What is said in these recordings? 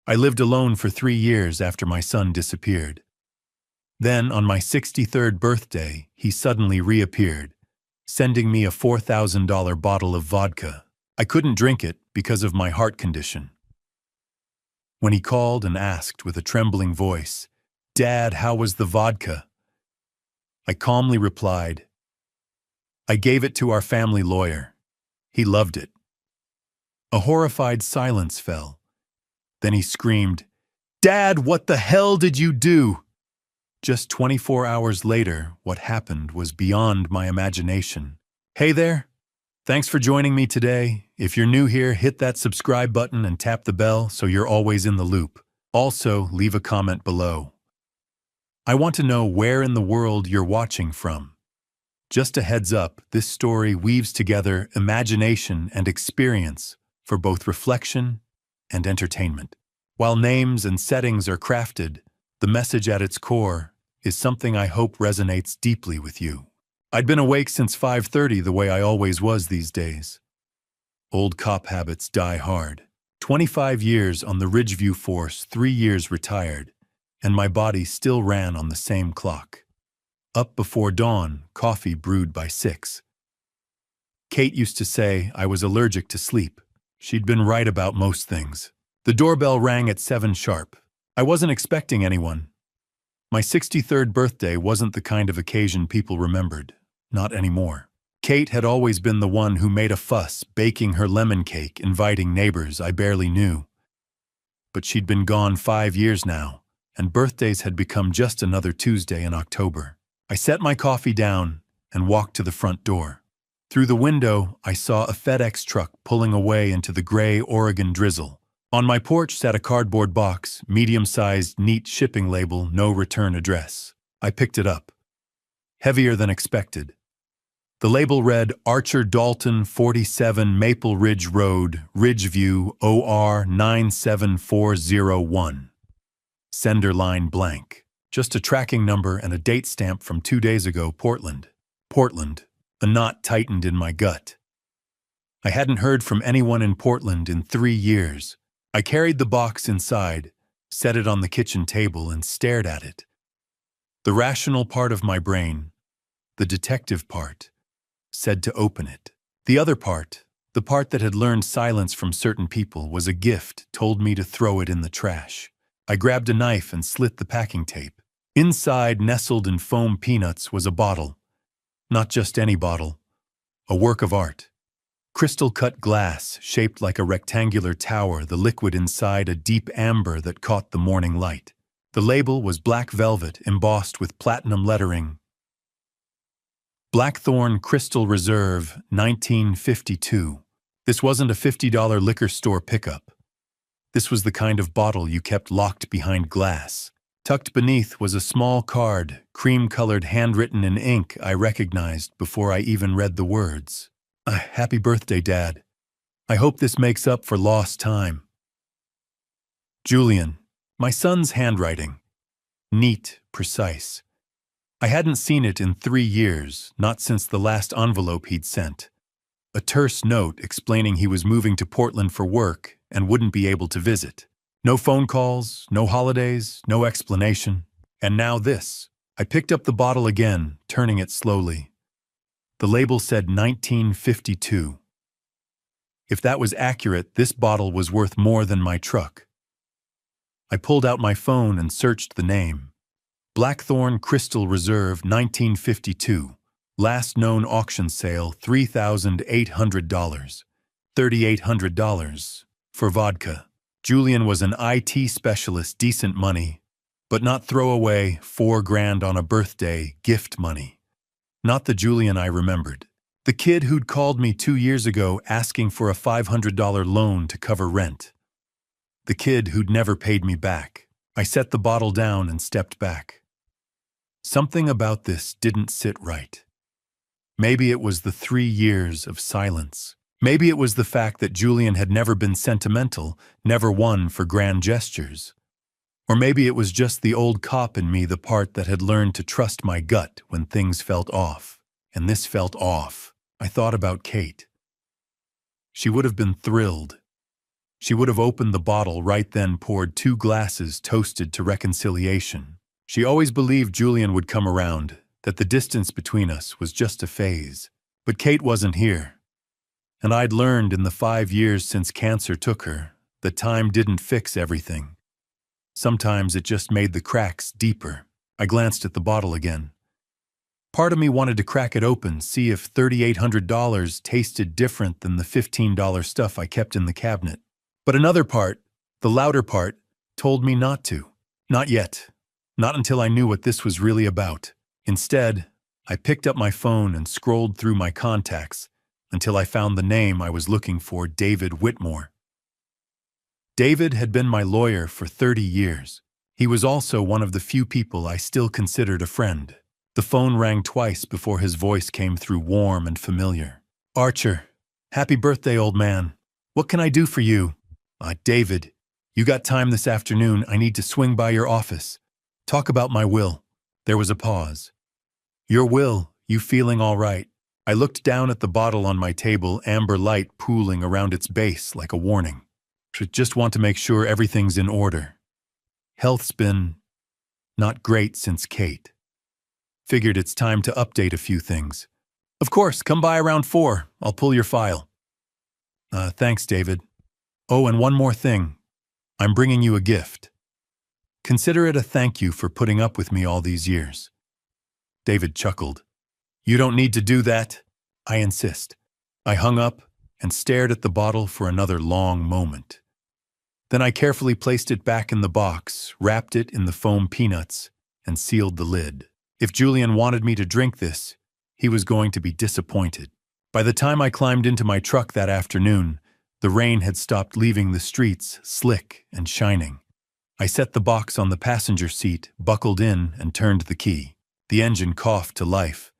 I lived alone for 3 years after my son disappeared. Then, on my 63rd birthday, he suddenly reappeared, sending me a $4,000 bottle of vodka. I couldn't drink it because of my heart condition. When he called and asked with a trembling voice, "Dad, how was the vodka?" I calmly replied, "I gave it to our family lawyer. He loved it." A horrified silence fell. Then he screamed, "Dad, what the hell did you do?" Just 24 hours later, what happened was beyond my imagination. Hey there! Thanks for joining me today. If you're new here, hit that subscribe button and tap the bell so you're always in the loop. Also, leave a comment below. I want to know where in the world you're watching from. Just a heads up, this story weaves together imagination and experience for both reflection and entertainment. While names and settings are crafted, the message at its core is something I hope resonates deeply with you. I'd been awake since 5:30 the way I always was these days. Old cop habits die hard. 25 years on the Ridgeview Force, 3 years retired, and my body still ran on the same clock. Up before dawn, coffee brewed by 6. Kate used to say I was allergic to sleep. She'd been right about most things. The doorbell rang at 7 sharp. I wasn't expecting anyone. My 63rd birthday wasn't the kind of occasion people remembered. Not anymore. Kate had always been the one who made a fuss, baking her lemon cake, inviting neighbors I barely knew. But she'd been gone 5 years now, and birthdays had become just another Tuesday in October. I set my coffee down and walked to the front door. Through the window, I saw a FedEx truck pulling away into the gray Oregon drizzle. On my porch sat a cardboard box, medium-sized, neat shipping label, no return address. I picked it up. Heavier than expected. The label read, Archer Dalton, 47 Maple Ridge Road, Ridgeview, OR 97401. Sender line blank. Just a tracking number and a date stamp from 2 days ago, Portland. Portland. A knot tightened in my gut. I hadn't heard from anyone in Portland in 3 years. I carried the box inside, set it on the kitchen table, and stared at it. The rational part of my brain, the detective part, said to open it. The other part, the part that had learned silence from certain people, was a gift, told me to throw it in the trash. I grabbed a knife and slit the packing tape. Inside, nestled in foam peanuts, was a bottle. Not just any bottle. A work of art. Crystal-cut glass, shaped like a rectangular tower, the liquid inside a deep amber that caught the morning light. The label was black velvet, embossed with platinum lettering. Blackthorn Crystal Reserve, 1952. This wasn't a $50 liquor store pickup. This was the kind of bottle you kept locked behind glass. Tucked beneath was a small card, cream-colored, handwritten in ink I recognized before I even read the words. Happy birthday, Dad. I hope this makes up for lost time. Julian, my son's handwriting. Neat, precise. I hadn't seen it in 3 years, not since the last envelope he'd sent. A terse note explaining he was moving to Portland for work and wouldn't be able to visit. No phone calls, no holidays, no explanation. And now this. I picked up the bottle again, turning it slowly. The label said 1952. If that was accurate, this bottle was worth more than my truck. I pulled out my phone and searched the name. Blackthorn Crystal Reserve, 1952. Last known auction sale, $3,800. $3,800 for vodka. Julian was an IT specialist, decent money, but not throwaway, $4,000 on a birthday, gift money. Not the Julian I remembered. The kid who'd called me 2 years ago asking for a $500 loan to cover rent. The kid who'd never paid me back. I set the bottle down and stepped back. Something about this didn't sit right. Maybe it was the 3 years of silence. Maybe it was the fact that Julian had never been sentimental, never one for grand gestures. Or maybe it was just the old cop in me, the part that had learned to trust my gut when things felt off. And this felt off. I thought about Kate. She would have been thrilled. She would have opened the bottle right then, poured 2 glasses, toasted to reconciliation. She always believed Julian would come around, that the distance between us was just a phase. But Kate wasn't here. And I'd learned in the 5 years since cancer took her that time didn't fix everything. Sometimes it just made the cracks deeper. I glanced at the bottle again. Part of me wanted to crack it open, see if $3,800 tasted different than the $15 stuff I kept in the cabinet. But another part, the louder part, told me not to. Not yet. Not until I knew what this was really about. Instead, I picked up my phone and scrolled through my contacts until I found the name I was looking for, David Whitmore. David had been my lawyer for 30 years. He was also one of the few people I still considered a friend. The phone rang twice before his voice came through, warm and familiar. "Archer, happy birthday, old man. What can I do for you?" "David, you got time this afternoon? I need to swing by your office. Talk about my will." There was a pause. "Your will, you feeling all right?" I looked down at the bottle on my table, amber light pooling around its base like a warning. "Just want to make sure everything's in order. Health's been not great since Kate. Figured it's time to update a few things." "Of course, come by around 4. I'll pull your file." Thanks, David. Oh, and one more thing. I'm bringing you a gift. Consider it a thank you for putting up with me all these years." David chuckled. "You don't need to do that. I insist." I hung up and stared at the bottle for another long moment. Then I carefully placed it back in the box, wrapped it in the foam peanuts, and sealed the lid. If Julian wanted me to drink this, he was going to be disappointed. By the time I climbed into my truck that afternoon, the rain had stopped leaving the streets slick and shining. I set the box on the passenger seat, buckled in, and turned the key. The engine coughed to life,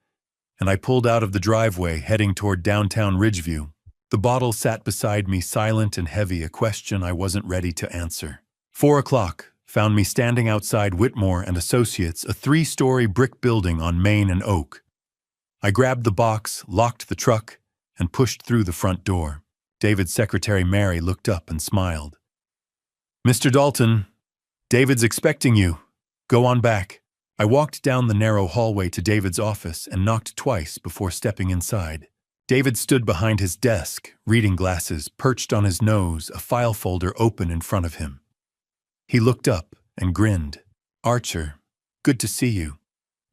and I pulled out of the driveway, heading toward downtown Ridgeview. The bottle sat beside me, silent and heavy, a question I wasn't ready to answer. 4 o'clock found me standing outside Whitmore and Associates, a 3-story brick building on Main and Oak. I grabbed the box, locked the truck, and pushed through the front door. David's secretary, Mary, looked up and smiled. "Mr. Dalton, David's expecting you. Go on back." I walked down the narrow hallway to David's office and knocked twice before stepping inside. David stood behind his desk, reading glasses perched on his nose, a file folder open in front of him. He looked up and grinned. "Archer, good to see you.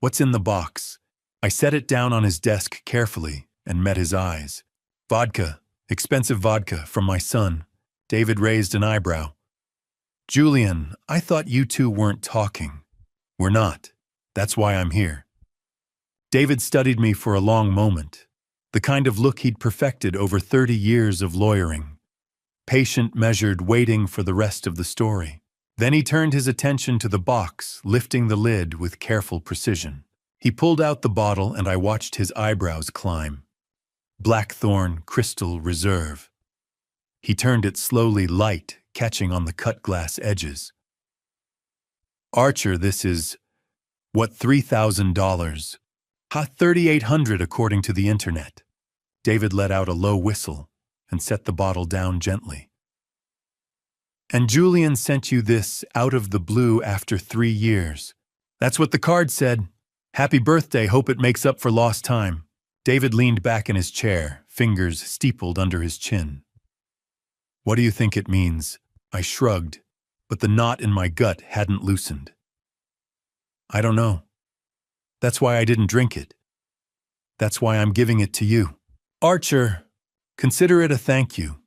What's in the box?" I set it down on his desk carefully and met his eyes. "Vodka, expensive vodka from my son." David raised an eyebrow. "Julian, I thought you two weren't talking." "We're not. That's why I'm here." David studied me for a long moment, the kind of look he'd perfected over 30 years of lawyering. Patient, measured, waiting for the rest of the story. Then he turned his attention to the box, lifting the lid with careful precision. He pulled out the bottle and I watched his eyebrows climb. Blackthorn Crystal Reserve. He turned it slowly, light, catching on the cut glass edges. "Archer, this is, what, $3,000? $3,800 according to the internet." David let out a low whistle and set the bottle down gently. "And Julian sent you this out of the blue after 3 years. That's what the card said. Happy birthday, hope it makes up for lost time." David leaned back in his chair, fingers steepled under his chin. "What do you think it means?" I shrugged, but the knot in my gut hadn't loosened. "I don't know. That's why I didn't drink it. That's why I'm giving it to you. Archer, consider it a thank you.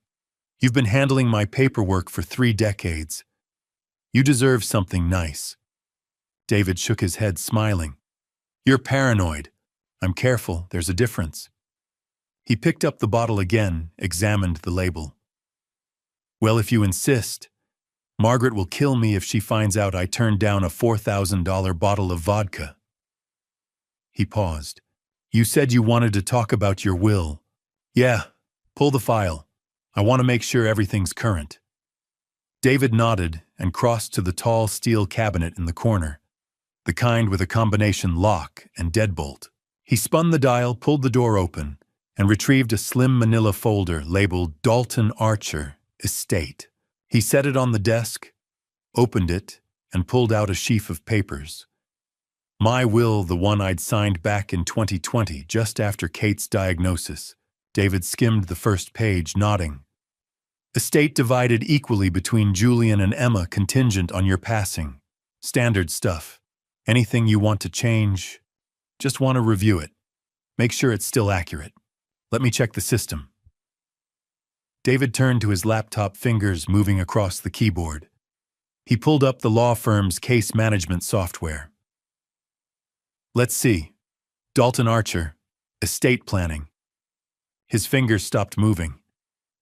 You've been handling my paperwork for 3 decades. You deserve something nice." David shook his head, smiling. "You're paranoid. I'm careful, there's a difference." He picked up the bottle again, examined the label. "Well, if you insist, Margaret will kill me if she finds out I turned down a $4,000 bottle of vodka." He paused. "You said you wanted to talk about your will." "Yeah, pull the file. I want to make sure everything's current." David nodded and crossed to the tall steel cabinet in the corner, the kind with a combination lock and deadbolt. He spun the dial, pulled the door open, and retrieved a slim manila folder labeled Dalton Archer, Estate. He set it on the desk, opened it, and pulled out a sheaf of papers. My will, the one I'd signed back in 2020, just after Kate's diagnosis. David skimmed the first page, nodding. Estate divided equally between Julian and Emma contingent on your passing. Standard stuff. Anything you want to change? Just want to review it. Make sure it's still accurate. Let me check the system. David turned to his laptop, fingers moving across the keyboard. He pulled up the law firm's case management software. Let's see. Dalton Archer, estate planning. His fingers stopped moving.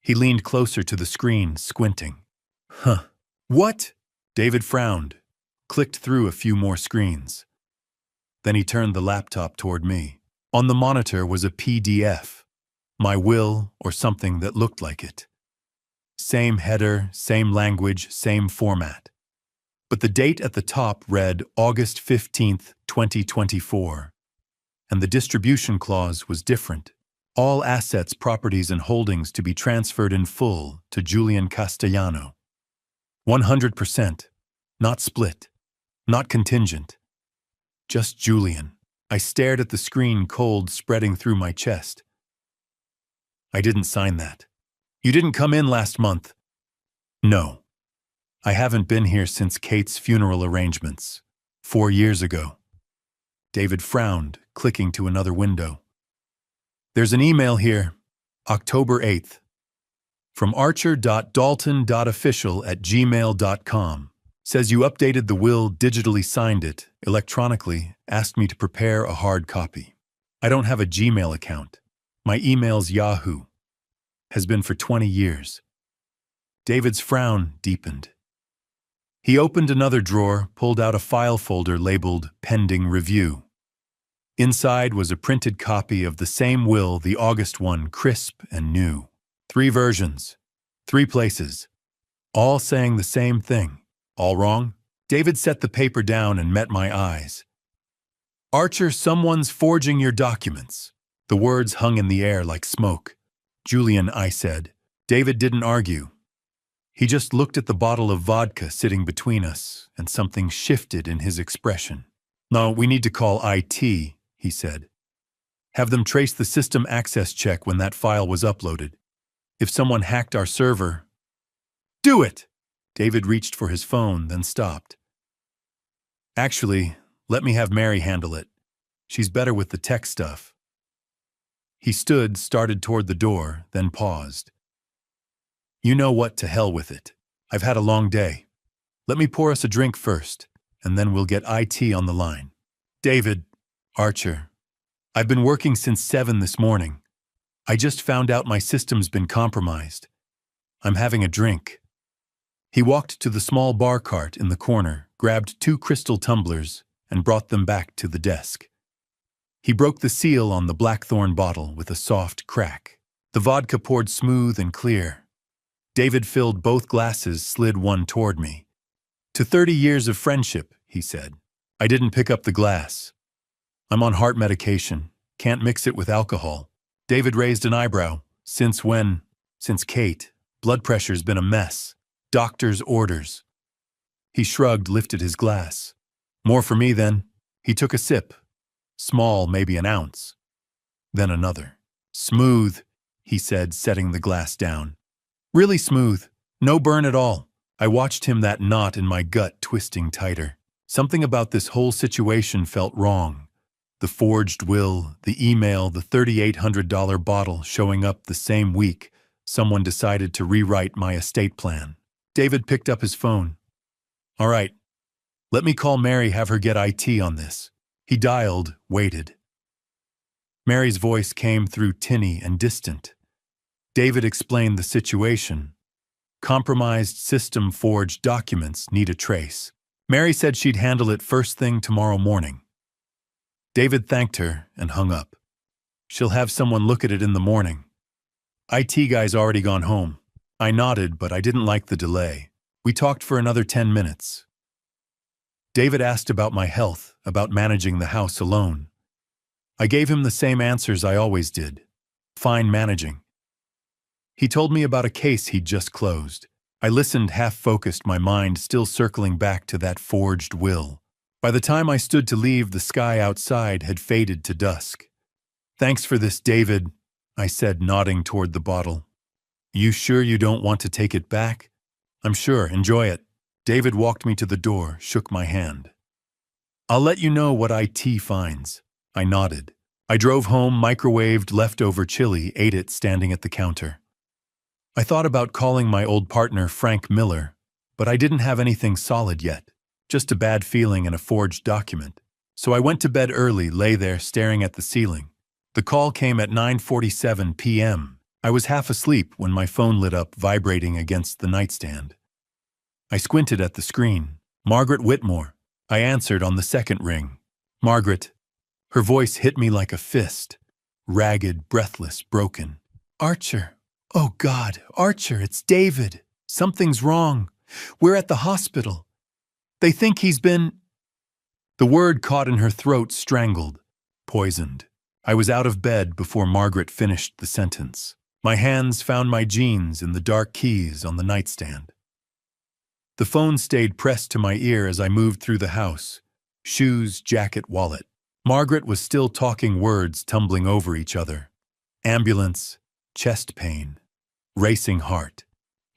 He leaned closer to the screen, squinting. Huh. What? David frowned, clicked through a few more screens. Then he turned the laptop toward me. On the monitor was a PDF. My will, or something that looked like it. Same header, same language, same format. But the date at the top read August 15th, 2024. And the distribution clause was different. All assets, properties, and holdings to be transferred in full to Julian Castellano. 100%. Not split. Not contingent. Just Julian. I stared at the screen, cold spreading through my chest. I didn't sign that. You didn't come in last month. No. I haven't been here since Kate's funeral arrangements. 4 years ago. David frowned, clicking to another window. There's an email here, October 8th, from archer.dalton.official@gmail.com. Says you updated the will, digitally signed it, electronically, asked me to prepare a hard copy. I don't have a Gmail account. My email's Yahoo. Has been for 20 years. David's frown deepened. He opened another drawer, pulled out a file folder labeled Pending Review. Inside was a printed copy of the same will, the August one, crisp and new. 3 versions, 3 places, all saying the same thing. All wrong? David set the paper down and met my eyes. Archer, someone's forging your documents. The words hung in the air like smoke. Julian, I said. David didn't argue. He just looked at the bottle of vodka sitting between us, and something shifted in his expression. No, we need to call IT, he said. Have them trace the system access check when that file was uploaded. If someone hacked our server... Do it! David reached for his phone, then stopped. Actually, let me have Mary handle it. She's better with the tech stuff. He stood, started toward the door, then paused. You know what, to hell with it. I've had a long day. Let me pour us a drink first, and then we'll get IT on the line. David, Archer, I've been working since 7 this morning. I just found out my system's been compromised. I'm having a drink. He walked to the small bar cart in the corner, grabbed 2 crystal tumblers, and brought them back to the desk. He broke the seal on the blackthorn bottle with a soft crack. The vodka poured smooth and clear. David filled both glasses, slid one toward me. To 30 years of friendship, he said. I didn't pick up the glass. I'm on heart medication. Can't mix it with alcohol. David raised an eyebrow. Since when? Since Kate. Blood pressure's been a mess. Doctor's orders. He shrugged, lifted his glass. More for me, then. He took a sip. Small, maybe an ounce. Then another. Smooth, he said, setting the glass down. Really smooth. No burn at all. I watched him, that knot in my gut twisting tighter. Something about this whole situation felt wrong. The forged will, the email, the $3,800 bottle showing up the same week someone decided to rewrite my estate plan. David picked up his phone. All right. Let me call Mary, have her get IT on this. He dialed, waited. Mary's voice came through tinny and distant. David explained the situation. Compromised system, forged documents, need a trace. Mary said she'd handle it first thing tomorrow morning. David thanked her and hung up. She'll have someone look at it in the morning. IT guy's already gone home. I nodded, but I didn't like the delay. We talked for another 10 minutes. David asked about my health, about managing the house alone. I gave him the same answers I always did. Fine managing. He told me about a case he'd just closed. I listened half-focused, my mind still circling back to that forged will. By the time I stood to leave, the sky outside had faded to dusk. "Thanks for this, David," I said, nodding toward the bottle. "You sure you don't want to take it back?" "I'm sure, enjoy it." David walked me to the door, shook my hand. "I'll let you know what IT finds." I nodded. I drove home, microwaved leftover chili, ate it standing at the counter. I thought about calling my old partner, Frank Miller, but I didn't have anything solid yet, just a bad feeling and a forged document. So I went to bed early, lay there staring at the ceiling. The call came at 9:47 p.m. I was half asleep when my phone lit up, vibrating against the nightstand. I squinted at the screen. Margaret Whitmore. I answered on the second ring. "Margaret." Her voice hit me like a fist. Ragged, breathless, broken. "Archer. Oh God, Archer, it's David. Something's wrong. We're at the hospital. They think he's been—" The word caught in her throat, strangled. Poisoned. I was out of bed before Margaret finished the sentence. My hands found my jeans and the dark keys on the nightstand. The phone stayed pressed to my ear as I moved through the house. Shoes, jacket, wallet. Margaret was still talking, words tumbling over each other. Ambulance, chest pain, racing heart.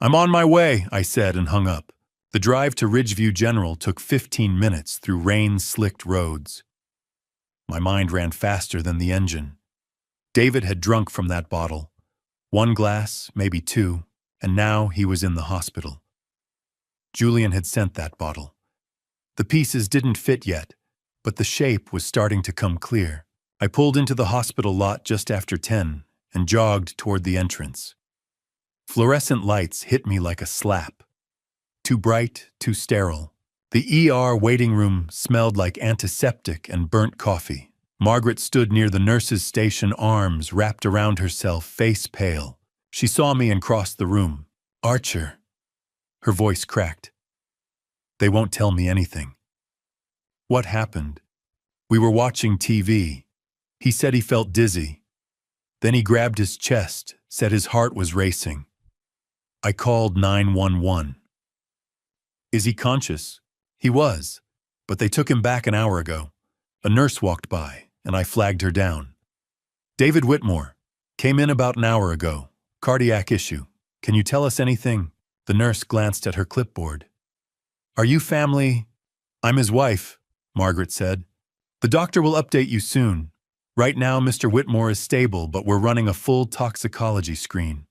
"I'm on my way," I said and hung up. The drive to Ridgeview General took 15 minutes through rain-slicked roads. My mind ran faster than the engine. David had drunk from that bottle. One glass, maybe two, and now he was in the hospital. Julian had sent that bottle. The pieces didn't fit yet, but the shape was starting to come clear. I pulled into the hospital lot just after 10 and jogged toward the entrance. Fluorescent lights hit me like a slap. Too bright, too sterile. The ER waiting room smelled like antiseptic and burnt coffee. Margaret stood near the nurse's station, arms wrapped around herself, face pale. She saw me and crossed the room. "Archer." Her voice cracked. "They won't tell me anything." "What happened?" "We were watching TV. He said he felt dizzy. Then he grabbed his chest, said his heart was racing. I called 911. "Is he conscious?" "He was, but they took him back an hour ago. A nurse walked by, and I flagged her down." "David Whitmore. Came in about an hour ago. Cardiac issue. Can you tell us anything?" The nurse glanced at her clipboard. "Are you family?" "I'm his wife," Margaret said. "The doctor will update you soon. Right now, Mr. Whitmore is stable, but we're running a full toxicology screen."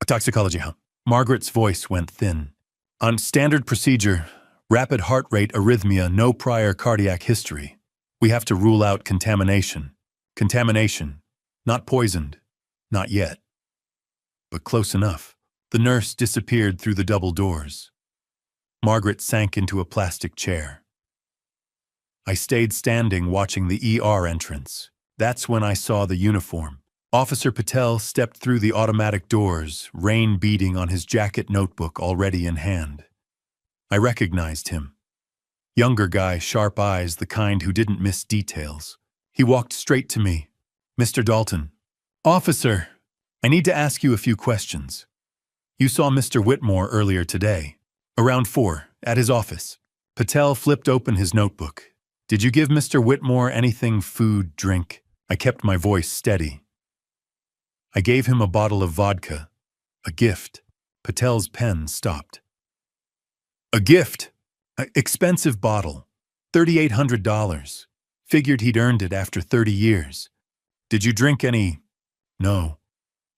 "A toxicology, huh?" Margaret's voice went thin. "On standard procedure, rapid heart rate, arrhythmia, no prior cardiac history. We have to rule out contamination. Contamination. Not poisoned. Not yet. But close enough." The nurse disappeared through the double doors. Margaret sank into a plastic chair. I stayed standing, watching the ER entrance. That's when I saw the uniform. Officer Patel stepped through the automatic doors, rain beading on his jacket, notebook already in hand. I recognized him. Younger guy, sharp eyes, the kind who didn't miss details. He walked straight to me. "Mr. Dalton." "Officer, I need to ask you a few questions. You saw Mr. Whitmore earlier today, around 4, at his office." Patel flipped open his notebook. "Did you give Mr. Whitmore anything, food, drink?" I kept my voice steady. "I gave him a bottle of vodka. A gift." Patel's pen stopped. "A gift? Expensive bottle. $3,800. Figured he'd earned it after 30 years. Did you drink any?" "No.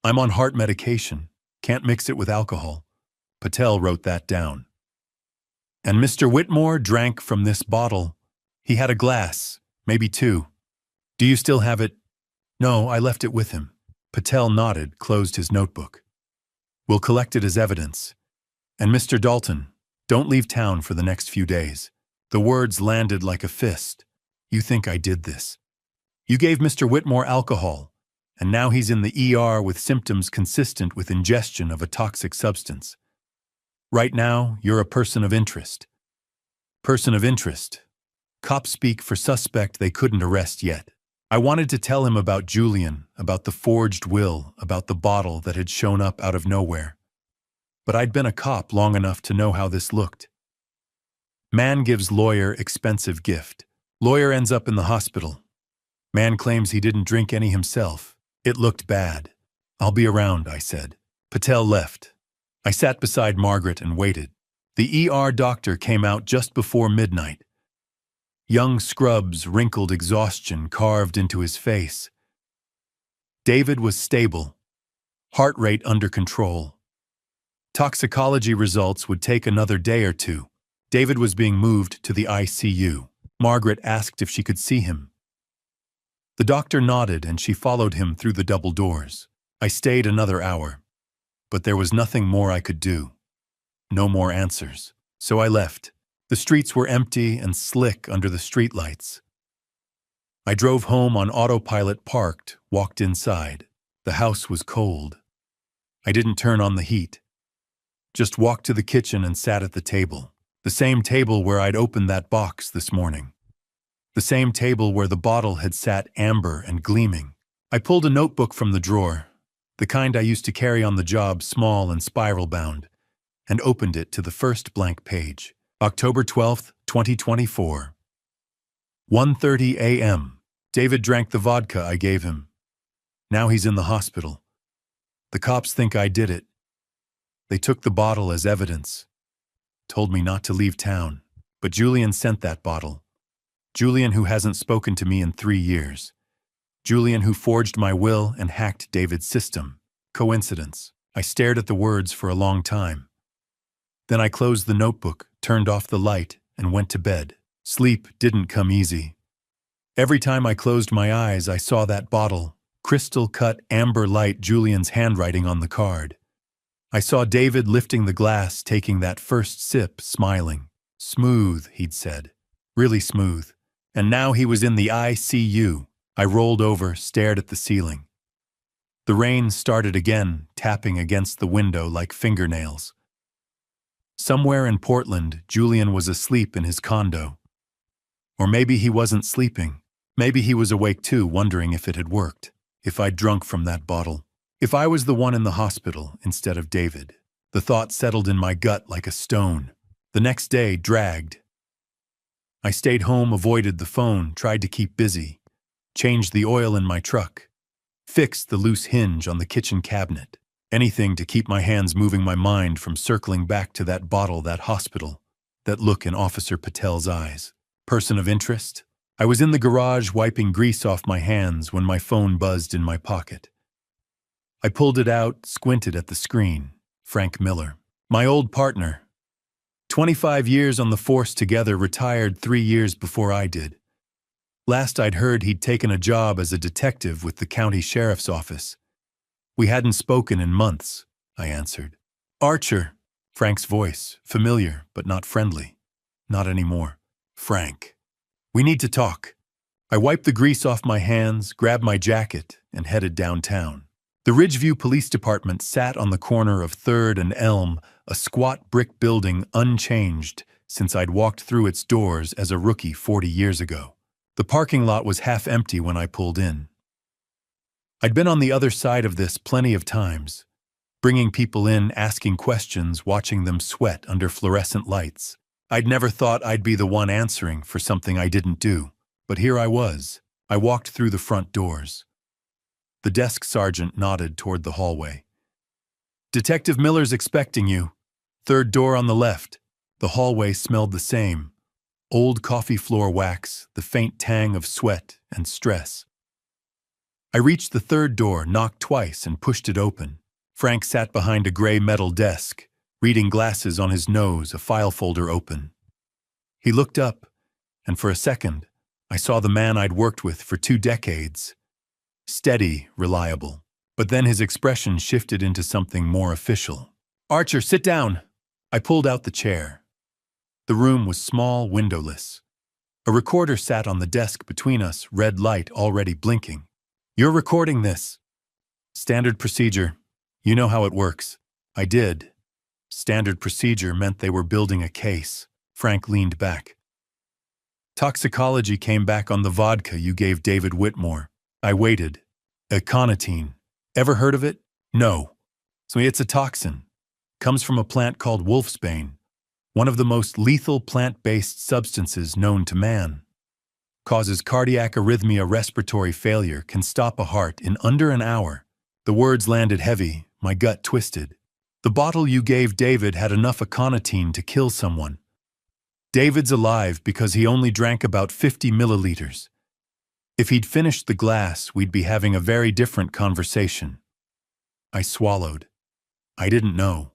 I'm on heart medication. Can't mix it with alcohol." Patel wrote that down. "And Mr. Whitmore drank from this bottle. He had a glass, maybe 2. Do you still have it?" "No, I left it with him." Patel nodded, closed his notebook. "We'll collect it as evidence. And Mr. Dalton, don't leave town for the next few days." The words landed like a fist. "You think I did this? You gave Mr. Whitmore alcohol, and now he's in the ER with symptoms consistent with ingestion of a toxic substance. Right now, you're a person of interest." Person of interest. Cops speak for suspect they couldn't arrest yet. I wanted to tell him about Julian, about the forged will, about the bottle that had shown up out of nowhere. but I'd been a cop long enough to know how this looked. Man gives lawyer expensive gift. Lawyer ends up in the hospital. Man claims he didn't drink any himself. It looked bad. I'll be around, I said. Patel left. I sat beside Margaret and waited. The ER doctor came out just before midnight. Young Scrub's wrinkled exhaustion carved into his face. David was stable. Heart rate under control. Toxicology results would take another day or two. David was being moved to the ICU. Margaret asked if she could see him. The doctor nodded and she followed him through the double doors. I stayed another hour, but there was nothing more I could do. No more answers. So I left. The streets were empty and slick under the streetlights. I drove home on autopilot, parked, walked inside. The house was cold. I didn't turn on the heat. Just walked to the kitchen and sat at the table. The same table where I'd opened that box this morning. The same table where the bottle had sat amber and gleaming. I pulled a notebook from the drawer, the kind I used to carry on the job, small and spiral-bound, and opened it to the first blank page. October 12th, 2024. 1:30 a.m. David drank the vodka I gave him. Now he's in the hospital. The cops think I did it. They took the bottle as evidence. Told me not to leave town. But Julian sent that bottle. Julian, who hasn't spoken to me in 3 years. Julian, who forged my will and hacked David's system. Coincidence. I stared at the words for a long time. Then I closed the notebook, turned off the light, and went to bed. Sleep didn't come easy. Every time I closed my eyes, I saw that bottle, crystal-cut amber light, Julian's handwriting on the card. I saw David lifting the glass, taking that first sip, smiling. Smooth, he'd said. Really smooth. And now he was in the ICU. I rolled over, stared at the ceiling. The rain started again, tapping against the window like fingernails. Somewhere in Portland, Julian was asleep in his condo. Or maybe he wasn't sleeping. Maybe he was awake too, wondering if it had worked. If I'd drunk from that bottle. If I was the one in the hospital instead of David. The thought settled in my gut like a stone. The next day dragged. I stayed home, avoided the phone, tried to keep busy. Changed the oil in my truck. Fixed the loose hinge on the kitchen cabinet. Anything to keep my hands moving, my mind from circling back to that bottle, that hospital, that look in Officer Patel's eyes. Person of interest? I was in the garage wiping grease off my hands when my phone buzzed in my pocket. I pulled it out, squinted at the screen. Frank Miller. My old partner. 25 years on the force together, retired 3 years before I did. Last I'd heard, he'd taken a job as a detective with the county sheriff's office. We hadn't spoken in months, I answered. Archer. Frank's voice, familiar but not friendly. Not anymore. Frank. We need to talk. I wiped the grease off my hands, grabbed my jacket, and headed downtown. The Ridgeview Police Department sat on the corner of 3rd and Elm, a squat brick building unchanged since I'd walked through its doors as a rookie 40 years ago. The parking lot was half empty when I pulled in. I'd been on the other side of this plenty of times, bringing people in, asking questions, watching them sweat under fluorescent lights. I'd never thought I'd be the one answering for something I didn't do, but here I was. I walked through the front doors. The desk sergeant nodded toward the hallway. Detective Miller's expecting you. 3rd door on the left. The hallway smelled the same. Old coffee floor wax, the faint tang of sweat and stress. I reached the 3rd door, knocked twice, and pushed it open. Frank sat behind a gray metal desk, reading glasses on his nose, a file folder open. He looked up, and for a second, I saw the man I'd worked with for 2 decades. Steady, reliable. But then his expression shifted into something more official. Archer, sit down. I pulled out the chair. The room was small, windowless. A recorder sat on the desk between us, red light already blinking. You're recording this. Standard procedure. You know how it works. I did. Standard procedure meant they were building a case. Frank leaned back. Toxicology came back on the vodka you gave David Whitmore. I waited. Aconitine. Ever heard of it? No. So it's a toxin. Comes from a plant called wolfsbane, one of the most lethal plant-based substances known to man. Causes cardiac arrhythmia, respiratory failure, can stop a heart in under an hour. The words landed heavy, my gut twisted. The bottle you gave David had enough aconitine to kill someone. David's alive because he only drank about 50 milliliters. If he'd finished the glass, we'd be having a very different conversation. I swallowed. I didn't know.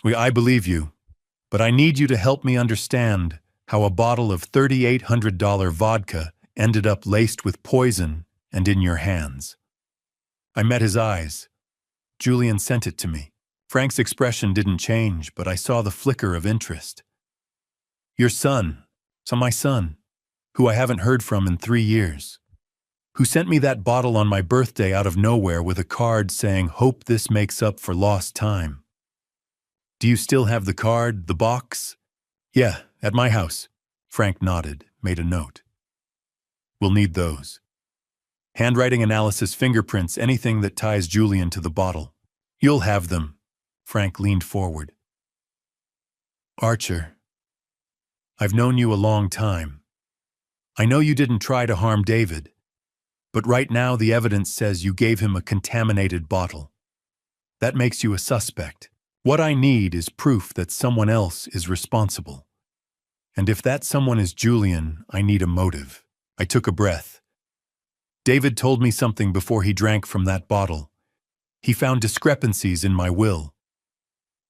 I believe you, but I need you to help me understand how a bottle of $3,800 vodka ended up laced with poison and in your hands. I met his eyes. Julian sent it to me. Frank's expression didn't change, but I saw the flicker of interest. Your son, my son, who I haven't heard from in 3 years, who sent me that bottle on my birthday out of nowhere with a card saying, "Hope this makes up for lost time." Do you still have the card, the box? Yeah, at my house. Frank nodded, made a note. We'll need those. Handwriting analysis, fingerprints, anything that ties Julian to the bottle. You'll have them. Frank leaned forward. Archer, I've known you a long time. I know you didn't try to harm David, but right now the evidence says you gave him a contaminated bottle. That makes you a suspect. What I need is proof that someone else is responsible. And if that someone is Julian, I need a motive. I took a breath. David told me something before he drank from that bottle. He found discrepancies in my will.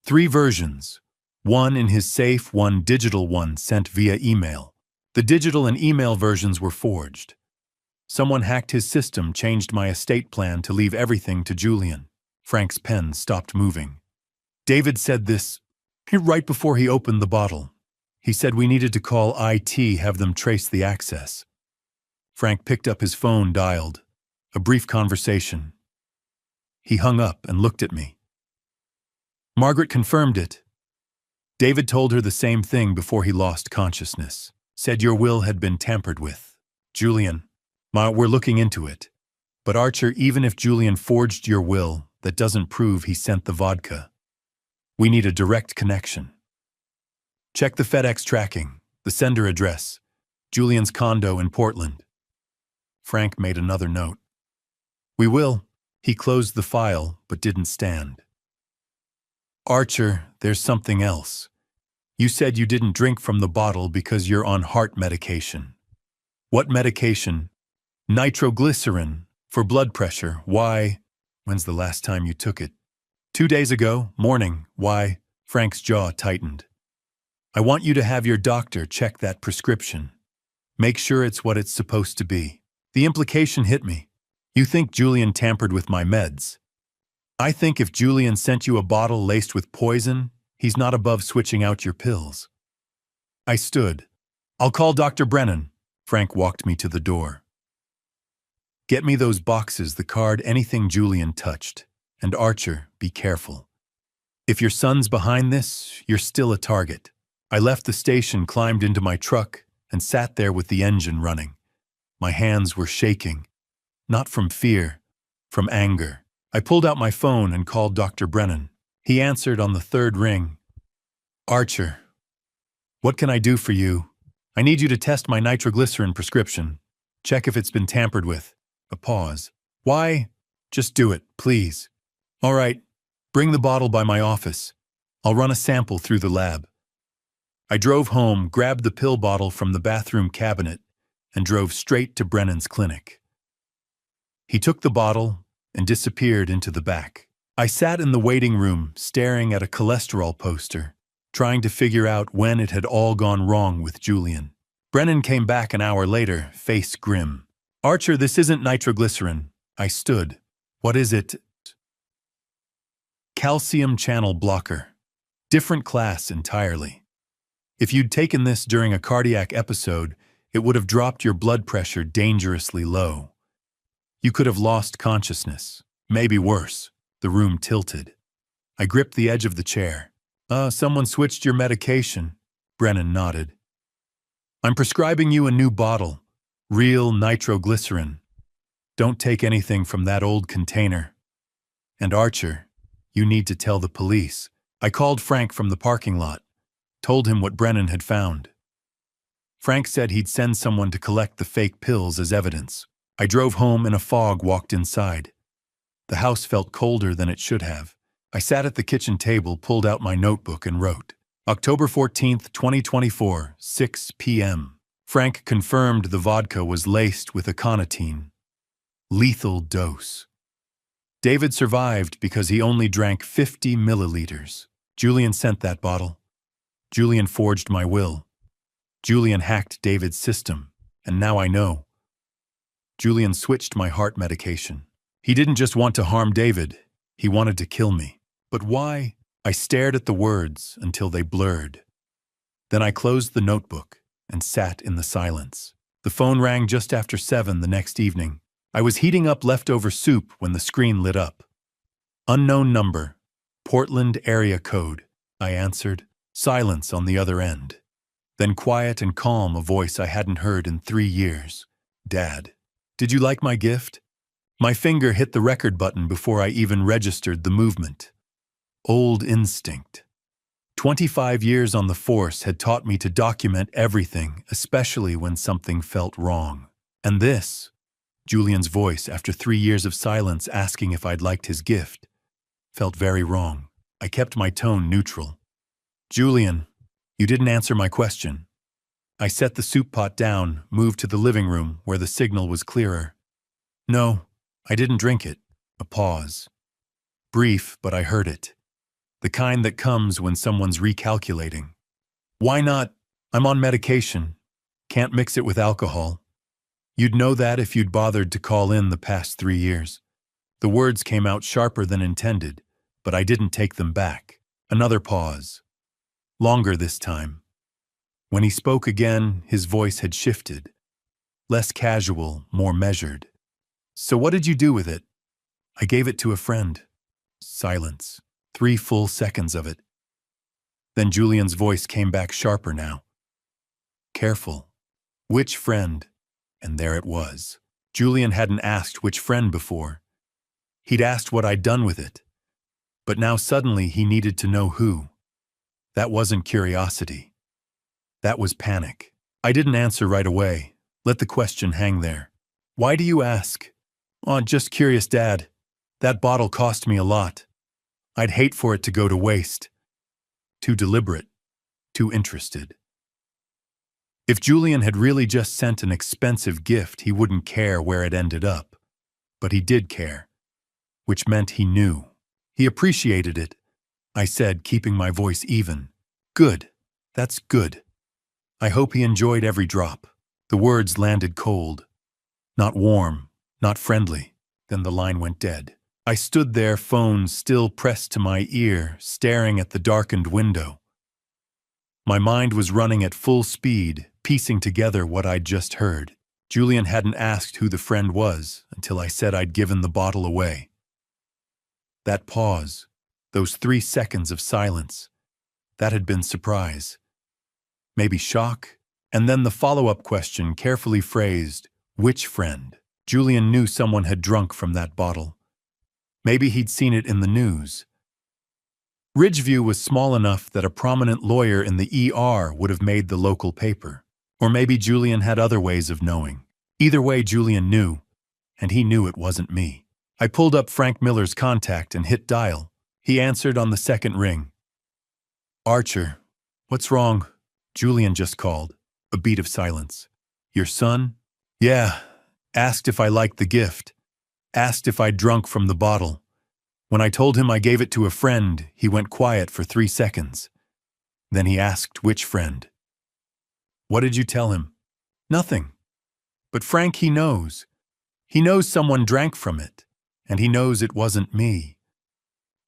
3 versions. One in his safe, one digital one sent via email. The digital and email versions were forged. Someone hacked his system, changed my estate plan to leave everything to Julian. Frank's pen stopped moving. David said this right before he opened the bottle. He said we needed to call IT, have them trace the access. Frank picked up his phone, dialed. A brief conversation. He hung up and looked at me. Margaret confirmed it. David told her the same thing before he lost consciousness. Said your will had been tampered with. Julian, we're looking into it. But Archer, even if Julian forged your will, that doesn't prove he sent the vodka. We need a direct connection. Check the FedEx tracking, the sender address, Julian's condo in Portland. Frank made another note. We will. He closed the file, but didn't stand. Archer, there's something else. You said you didn't drink from the bottle because you're on heart medication. What medication? Nitroglycerin, for blood pressure. Why? When's the last time you took it? 2 days ago, morning. Why? Frank's jaw tightened. I want you to have your doctor check that prescription. Make sure it's what it's supposed to be. The implication hit me. You think Julian tampered with my meds. I think if Julian sent you a bottle laced with poison, he's not above switching out your pills. I stood. I'll call Dr. Brennan. Frank walked me to the door. Get me those boxes, the card, anything Julian touched. And Archer, be careful. If your son's behind this, you're still a target. I left the station, climbed into my truck, and sat there with the engine running. My hands were shaking. Not from fear, from anger. I pulled out my phone and called Dr. Brennan. He answered on the 3rd ring. Archer, what can I do for you? I need you to test my nitroglycerin prescription. Check if it's been tampered with. A pause. Why? Just do it, please. All right, bring the bottle by my office. I'll run a sample through the lab. I drove home, grabbed the pill bottle from the bathroom cabinet, and drove straight to Brennan's clinic. He took the bottle and disappeared into the back. I sat in the waiting room, staring at a cholesterol poster, trying to figure out when it had all gone wrong with Julian. Brennan came back an hour later, face grim. Archer, this isn't nitroglycerin. I stood. What is it? Calcium channel blocker. Different class entirely. If you'd taken this during a cardiac episode, it would have dropped your blood pressure dangerously low. You could have lost consciousness. Maybe worse. The room tilted. I gripped the edge of the chair. Someone switched your medication. Brennan nodded. I'm prescribing you a new bottle. Real nitroglycerin. Don't take anything from that old container. And Archer, you need to tell the police. I called Frank from the parking lot, told him what Brennan had found. Frank said he'd send someone to collect the fake pills as evidence. I drove home in a fog, walked inside. The house felt colder than it should have. I sat at the kitchen table, pulled out my notebook and wrote, October 14th, 2024, 6 p.m. Frank confirmed the vodka was laced with aconitine. Lethal dose. David survived because he only drank 50 milliliters. Julian sent that bottle. Julian forged my will. Julian hacked David's system, and now I know. Julian switched my heart medication. He didn't just want to harm David, he wanted to kill me. But why? I stared at the words until they blurred. Then I closed the notebook and sat in the silence. The phone rang just after 7 the next evening. I was heating up leftover soup when the screen lit up. Unknown number, Portland area code. I answered. Silence on the other end. Then quiet and calm, a voice I hadn't heard in 3 years. Dad, did you like my gift? My finger hit the record button before I even registered the movement. Old instinct. 25 years on the force had taught me to document everything, especially when something felt wrong. And this, Julian's voice after 3 years of silence asking if I'd liked his gift, felt very wrong. I kept my tone neutral. Julian, you didn't answer my question. I set the soup pot down, moved to the living room where the signal was clearer. No, I didn't drink it. A pause. Brief, but I heard it. The kind that comes when someone's recalculating. Why not? I'm on medication. Can't mix it with alcohol. You'd know that if you'd bothered to call in the past 3 years. The words came out sharper than intended, but I didn't take them back. Another pause. Longer this time. When he spoke again, his voice had shifted. Less casual, more measured. So what did you do with it? I gave it to a friend. Silence. 3 full seconds of it. Then Julian's voice came back sharper now. Careful. Which friend? And there it was. Julian hadn't asked which friend before. He'd asked what I'd done with it. But now suddenly he needed to know who. That wasn't curiosity. That was panic. I didn't answer right away. Let the question hang there. Why do you ask? Oh, just curious, Dad. That bottle cost me a lot. I'd hate for it to go to waste. Too deliberate. Too interested. If Julian had really just sent an expensive gift, he wouldn't care where it ended up. But he did care. Which meant he knew. He appreciated it. I said, keeping my voice even. Good. That's good. I hope he enjoyed every drop. The words landed cold. Not warm, not friendly. Then the line went dead. I stood there, phone still pressed to my ear, staring at the darkened window. My mind was running at full speed, piecing together what I'd just heard. Julian hadn't asked who the friend was until I said I'd given the bottle away. That pause, those 3 seconds of silence, that had been surprise. Maybe shock, and then the follow-up question, carefully phrased, which friend? Julian knew someone had drunk from that bottle. Maybe he'd seen it in the news. Ridgeview was small enough that a prominent lawyer in the ER would have made the local paper. Or maybe Julian had other ways of knowing. Either way, Julian knew, and he knew it wasn't me. I pulled up Frank Miller's contact and hit dial. He answered on the second ring. Archer, what's wrong? Julian just called. A beat of silence. Your son? Yeah. Asked if I liked the gift. Asked if I'd drunk from the bottle. When I told him I gave it to a friend, he went quiet for 3 seconds. Then he asked which friend. What did you tell him? Nothing. But Frank, he knows. He knows someone drank from it, and he knows it wasn't me.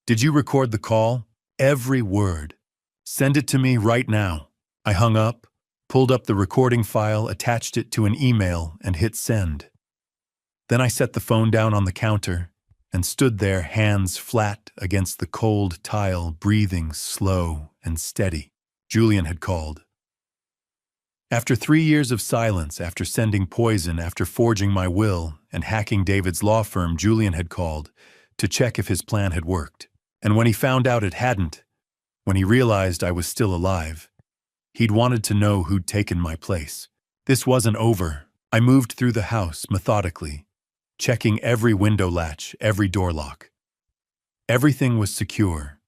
Did you record the call? Every word. Send it to me right now. I hung up, pulled up the recording file, attached it to an email, and hit send. Then I set the phone down on the counter and stood there, hands flat against the cold tile, breathing slow and steady. Julian had called. After 3 years of silence, after sending poison, after forging my will and hacking David's law firm, Julian had called to check if his plan had worked. And when he found out it hadn't, When he realized I was still alive, he'd wanted to know who'd taken my place. This wasn't over. I moved through the house methodically, checking every window latch, every door lock. Everything was secure.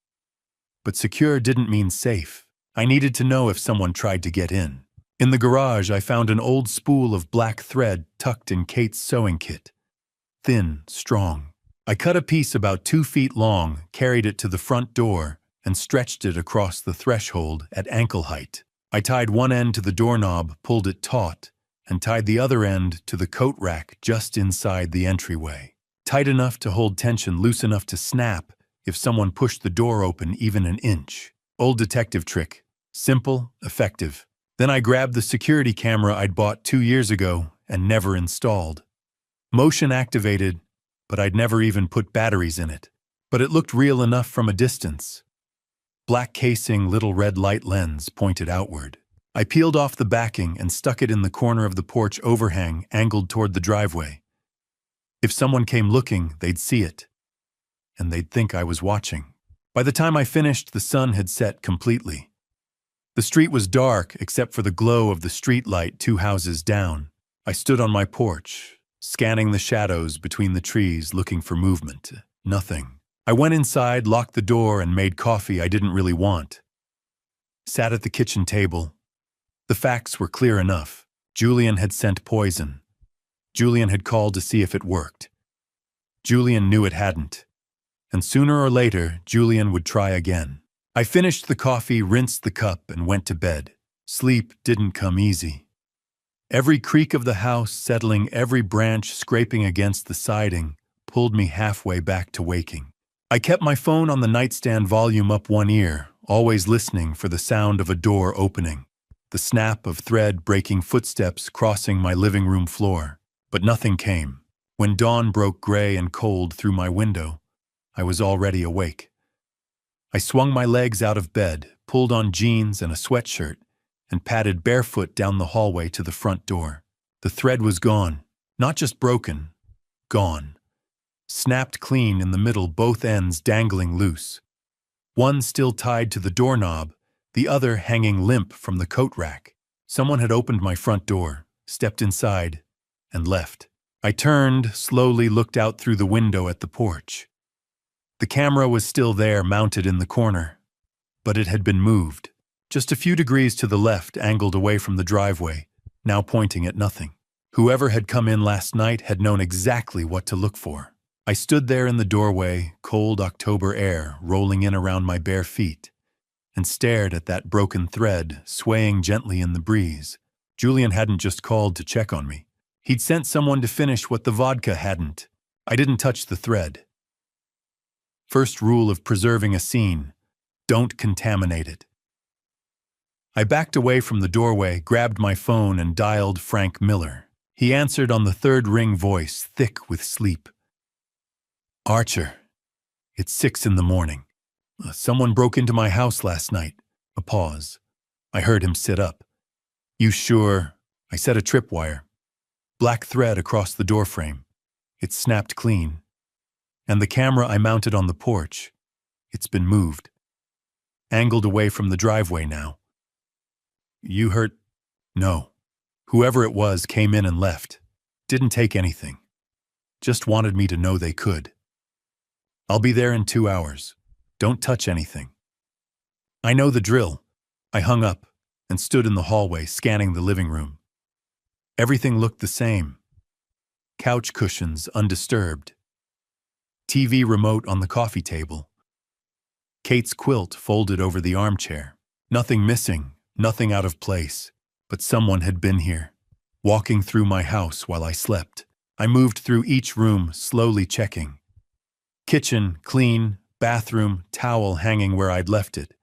But secure didn't mean safe. I needed to know if someone tried to get in. In the garage, I found an old spool of black thread tucked in Kate's sewing kit. Thin, strong. I cut a piece about 2 feet long, carried it to the front door, and stretched it across the threshold at ankle height. I tied one end to the doorknob, pulled it taut, and tied the other end to the coat rack just inside the entryway. Tight enough to hold tension, loose enough to snap if someone pushed the door open even an inch. Old detective trick. Simple, effective. Then I grabbed the security camera I'd bought 2 years ago and never installed. Motion activated, but I'd never even put batteries in it. But it looked real enough from a distance. Black casing, little red light lens pointed outward. I peeled off the backing and stuck it in the corner of the porch overhang angled toward the driveway. If someone came looking, they'd see it. And they'd think I was watching. By the time I finished, the sun had set completely. The street was dark except for the glow of the street light 2 houses down. I stood on my porch, scanning the shadows between the trees, looking for movement. Nothing. I went inside, locked the door, and made coffee I didn't really want. Sat at the kitchen table. The facts were clear enough. Julian had sent poison. Julian had called to see if it worked. Julian knew it hadn't. And sooner or later, Julian would try again. I finished the coffee, rinsed the cup, and went to bed. Sleep didn't come easy. Every creak of the house settling, every branch scraping against the siding, pulled me halfway back to waking. I kept my phone on the nightstand, volume up one ear, always listening for the sound of a door opening, the snap of thread breaking, footsteps crossing my living room floor. But nothing came. When dawn broke gray and cold through my window, I was already awake. I swung my legs out of bed, pulled on jeans and a sweatshirt, and padded barefoot down the hallway to the front door. The thread was gone, not just broken, gone. Snapped clean in the middle, both ends dangling loose. One still tied to the doorknob, the other hanging limp from the coat rack. Someone had opened my front door, stepped inside, and left. I turned, slowly looked out through the window at the porch. The camera was still there, mounted in the corner, but it had been moved. Just a few degrees to the left, angled away from the driveway, now pointing at nothing. Whoever had come in last night had known exactly what to look for. I stood there in the doorway, cold October air rolling in around my bare feet, and stared at that broken thread swaying gently in the breeze. Julian hadn't just called to check on me. He'd sent someone to finish what the vodka hadn't. I didn't touch the thread. First rule of preserving a scene: don't contaminate it. I backed away from the doorway, grabbed my phone, and dialed Frank Miller. He answered on the third ring, voice thick with sleep. Archer, it's 6 in the morning. Someone broke into my house last night. A pause. I heard him sit up. You sure? I set a tripwire. Black thread across the doorframe. It's snapped clean. And the camera I mounted on the porch. It's been moved. Angled away from the driveway now. You heard? No. Whoever it was came in and left. Didn't take anything. Just wanted me to know they could. I'll be there in 2 hours. Don't touch anything. I know the drill. I hung up and stood in the hallway, scanning the living room. Everything looked the same. Couch cushions undisturbed. TV remote on the coffee table. Kate's quilt folded over the armchair. Nothing missing, nothing out of place. But someone had been here, walking through my house while I slept. I moved through each room, slowly checking. Kitchen, clean. Bathroom, towel hanging where I'd left it.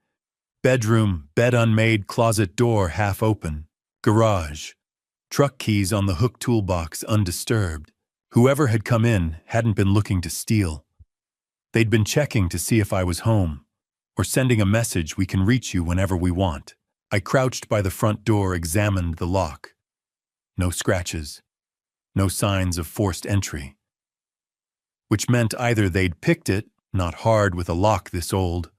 Bedroom, bed unmade, closet door half open. Garage. Truck keys on the hook toolbox undisturbed. Whoever had come in hadn't been looking to steal. They'd been checking to see if I was home, or sending a message, we can reach you whenever we want. I crouched by the front door, examined the lock. No scratches. No signs of forced entry. Which meant either they'd picked it, not hard with a lock this old,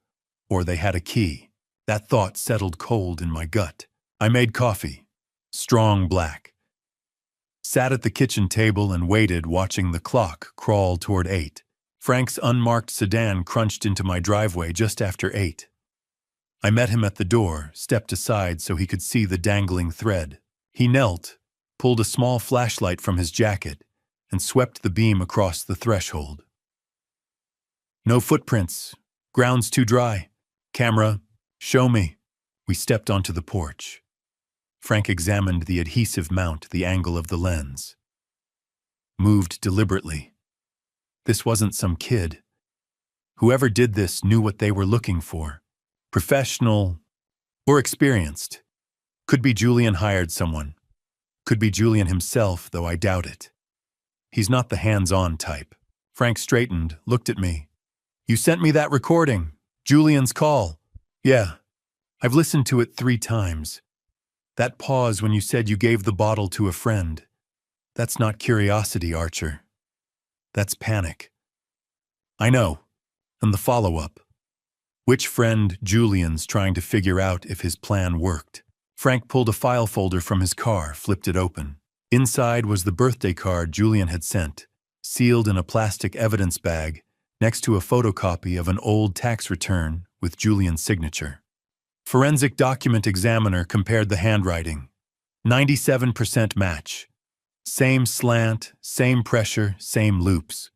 or they had a key. That thought settled cold in my gut. I made coffee, strong black. Sat at the kitchen table and waited, watching the clock crawl toward 8. Frank's unmarked sedan crunched into my driveway just after 8. I met him at the door, stepped aside so he could see the dangling thread. He knelt, pulled a small flashlight from his jacket, and swept the beam across the threshold. No footprints. Ground's too dry. Camera, show me. We stepped onto the porch. Frank examined the adhesive mount, the angle of the lens. Moved deliberately. This wasn't some kid. Whoever did this knew what they were looking for. Professional or experienced. Could be Julian hired someone. Could be Julian himself, though I doubt it. He's not the hands-on type. Frank straightened, looked at me. You sent me that recording. Julian's call. Yeah. I've listened to it 3 times. That pause when you said you gave the bottle to a friend. That's not curiosity, Archer. That's panic. I know. And the follow-up. Which friend? Julian's trying to figure out if his plan worked. Frank pulled a file folder from his car, flipped it open. Inside was the birthday card Julian had sent, sealed in a plastic evidence bag, next to a photocopy of an old tax return with Julian's signature. Forensic document examiner compared the handwriting. 97% match. Same slant, same pressure, same loops.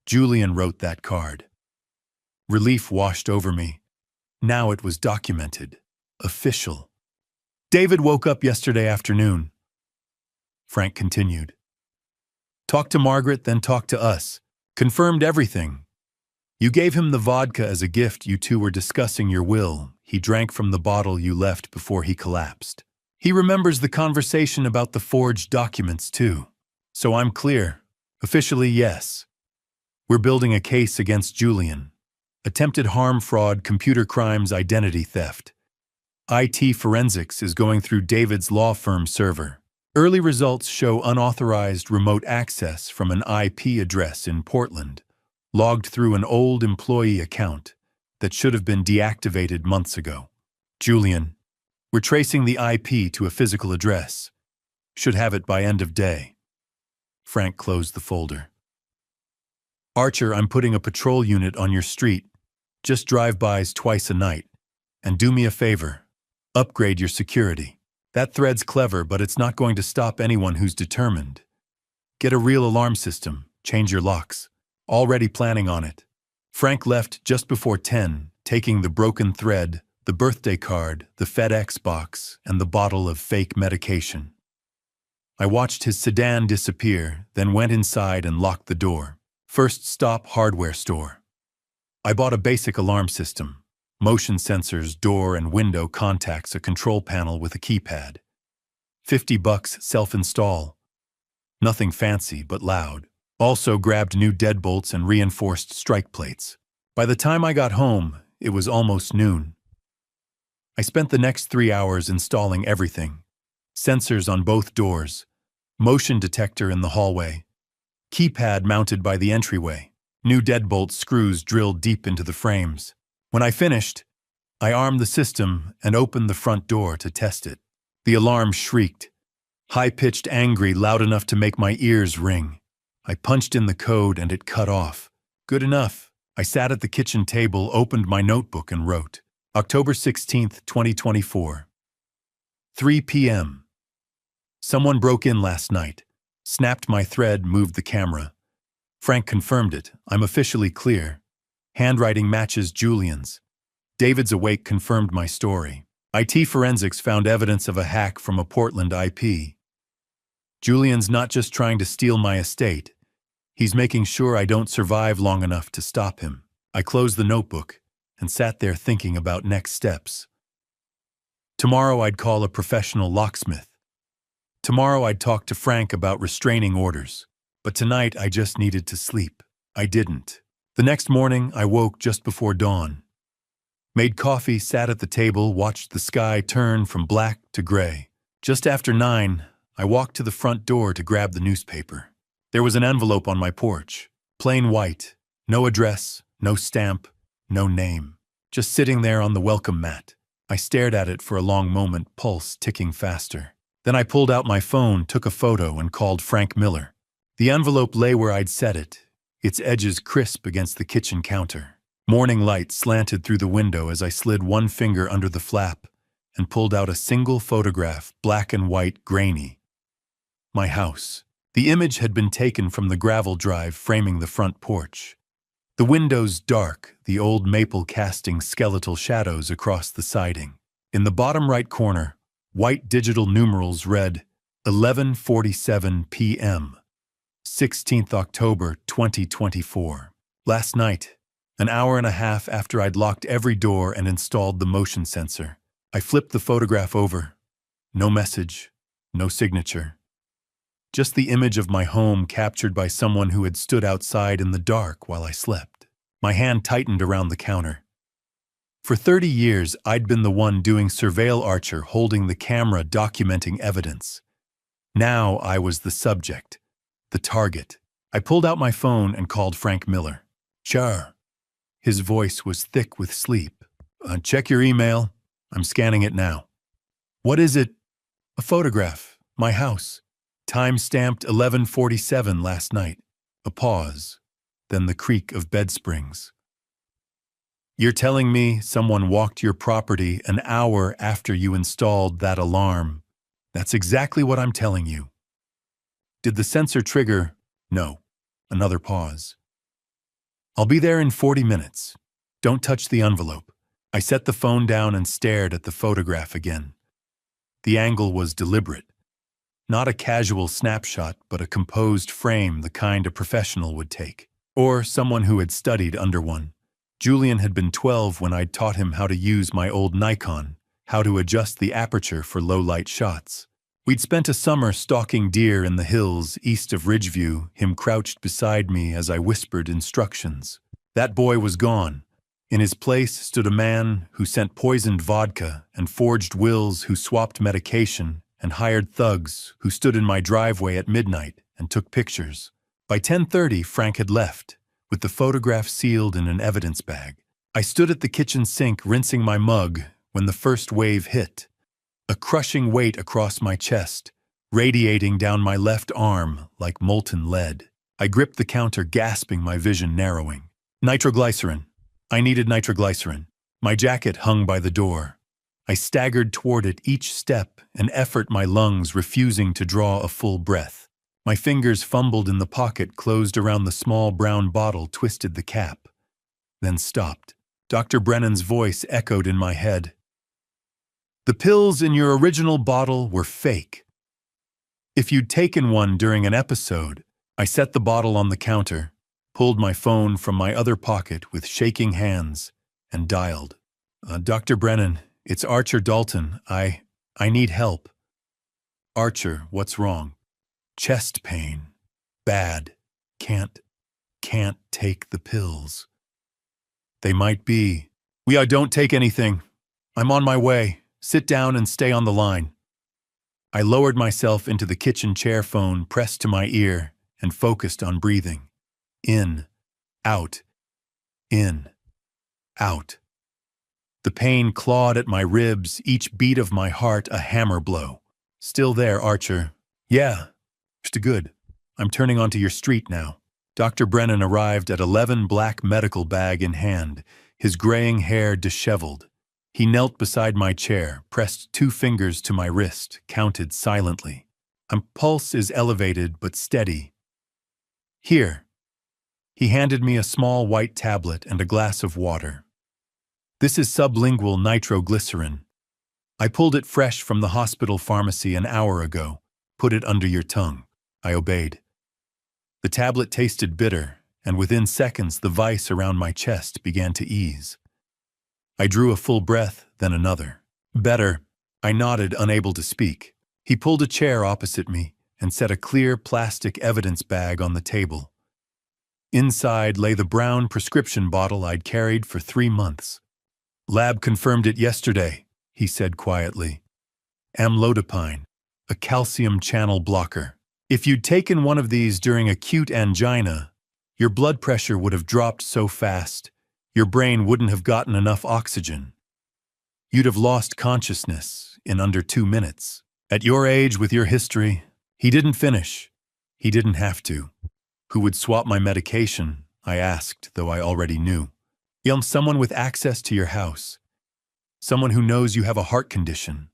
Julian wrote that card. Relief washed over me. Now it was documented. Official. David woke up yesterday afternoon. Frank continued. Talked to Margaret, then talked to us. Confirmed everything. You gave him the vodka as a gift. You two were discussing your will. He drank from the bottle you left before he collapsed. He remembers the conversation about the forged documents, too. So I'm clear. Officially, yes. We're building a case against Julian. Attempted harm, fraud, computer crimes, identity theft. IT forensics is going through David's law firm server. Early results show unauthorized remote access from an IP address in Portland, logged through an old employee account that should have been deactivated months ago. Julian, we're tracing the IP to a physical address. Should have it by end of day. Frank closed the folder. Archer, I'm putting a patrol unit on your street. Just drive-bys twice a night. And do me a favor. Upgrade your security. That thread's clever, but it's not going to stop anyone who's determined. Get a real alarm system. Change your locks. Already planning on it. Frank left just before 10, taking the broken thread, the birthday card, the FedEx box, and the bottle of fake medication. I watched his sedan disappear, then went inside and locked the door. First stop, hardware store. I bought a basic alarm system. Motion sensors, door and window contacts, a control panel with a keypad. $50 self-install. Nothing fancy, but loud. Also grabbed new deadbolts and reinforced strike plates. By the time I got home, it was almost noon. I spent the next 3 hours installing everything. Sensors on both doors. Motion detector in the hallway. Keypad mounted by the entryway. New deadbolt screws drilled deep into the frames. When I finished, I armed the system and opened the front door to test it. The alarm shrieked. High-pitched, angry, loud enough to make my ears ring. I punched in the code and it cut off. Good enough. I sat at the kitchen table, opened my notebook and wrote. October 16th, 2024. 3 p.m. Someone broke in last night. Snapped my thread, moved the camera. Frank confirmed it. I'm officially clear. Handwriting matches Julian's. David's awake confirmed my story. IT forensics found evidence of a hack from a Portland IP. Julian's not just trying to steal my estate. He's making sure I don't survive long enough to stop him. I closed the notebook and sat there thinking about next steps. Tomorrow I'd call a professional locksmith. Tomorrow I'd talk to Frank about restraining orders. But tonight I just needed to sleep. I didn't. The next morning I woke just before dawn. Made coffee, sat at the table, watched the sky turn from black to gray. Just after 9, I walked to the front door to grab the newspaper. There was an envelope on my porch. Plain white. No address, no stamp, no name. Just sitting there on the welcome mat. I stared at it for a long moment, pulse ticking faster. Then I pulled out my phone, took a photo, and called Frank Miller. The envelope lay where I'd set it, its edges crisp against the kitchen counter. Morning light slanted through the window as I slid one finger under the flap and pulled out a single photograph, black and white, grainy. My house. The image had been taken from the gravel drive framing the front porch. The windows dark, the old maple casting skeletal shadows across the siding. In the bottom right corner, white digital numerals read 11:47 p.m. 16th October 2024. Last night, an hour and a half after I'd locked every door and installed the motion sensor, I flipped the photograph over. No message, no signature. Just the image of my home captured by someone who had stood outside in the dark while I slept. My hand tightened around the counter. For 30 years, I'd been the one doing surveil Archer, holding the camera, documenting evidence. Now I was the subject, the target. I pulled out my phone and called Frank Miller. "Sure." His voice was thick with sleep. "Check your email. I'm scanning it now." "What is it?" "A photograph. My house. Time-stamped 11:47 last night." A pause, then the creak of bed springs. "You're telling me someone walked your property an hour after you installed that alarm?" "That's exactly what I'm telling you." "Did the sensor trigger?" "No." Another pause. "I'll be there in 40 minutes. Don't touch the envelope." I set the phone down and stared at the photograph again. The angle was deliberate. Not a casual snapshot, but a composed frame, the kind a professional would take. Or someone who had studied under one. Julian had been 12 when I'd taught him how to use my old Nikon, how to adjust the aperture for low-light shots. We'd spent a summer stalking deer in the hills east of Ridgeview, him crouched beside me as I whispered instructions. That boy was gone. In his place stood a man who sent poisoned vodka and forged wills, who swapped medication, and hired thugs who stood in my driveway at midnight and took pictures. By 10:30, Frank had left, with the photograph sealed in an evidence bag. I stood at the kitchen sink rinsing my mug when the first wave hit. A crushing weight across my chest, radiating down my left arm like molten lead. I gripped the counter, gasping, my vision narrowing. Nitroglycerin. I needed nitroglycerin. My jacket hung by the door. I staggered toward it, each step an effort, my lungs refusing to draw a full breath. My fingers fumbled in the pocket closed around the small brown bottle, twisted the cap, then stopped. Dr. Brennan's voice echoed in my head. "The pills in your original bottle were fake. If you'd taken one during an episode." I set the bottle on the counter, pulled my phone from my other pocket with shaking hands, and dialed. "Dr. Brennan, it's Archer Dalton. I need help." "Archer, what's wrong?" "Chest pain. Bad. Can't take the pills." "They might be." Don't take anything. I'm on my way. Sit down and stay on the line." I lowered myself into the kitchen chair, phone pressed to my ear, and focused on breathing. In, out, in, out. The pain clawed at my ribs, each beat of my heart a hammer blow. "Still there, Archer?" "Yeah. Just good. I'm turning onto your street now." Dr. Brennan arrived at 11, black medical bag in hand, his graying hair disheveled. He knelt beside my chair, pressed 2 fingers to my wrist, counted silently. My pulse is elevated but steady. "Here." He handed me a small white tablet and a glass of water. "This is sublingual nitroglycerin. I pulled it fresh from the hospital pharmacy an hour ago. Put it under your tongue." I obeyed. The tablet tasted bitter, and within seconds the vice around my chest began to ease. I drew a full breath, then another. "Better." I nodded, unable to speak. He pulled a chair opposite me and set a clear plastic evidence bag on the table. Inside lay the brown prescription bottle I'd carried for 3 months. "Lab confirmed it yesterday," he said quietly. "Amlodipine, a calcium channel blocker. If you'd taken one of these during acute angina, your blood pressure would have dropped so fast, your brain wouldn't have gotten enough oxygen. You'd have lost consciousness in under 2 minutes. At your age, with your history, he didn't finish. He didn't have to. Who would swap my medication? I asked, though I already knew. Someone with access to your house. Someone who knows you have a heart condition.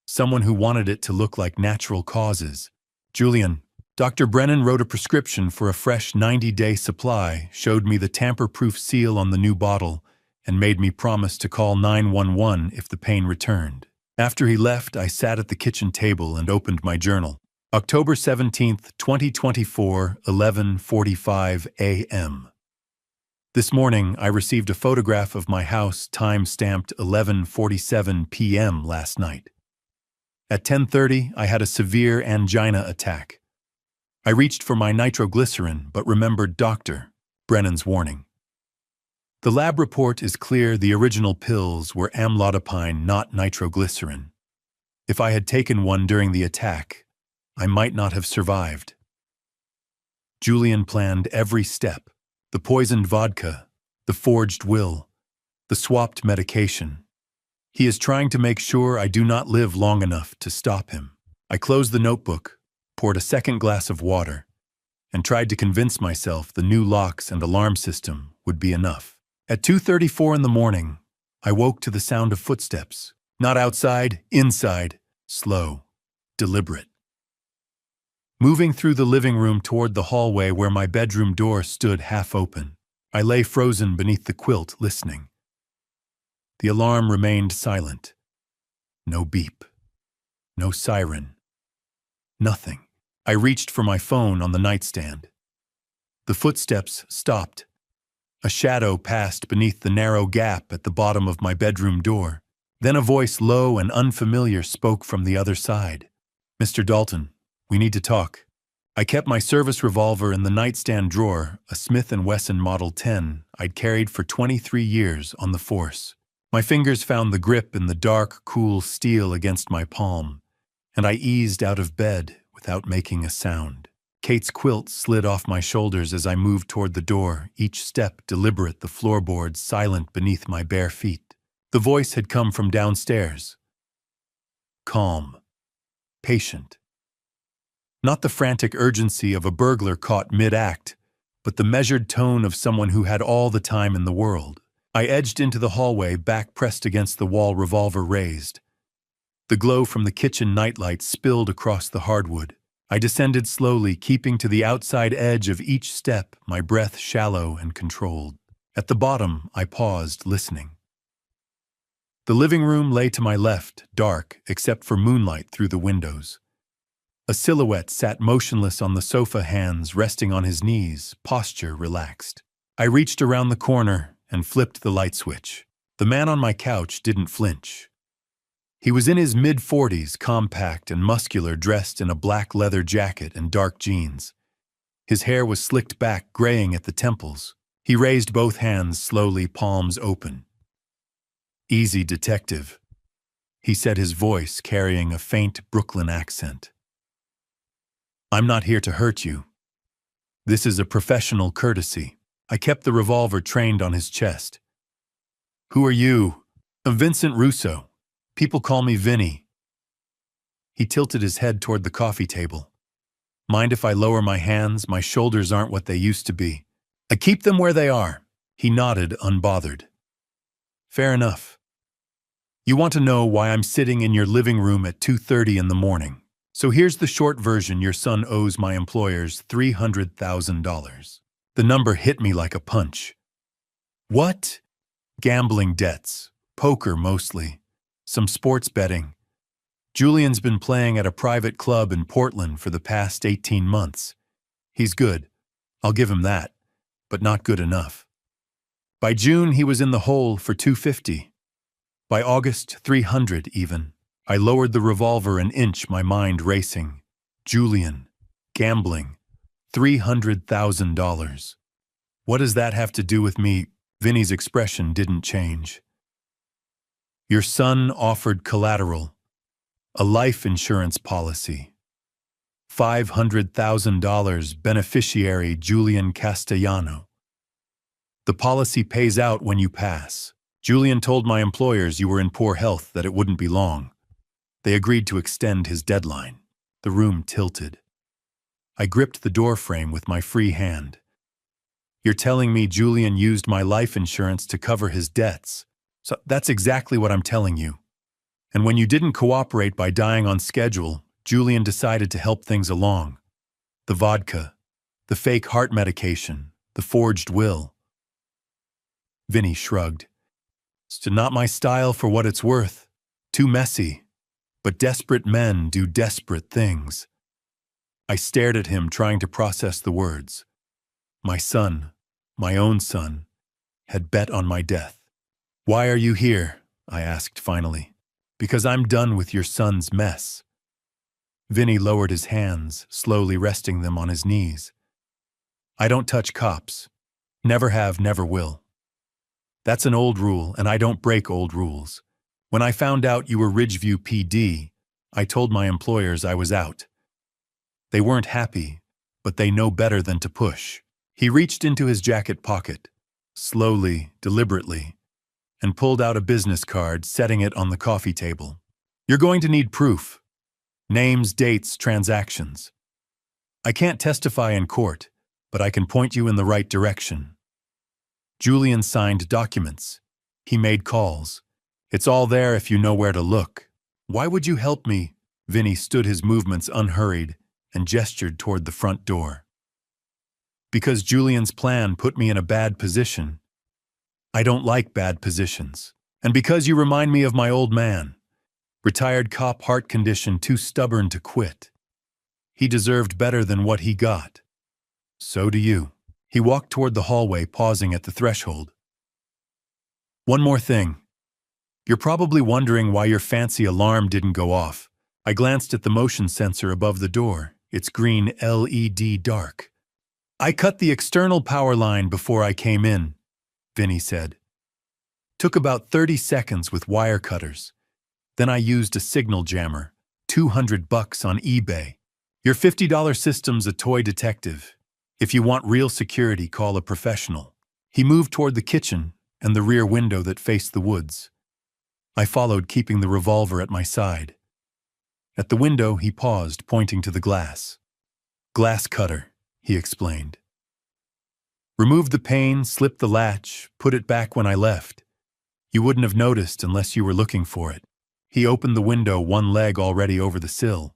Someone who wanted it to look like natural causes. Julian, Dr. Brennan wrote a prescription for a fresh 90-day supply, showed me the tamper-proof seal on the new bottle, and made me promise to call 911 if the pain returned. After he left, I sat at the kitchen table and opened my journal. October 17th, 2024, 11:45 a.m. This morning, I received a photograph of my house time-stamped 11:47 p.m. last night. At 10:30, I had a severe angina attack. I reached for my nitroglycerin, but remembered Dr. Brennan's warning. The lab report is clear the original pills were amlodipine, not nitroglycerin. If I had taken one during the attack, I might not have survived. Julian planned every step: the poisoned vodka, the forged will, the swapped medication. He is trying to make sure I do not live long enough to stop him. I closed the notebook, poured a second glass of water, and tried to convince myself the new locks and alarm system would be enough. At 2:34 in the morning, I woke to the sound of footsteps. Not outside, inside, slow, deliberate. Moving through the living room toward the hallway where my bedroom door stood half open, I lay frozen beneath the quilt, listening. The alarm remained silent. No beep. No siren. Nothing. I reached for my phone on the nightstand. The footsteps stopped. A shadow passed beneath the narrow gap at the bottom of my bedroom door. Then a voice, low and unfamiliar, spoke from the other side. "Mr. Dalton, we need to talk." I kept my service revolver in the nightstand drawer, a Smith & Wesson Model 10 I'd carried for 23 years on the force. My fingers found the grip in the dark, cool steel against my palm, and I eased out of bed without making a sound. Kate's quilt slid off my shoulders as I moved toward the door, each step deliberate, the floorboards silent beneath my bare feet. The voice had come from downstairs. Calm. Patient. Not the frantic urgency of a burglar caught mid-act, but the measured tone of someone who had all the time in the world. I edged into the hallway, back pressed against the wall, revolver raised. The glow from the kitchen nightlight spilled across the hardwood. I descended slowly, keeping to the outside edge of each step, my breath shallow and controlled. At the bottom, I paused, listening. The living room lay to my left, dark, except for moonlight through the windows. A silhouette sat motionless on the sofa, hands resting on his knees, posture relaxed. I reached around the corner and flipped the light switch. The man on my couch didn't flinch. He was in his mid-40s, compact and muscular, dressed in a black leather jacket and dark jeans. His hair was slicked back, graying at the temples. He raised both hands slowly, palms open. "Easy, detective," he said, his voice carrying a faint Brooklyn accent. "I'm not here to hurt you. This is a professional courtesy." I kept the revolver trained on his chest. "Who are you?" "I'm Vincent Russo. People call me Vinny." He tilted his head toward the coffee table. "Mind if I lower my hands? My shoulders aren't what they used to be." "I keep them where they are." He nodded, unbothered. "Fair enough. You want to know why I'm sitting in your living room at 2:30 in the morning. So here's the short version. Your son owes my employers $300,000. The number hit me like a punch. What? Gambling debts, poker mostly, some sports betting. Julian's been playing at a private club in Portland for the past 18 months. He's good, I'll give him that, but not good enough. By June, he was in the hole for $250. By August, $300 even. I lowered the revolver an inch, my mind racing. Julian, gambling, $300,000. What does that have to do with me? Vinny's expression didn't change. Your son offered collateral, a life insurance policy. $500,000, beneficiary Julian Castellano. The policy pays out when you pass. Julian told my employers you were in poor health, that it wouldn't be long. They agreed to extend his deadline. The room tilted. I gripped the door frame with my free hand. You're telling me Julian used my life insurance to cover his debts? So that's exactly what I'm telling you. And when you didn't cooperate by dying on schedule, Julian decided to help things along. The vodka, the fake heart medication, the forged will. Vinny shrugged. It's not my style for what it's worth. Too messy. But desperate men do desperate things. I stared at him, trying to process the words. My son, my own son, had bet on my death. Why are you here? I asked finally. Because I'm done with your son's mess. Vinny lowered his hands, slowly resting them on his knees. I don't touch cops. Never have, never will. That's an old rule, and I don't break old rules. When I found out you were Ridgeview PD, I told my employers I was out. They weren't happy, but they know better than to push. He reached into his jacket pocket, slowly, deliberately, and pulled out a business card, setting it on the coffee table. You're going to need proof. Names, dates, transactions. I can't testify in court, but I can point you in the right direction. Julian signed documents. He made calls. It's all there if you know where to look. Why would you help me? Vinny stood his movements unhurried and gestured toward the front door. Because Julian's plan put me in a bad position. I don't like bad positions. And because you remind me of my old man. Retired cop, heart condition, too stubborn to quit. He deserved better than what he got. So do you. He walked toward the hallway, pausing at the threshold. One more thing. You're probably wondering why your fancy alarm didn't go off. I glanced at the motion sensor above the door, its green LED dark. I cut the external power line before I came in, Vinny said. Took about 30 seconds with wire cutters. Then I used a signal jammer, $200 on eBay. Your $50 system's a toy detective. If you want real security, call a professional. He moved toward the kitchen and the rear window that faced the woods. I followed, keeping the revolver at my side. At the window, he paused, pointing to the glass. Glass cutter, he explained. Remove the pane, slip the latch, put it back when I left. You wouldn't have noticed unless you were looking for it. He opened the window, one leg already over the sill.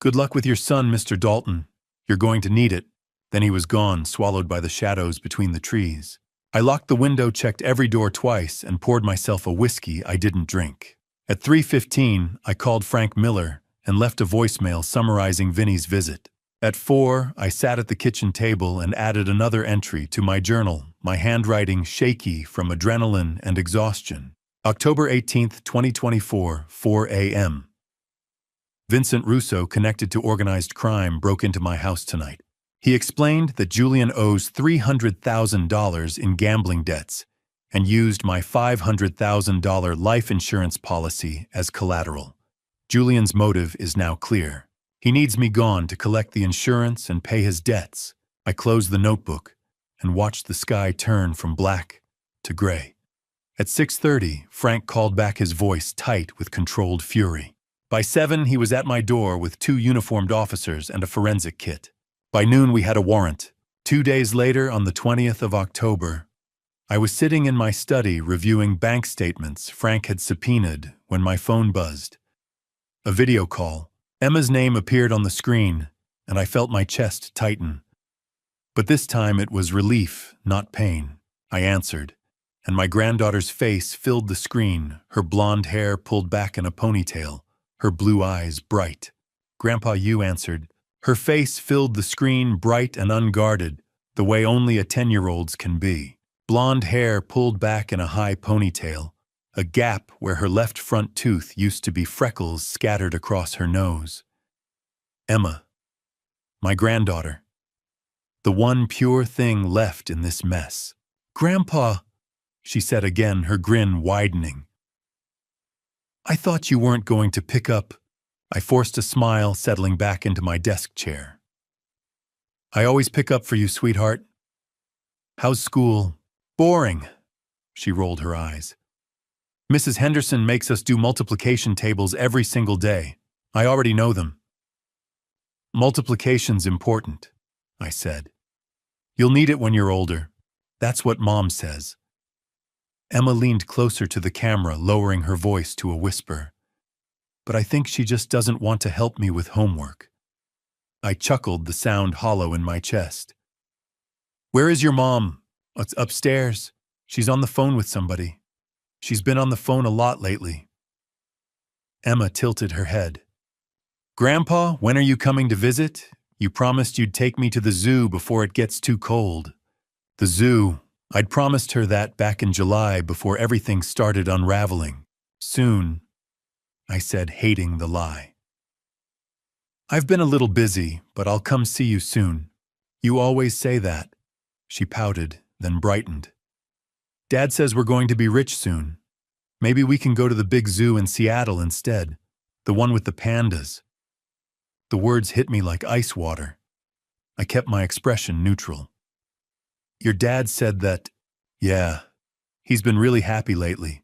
Good luck with your son, Mr. Dalton. You're going to need it. Then he was gone, swallowed by the shadows between the trees. I locked the window, checked every door twice, and poured myself a whiskey I didn't drink. At 3:15, I called Frank Miller and left a voicemail summarizing Vinny's visit. At 4, I sat at the kitchen table and added another entry to my journal, my handwriting shaky from adrenaline and exhaustion. October 18th, 2024, 4 a.m. Vincent Russo, connected to organized crime, broke into my house tonight. He explained that Julian owes $300,000 in gambling debts and used my $500,000 life insurance policy as collateral. Julian's motive is now clear. He needs me gone to collect the insurance and pay his debts. I closed the notebook and watched the sky turn from black to gray. At 6:30, Frank called back, his voice tight with controlled fury. By 7, he was at my door with 2 uniformed officers and a forensic kit. By noon, we had a warrant. 2 days later, on the 20th of October, I was sitting in my study reviewing bank statements Frank had subpoenaed when my phone buzzed. A video call. Emma's name appeared on the screen, and I felt my chest tighten. But this time it was relief, not pain. I answered, and my granddaughter's face filled the screen, her blonde hair pulled back in a ponytail, her blue eyes bright. Grandpa, you answered. Her face filled the screen, bright and unguarded, the way only a 10-year-old's can be. Blonde hair pulled back in a high ponytail, a gap where her left front tooth used to be freckles scattered across her nose. Emma, my granddaughter, the one pure thing left in this mess. Grandpa, she said again, her grin widening. I thought you weren't going to pick up. I forced a smile, settling back into my desk chair. I always pick up for you, sweetheart. How's school? Boring. She rolled her eyes. Mrs. Henderson makes us do multiplication tables every single day. I already know them. Multiplication's important, I said. You'll need it when you're older. That's what Mom says. Emma leaned closer to the camera, lowering her voice to a whisper. But I think she just doesn't want to help me with homework. I chuckled, the sound hollow in my chest. Where is your mom? It's upstairs. She's on the phone with somebody. She's been on the phone a lot lately. Emma tilted her head. Grandpa, when are you coming to visit? You promised you'd take me to the zoo before it gets too cold. The zoo. I'd promised her that back in July before everything started unraveling. Soon, I said, hating the lie. I've been a little busy, but I'll come see you soon. You always say that. She pouted, then brightened. Dad says we're going to be rich soon. Maybe we can go to the big zoo in Seattle instead, the one with the pandas. The words hit me like ice water. I kept my expression neutral. Your dad said that, yeah, he's been really happy lately.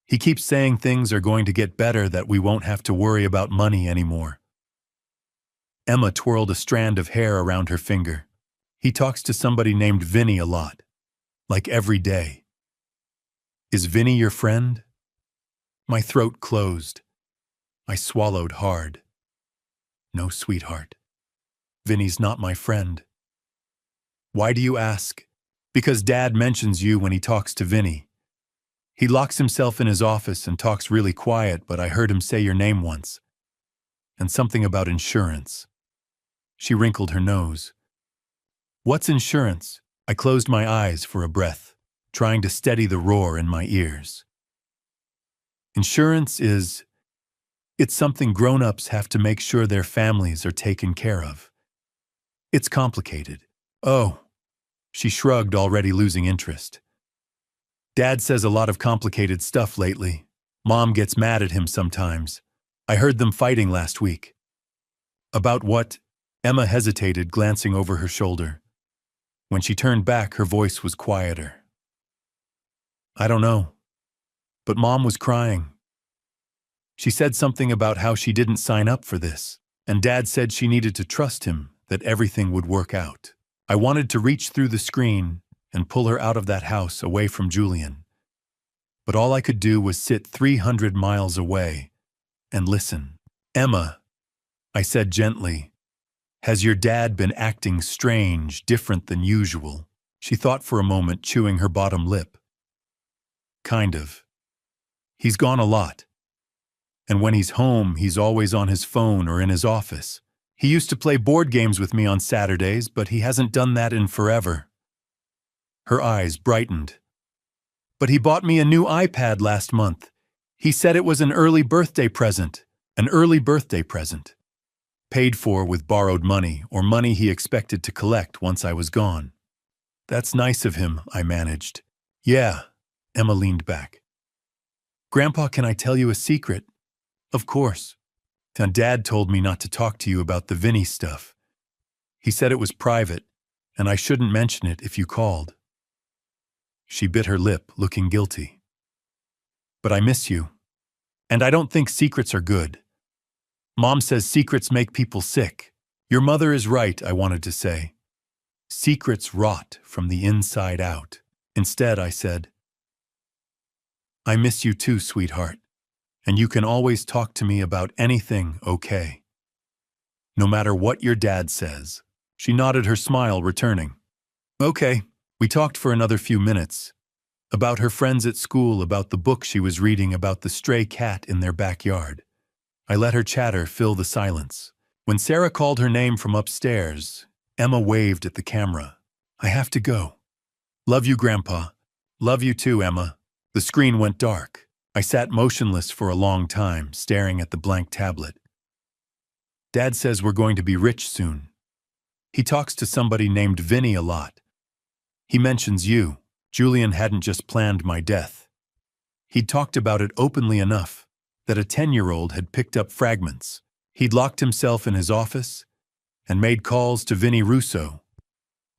He keeps saying things are going to get better, that we won't have to worry about money anymore. Emma twirled a strand of hair around her finger. He talks to somebody named Vinny a lot, like every day. Is Vinny your friend? My throat closed. I swallowed hard. No, sweetheart. Vinny's not my friend. Why do you ask? Because Dad mentions you when he talks to Vinny. He locks himself in his office and talks really quiet, but I heard him say your name once. And something about insurance. She wrinkled her nose. What's insurance? I closed my eyes for a breath, trying to steady the roar in my ears. Insurance it's something grown-ups have to make sure their families are taken care of. It's complicated. Oh, she shrugged, already losing interest. Dad says a lot of complicated stuff lately. Mom gets mad at him sometimes. I heard them fighting last week. About what? Emma hesitated, glancing over her shoulder. When she turned back, her voice was quieter. I don't know. But Mom was crying. She said something about how she didn't sign up for this, and Dad said she needed to trust him, that everything would work out. I wanted to reach through the screen and pull her out of that house, away from Julian. But all I could do was sit 300 miles away and listen. Emma, I said gently, has your dad been acting strange, different than usual? She thought for a moment, chewing her bottom lip. Kind of. He's gone a lot. And when he's home, he's always on his phone or in his office. He used to play board games with me on Saturdays, but he hasn't done that in forever. Her eyes brightened. But he bought me a new iPad last month. He said it was an early birthday present. An early birthday present. Paid for with borrowed money, or money he expected to collect once I was gone. That's nice of him, I managed. Yeah, Emma leaned back. Grandpa, can I tell you a secret? Of course. And Dad told me not to talk to you about the Vinny stuff. He said it was private, and I shouldn't mention it if you called. She bit her lip, looking guilty. But I miss you. And I don't think secrets are good. Mom says secrets make people sick. Your mother is right, I wanted to say. Secrets rot from the inside out. Instead, I said, I miss you too, sweetheart. And you can always talk to me about anything, okay? No matter what your dad says. She nodded, her smile returning. Okay, we talked for another few minutes. About her friends at school, about the book she was reading, about the stray cat in their backyard. I let her chatter fill the silence. When Sarah called her name from upstairs, Emma waved at the camera. I have to go. Love you, Grandpa. Love you too, Emma. The screen went dark. I sat motionless for a long time, staring at the blank tablet. Dad says we're going to be rich soon. He talks to somebody named Vinny a lot. He mentions you. Julian hadn't just planned my death. He'd talked about it openly enough that a 10-year-old had picked up fragments. He'd locked himself in his office and made calls to Vinny Russo.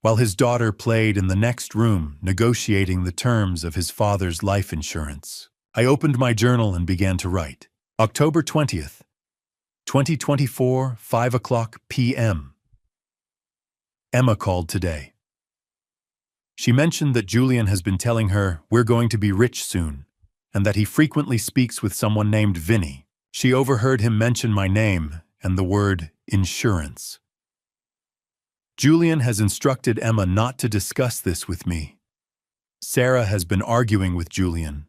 while his daughter played in the next room negotiating the terms of his father's life insurance. I opened my journal and began to write. October 20th, 2024, 5 o'clock p.m. Emma called today. She mentioned that Julian has been telling her we're going to be rich soon, and that he frequently speaks with someone named Vinny. She overheard him mention my name and the word insurance. Julian has instructed Emma not to discuss this with me. Sarah has been arguing with Julian.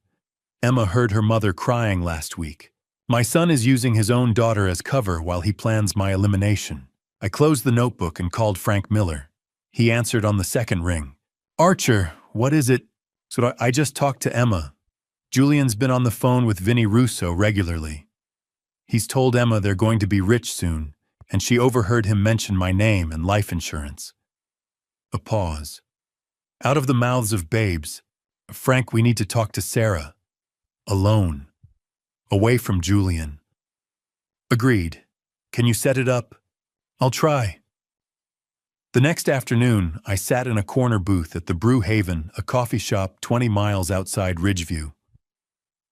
Emma heard her mother crying last week. My son is using his own daughter as cover while he plans my elimination. I closed the notebook and called Frank Miller. He answered on the second ring. Archer, what is it? So I just talked to Emma. Julian's been on the phone with Vinny Russo regularly. He's told Emma they're going to be rich soon, and she overheard him mention my name and life insurance. A pause. Out of the mouths of babes, Frank, we need to talk to Sarah. Alone. Away from Julian. Agreed. Can you set it up? I'll try. The next afternoon, I sat in a corner booth at the Brew Haven, a coffee shop 20 miles outside Ridgeview.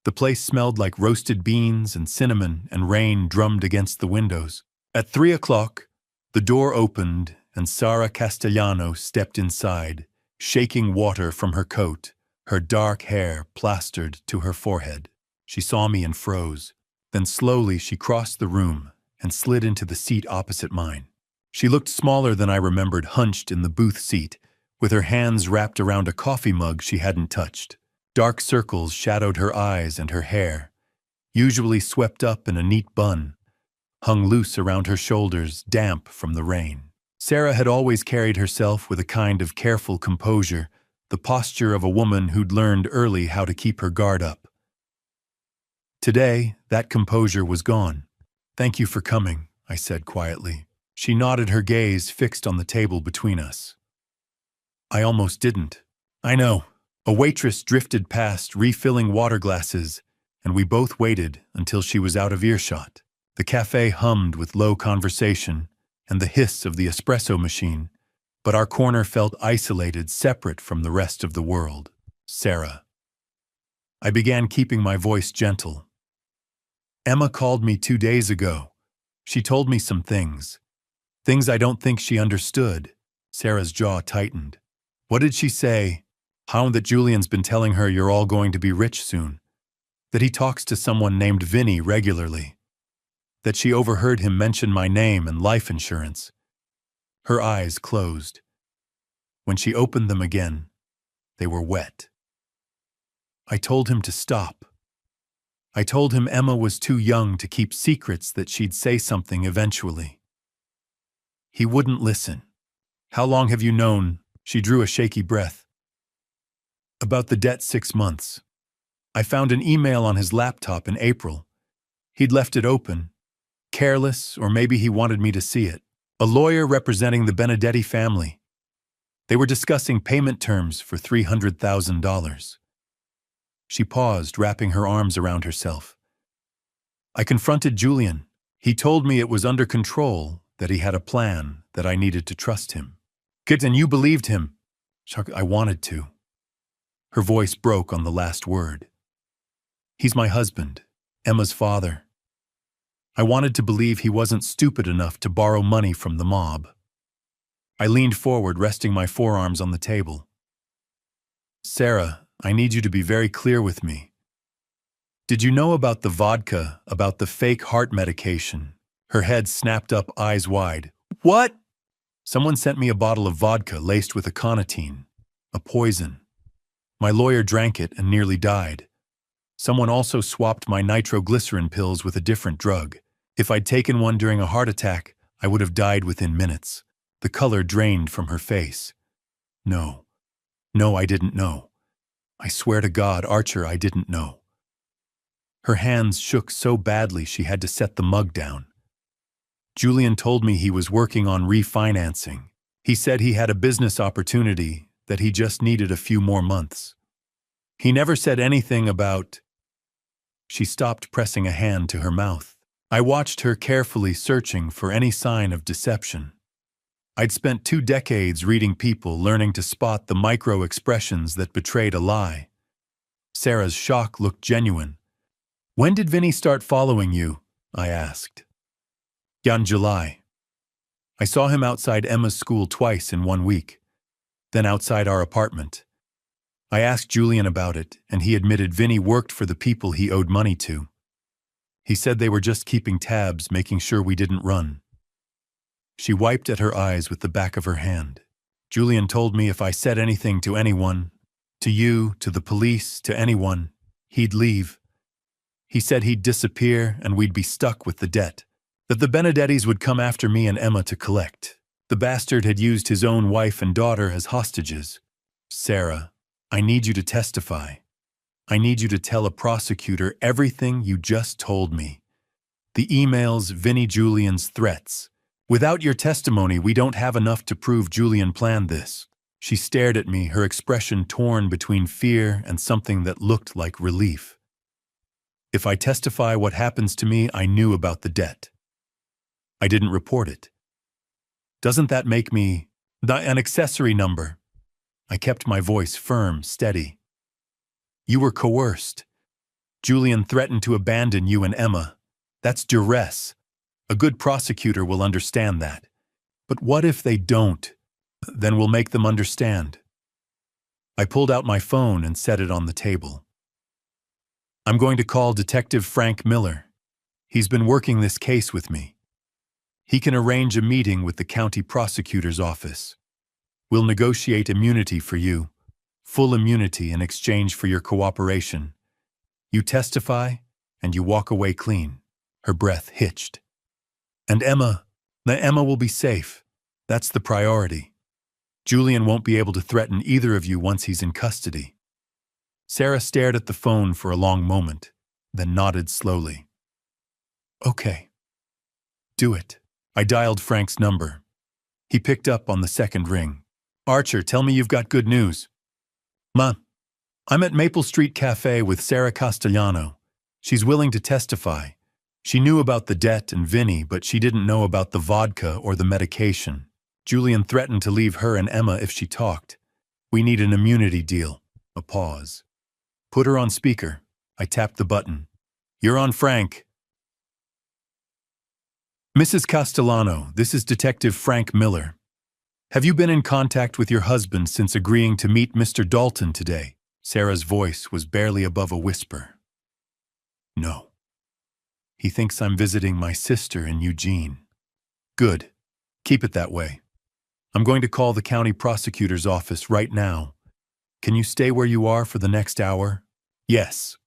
The place smelled like roasted beans and cinnamon, and rain drummed against the windows. At 3 o'clock, the door opened and Sara Castellano stepped inside, shaking water from her coat, her dark hair plastered to her forehead. She saw me and froze. Then slowly she crossed the room and slid into the seat opposite mine. She looked smaller than I remembered, hunched in the booth seat, with her hands wrapped around a coffee mug she hadn't touched. Dark circles shadowed her eyes, and her hair, usually swept up in a neat bun, hung loose around her shoulders, damp from the rain. Sarah had always carried herself with a kind of careful composure, the posture of a woman who'd learned early how to keep her guard up. Today, that composure was gone. "Thank you for coming," I said quietly. She nodded, her gaze fixed on the table between us. I almost didn't. I know. A waitress drifted past, refilling water glasses, and we both waited until she was out of earshot. The cafe hummed with low conversation and the hiss of the espresso machine, but our corner felt isolated, separate from the rest of the world. Sarah. I began keeping my voice gentle. Emma called me 2 days ago. She told me some things. Things I don't think she understood. Sarah's jaw tightened. What did she say? How that Julian's been telling her you're all going to be rich soon. That he talks to someone named Vinny regularly. That she overheard him mention my name and life insurance. Her eyes closed. When she opened them again, they were wet. I told him to stop. I told him Emma was too young to keep secrets, that she'd say something eventually. He wouldn't listen. How long have you known? She drew a shaky breath. About the debt, 6 months. I found an email on his laptop in April. He'd left it open. Careless, or maybe he wanted me to see it. A lawyer representing the Benedetti family. They were discussing payment terms for $300,000. She paused, wrapping her arms around herself. I confronted Julian. He told me it was under control, that he had a plan, that I needed to trust him. Good, and you believed him? I wanted to. Her voice broke on the last word. He's my husband, Emma's father. I wanted to believe he wasn't stupid enough to borrow money from the mob. I leaned forward, resting my forearms on the table. Sarah, I need you to be very clear with me. Did you know about the vodka, about the fake heart medication? Her head snapped up, eyes wide. What? Someone sent me a bottle of vodka laced with aconitine, a poison. My lawyer drank it and nearly died. Someone also swapped my nitroglycerin pills with a different drug. If I'd taken one during a heart attack, I would have died within minutes. The color drained from her face. No, I didn't know. I swear to God, Archer, I didn't know. Her hands shook so badly she had to set the mug down. Julian told me he was working on refinancing. He said he had a business opportunity, that he just needed a few more months. He never said anything about... She stopped, pressing a hand to her mouth. I watched her carefully, searching for any sign of deception. I'd spent 2 decades reading people, learning to spot the micro-expressions that betrayed a lie. Sarah's shock looked genuine. "When did Vinny start following you?" I asked. "In July. I saw him outside Emma's school twice in 1 week, then outside our apartment. I asked Julian about it, and he admitted Vinny worked for the people he owed money to. He said they were just keeping tabs, making sure we didn't run." She wiped at her eyes with the back of her hand. "Julian told me if I said anything to anyone, to you, to the police, to anyone, he'd leave. He said he'd disappear and we'd be stuck with the debt, that the Benedettis would come after me and Emma to collect. The bastard had used his own wife and daughter as hostages. Sarah, I need you to testify. I need you to tell a prosecutor everything you just told me. The emails, Vinny Julian's threats. Without your testimony, we don't have enough to prove Julian planned this." She stared at me, her expression torn between fear and something that looked like relief. "If I testify what happens to me, I knew about the debt. I didn't report it. Doesn't that make me an accessory number?" I kept my voice firm, steady. "You were coerced. Julian threatened to abandon you and Emma. That's duress. A good prosecutor will understand that. But what if they don't? Then we'll make them understand." I pulled out my phone and set it on the table. "I'm going to call Detective Frank Miller. He's been working this case with me. He can arrange a meeting with the county prosecutor's office. We'll negotiate immunity for you, full immunity in exchange for your cooperation. You testify, and you walk away clean." Her breath hitched. "And Emma will be safe. That's the priority. Julian won't be able to threaten either of you once he's in custody." Sarah stared at the phone for a long moment, then nodded slowly. "Okay. Do it." I dialed Frank's number. He picked up on the second ring. "Archer, tell me you've got good news." "Ma, I'm at Maple Street Cafe with Sarah Castellano. She's willing to testify. She knew about the debt and Vinny, but she didn't know about the vodka or the medication. Julian threatened to leave her and Emma if she talked. We need an immunity deal." A pause. "Put her on speaker." I tapped the button. "You're on, Frank." "Mrs. Castellano, this is Detective Frank Miller. Have you been in contact with your husband since agreeing to meet Mr. Dalton today?" Sarah's voice was barely above a whisper. "No. He thinks I'm visiting my sister in Eugene." "Good. Keep it that way. I'm going to call the county prosecutor's office right now. Can you stay where you are for the next hour?" "Yes."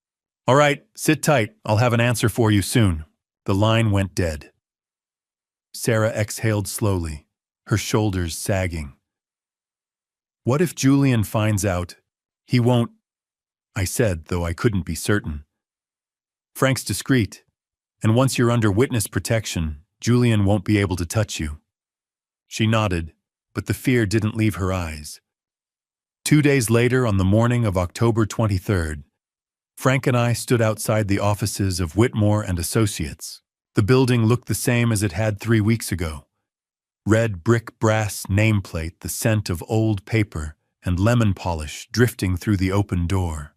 "All right, sit tight. I'll have an answer for you soon." The line went dead. Sarah exhaled slowly, her shoulders sagging. "What if Julian finds out? He won't," I said, though I couldn't be certain. "Frank's discreet, and once you're under witness protection, Julian won't be able to touch you." She nodded, but the fear didn't leave her eyes. 2 days later, on the morning of October 23rd, Frank and I stood outside the offices of Whitmore and Associates. The building looked the same as it had 3 weeks ago. Red brick brass nameplate, the scent of old paper, and lemon polish drifting through the open door.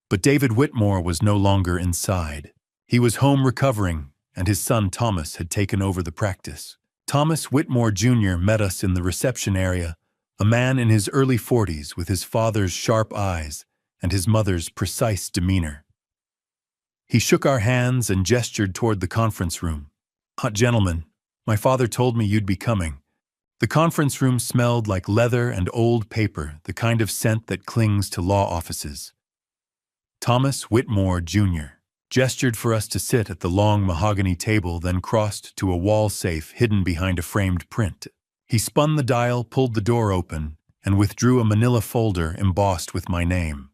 But David Whitmore was no longer inside. He was home recovering, and his son Thomas had taken over the practice. Thomas Whitmore Jr. met us in the reception area, a man in his early 40s with his father's sharp eyes and his mother's precise demeanor. He shook our hands and gestured toward the conference room. "Gentlemen, my father told me you'd be coming." The conference room smelled like leather and old paper, the kind of scent that clings to law offices. Thomas Whitmore Jr. gestured for us to sit at the long mahogany table, then crossed to a wall safe hidden behind a framed print. He spun the dial, pulled the door open, and withdrew a manila folder embossed with my name.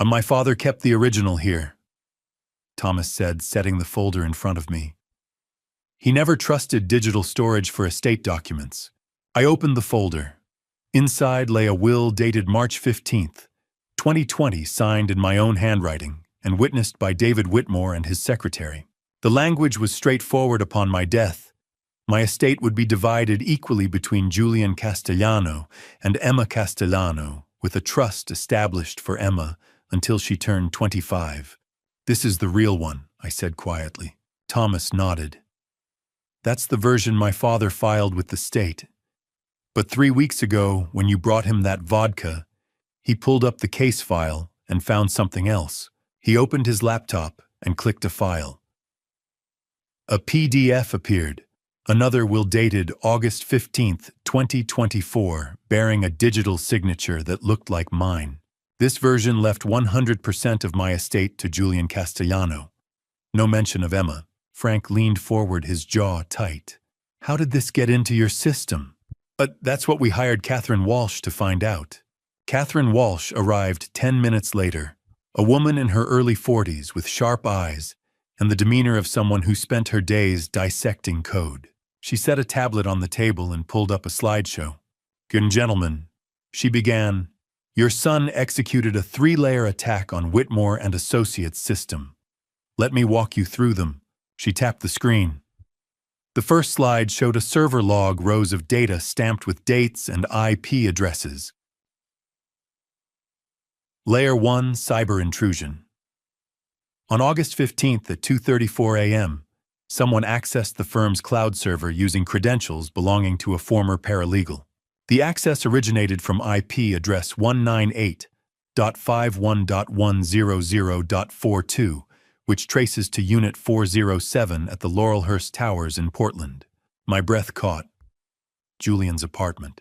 My father kept the original here," Thomas said, setting the folder in front of me. "He never trusted digital storage for estate documents." I opened the folder. Inside lay a will dated March 15th, 2020, signed in my own handwriting and witnessed by David Whitmore and his secretary. The language was straightforward: "Upon my death, My estate would be divided equally between Julian Castellano and Emma Castellano, with a trust established for Emma until she turned 25. This is the real one, I said quietly. Thomas nodded. That's the version my father filed with the state. But 3 weeks ago, when you brought him that vodka, he pulled up the case file and found something else. He opened his laptop and clicked a file. A PDF appeared. Another will dated August 15th, 2024, bearing a digital signature that looked like mine. This version left 100% of my estate to Julian Castellano. No mention of Emma. Frank leaned forward, his jaw tight. How did this get into your system? But that's what we hired Catherine Walsh to find out. Catherine Walsh arrived 10 minutes later, a woman in her early 40s with sharp eyes and the demeanor of someone who spent her days dissecting code. She set a tablet on the table and pulled up a slideshow. Good gentlemen, she began, your son executed a 3-layer attack on Whitmore and Associates system. Let me walk you through them. She tapped the screen. The first slide showed a server log, rows of data stamped with dates and IP addresses. Layer 1, cyber intrusion. On August 15th at 2:34 a.m., someone accessed the firm's cloud server using credentials belonging to a former paralegal. The access originated from IP address 198.51.100.42, which traces to Unit 407 at the Laurelhurst Towers in Portland. My breath caught. Julian's apartment.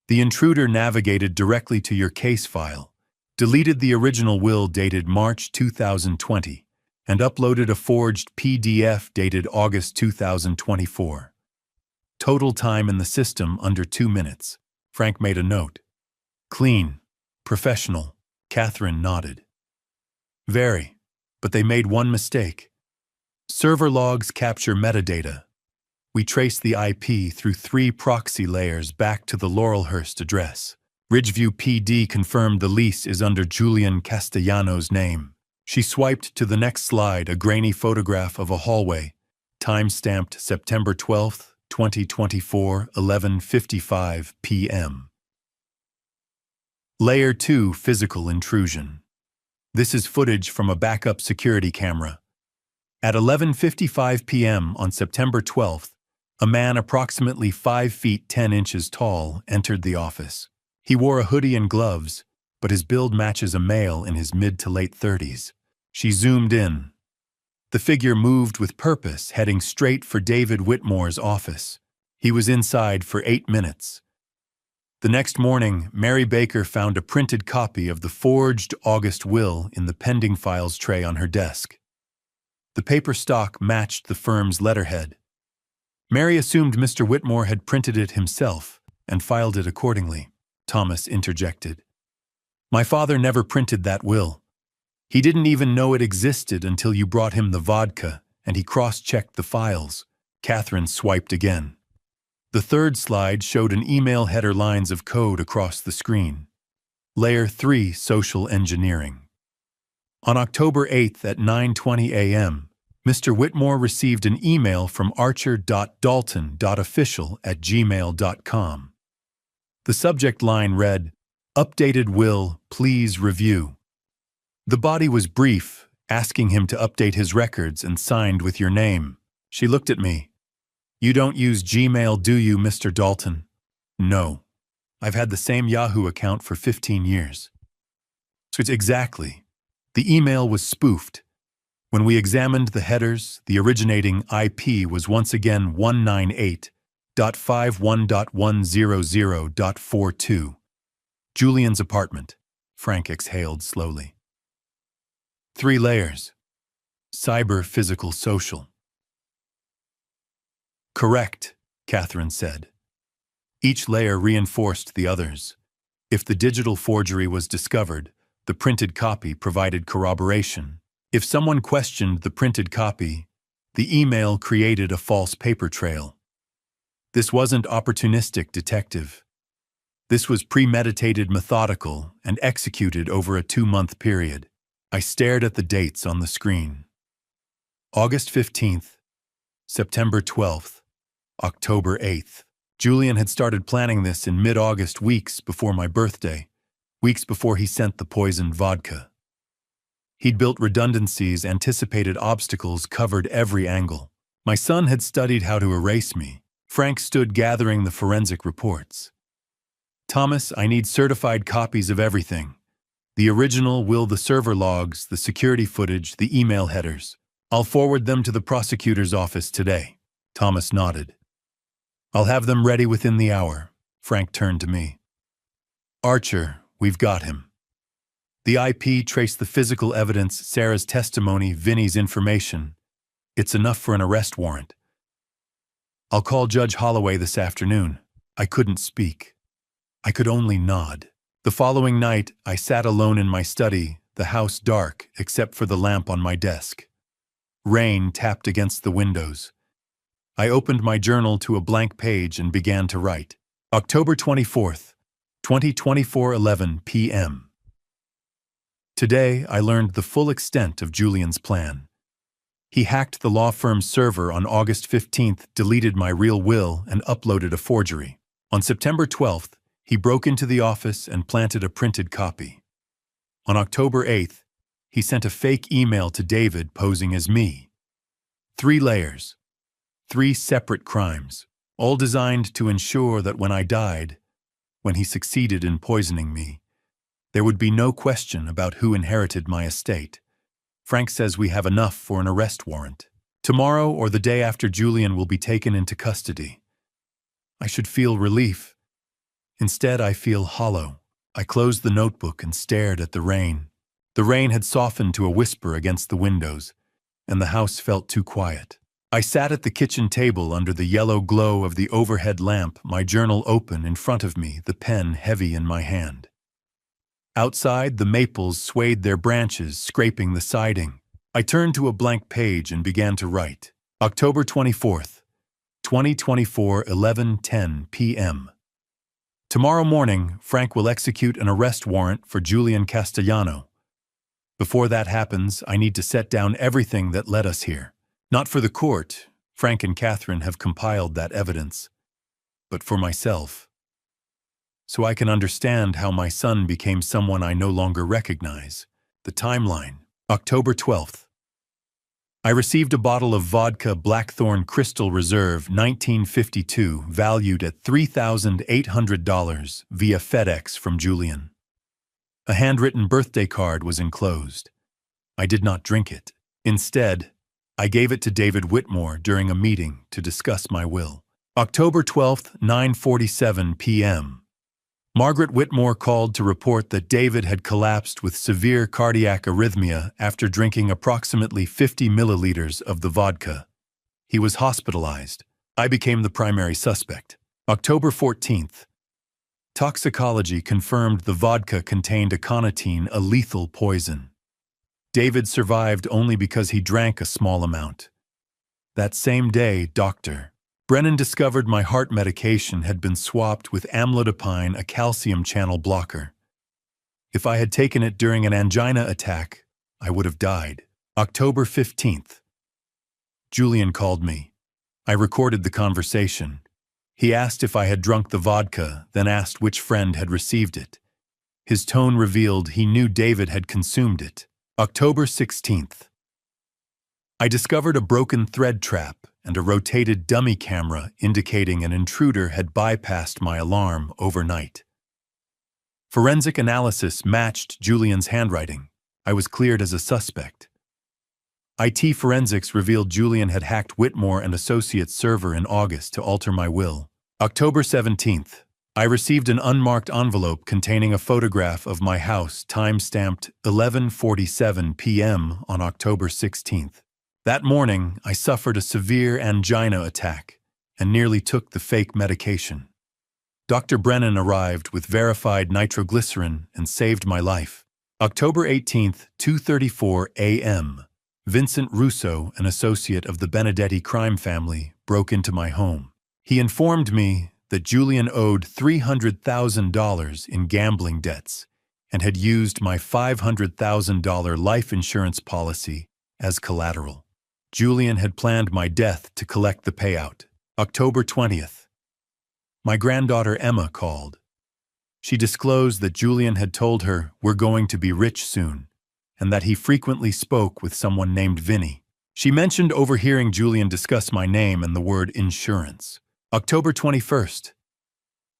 The intruder navigated directly to your case file, deleted the original will dated March 2020, and uploaded a forged PDF dated August 2024. Total time in the system under 2 minutes. Frank made a note. Clean. Professional. Catherine nodded. Very, but they made one mistake. Server logs capture metadata. We traced the IP through 3 proxy layers back to the Laurelhurst address. Ridgeview PD confirmed the lease is under Julian Castellano's name. She swiped to the next slide, a grainy photograph of a hallway, time-stamped September 12th, 2024, 11:55 p.m. Layer 2, physical intrusion. This is footage from a backup security camera. At 11:55 p.m. on September 12th, a man approximately 5 feet 10 inches tall entered the office. He wore a hoodie and gloves, but his build matches a male in his mid to late 30s. She zoomed in. The figure moved with purpose, heading straight for David Whitmore's office. He was inside for 8 minutes. The next morning, Mary Baker found a printed copy of the forged August will in the pending files tray on her desk. The paper stock matched the firm's letterhead. Mary assumed Mr. Whitmore had printed it himself and filed it accordingly. Thomas interjected. My father never printed that will. He didn't even know it existed until you brought him the vodka, and he cross-checked the files. Catherine swiped again. The third slide showed an email header, lines of code across the screen. Layer 3, social engineering. On October 8th at 9:20 a.m., Mr. Whitmore received an email from archer.dalton.official@gmail.com. The subject line read, Updated will, please review. The body was brief, asking him to update his records and signed with your name. She looked at me. You don't use Gmail, do you, Mr. Dalton? No. I've had the same Yahoo account for 15 years. So it's exactly. The email was spoofed. When we examined the headers, the originating IP was once again 198.51.100.42. Julian's apartment. Frank exhaled slowly. 3 layers. Cyber, physical, social. Correct, Catherine said. Each layer reinforced the others. If the digital forgery was discovered, the printed copy provided corroboration. If someone questioned the printed copy, the email created a false paper trail. This wasn't opportunistic, detective. This was premeditated, methodical, and executed over a 2-month period. I stared at the dates on the screen. August 15th, September 12th, October 8th. Julian had started planning this in mid-August, weeks before my birthday, weeks before he sent the poisoned vodka. He'd built redundancies, anticipated obstacles, covered every angle. My son had studied how to erase me. Frank stood gathering the forensic reports. Thomas, I need certified copies of everything. The original, the server logs, the security footage, the email headers. I'll forward them to the prosecutor's office today. Thomas nodded. I'll have them ready within the hour. Frank turned to me. Archer, we've got him. The IP traced the physical evidence, Sarah's testimony, Vinny's information. It's enough for an arrest warrant. I'll call Judge Holloway this afternoon. I couldn't speak. I could only nod. The following night, I sat alone in my study, the house dark except for the lamp on my desk. Rain tapped against the windows. I opened my journal to a blank page and began to write. October 24th, 2024, 11 p.m. Today, I learned the full extent of Julian's plan. He hacked the law firm's server on August 15th, deleted my real will, and uploaded a forgery. On September 12th, he broke into the office and planted a printed copy. On October 8th, he sent a fake email to David posing as me. 3 layers. 3 separate crimes, all designed to ensure that when I died, when he succeeded in poisoning me, there would be no question about who inherited my estate. Frank says we have enough for an arrest warrant. Tomorrow or the day after, Julian will be taken into custody. I should feel relief. Instead, I feel hollow. I closed the notebook and stared at the rain. The rain had softened to a whisper against the windows, and the house felt too quiet. I sat at the kitchen table under the yellow glow of the overhead lamp, my journal open in front of me, the pen heavy in my hand. Outside, the maples swayed their branches, scraping the siding. I turned to a blank page and began to write. October 24th, 2024, 11:10 p.m. Tomorrow morning, Frank will execute an arrest warrant for Julian Castellano. Before that happens, I need to set down everything that led us here. Not for the court, Frank and Catherine have compiled that evidence, but for myself. So I can understand how my son became someone I no longer recognize. The timeline. October 12th. I received a bottle of vodka Blackthorn Crystal Reserve 1952 valued at $3,800 via FedEx from Julian. A handwritten birthday card was enclosed. I did not drink it. Instead, I gave it to David Whitmore during a meeting to discuss my will. October 12th, 9:47 p.m. Margaret Whitmore called to report that David had collapsed with severe cardiac arrhythmia after drinking approximately 50 milliliters of the vodka. He was hospitalized. I became the primary suspect. October 14th. Toxicology confirmed the vodka contained aconitine, a lethal poison. David survived only because he drank a small amount. That same day, Dr. Brennan discovered my heart medication had been swapped with amlodipine, a calcium channel blocker. If I had taken it during an angina attack, I would have died. October 15th. Julian called me. I recorded the conversation. He asked if I had drunk the vodka, then asked which friend had received it. His tone revealed he knew David had consumed it. October 16th. I discovered a broken thread trap and a rotated dummy camera indicating an intruder had bypassed my alarm overnight. Forensic analysis matched Julian's handwriting. I was cleared as a suspect. IT forensics revealed Julian had hacked Whitmore and Associates' server in August to alter my will. October 17th. I received an unmarked envelope containing a photograph of my house, time-stamped 11:47 p.m. on October 16th. That morning, I suffered a severe angina attack and nearly took the fake medication. Dr. Brennan arrived with verified nitroglycerin and saved my life. October 18th, 2:34 a.m. Vincent Russo, an associate of the Benedetti crime family, broke into my home. He informed me that Julian owed $300,000 in gambling debts and had used my $500,000 life insurance policy as collateral. Julian had planned my death to collect the payout. October 20th. My granddaughter Emma called. She disclosed that Julian had told her we're going to be rich soon, and that he frequently spoke with someone named Vinny. She mentioned overhearing Julian discuss my name and the word insurance. October 21st.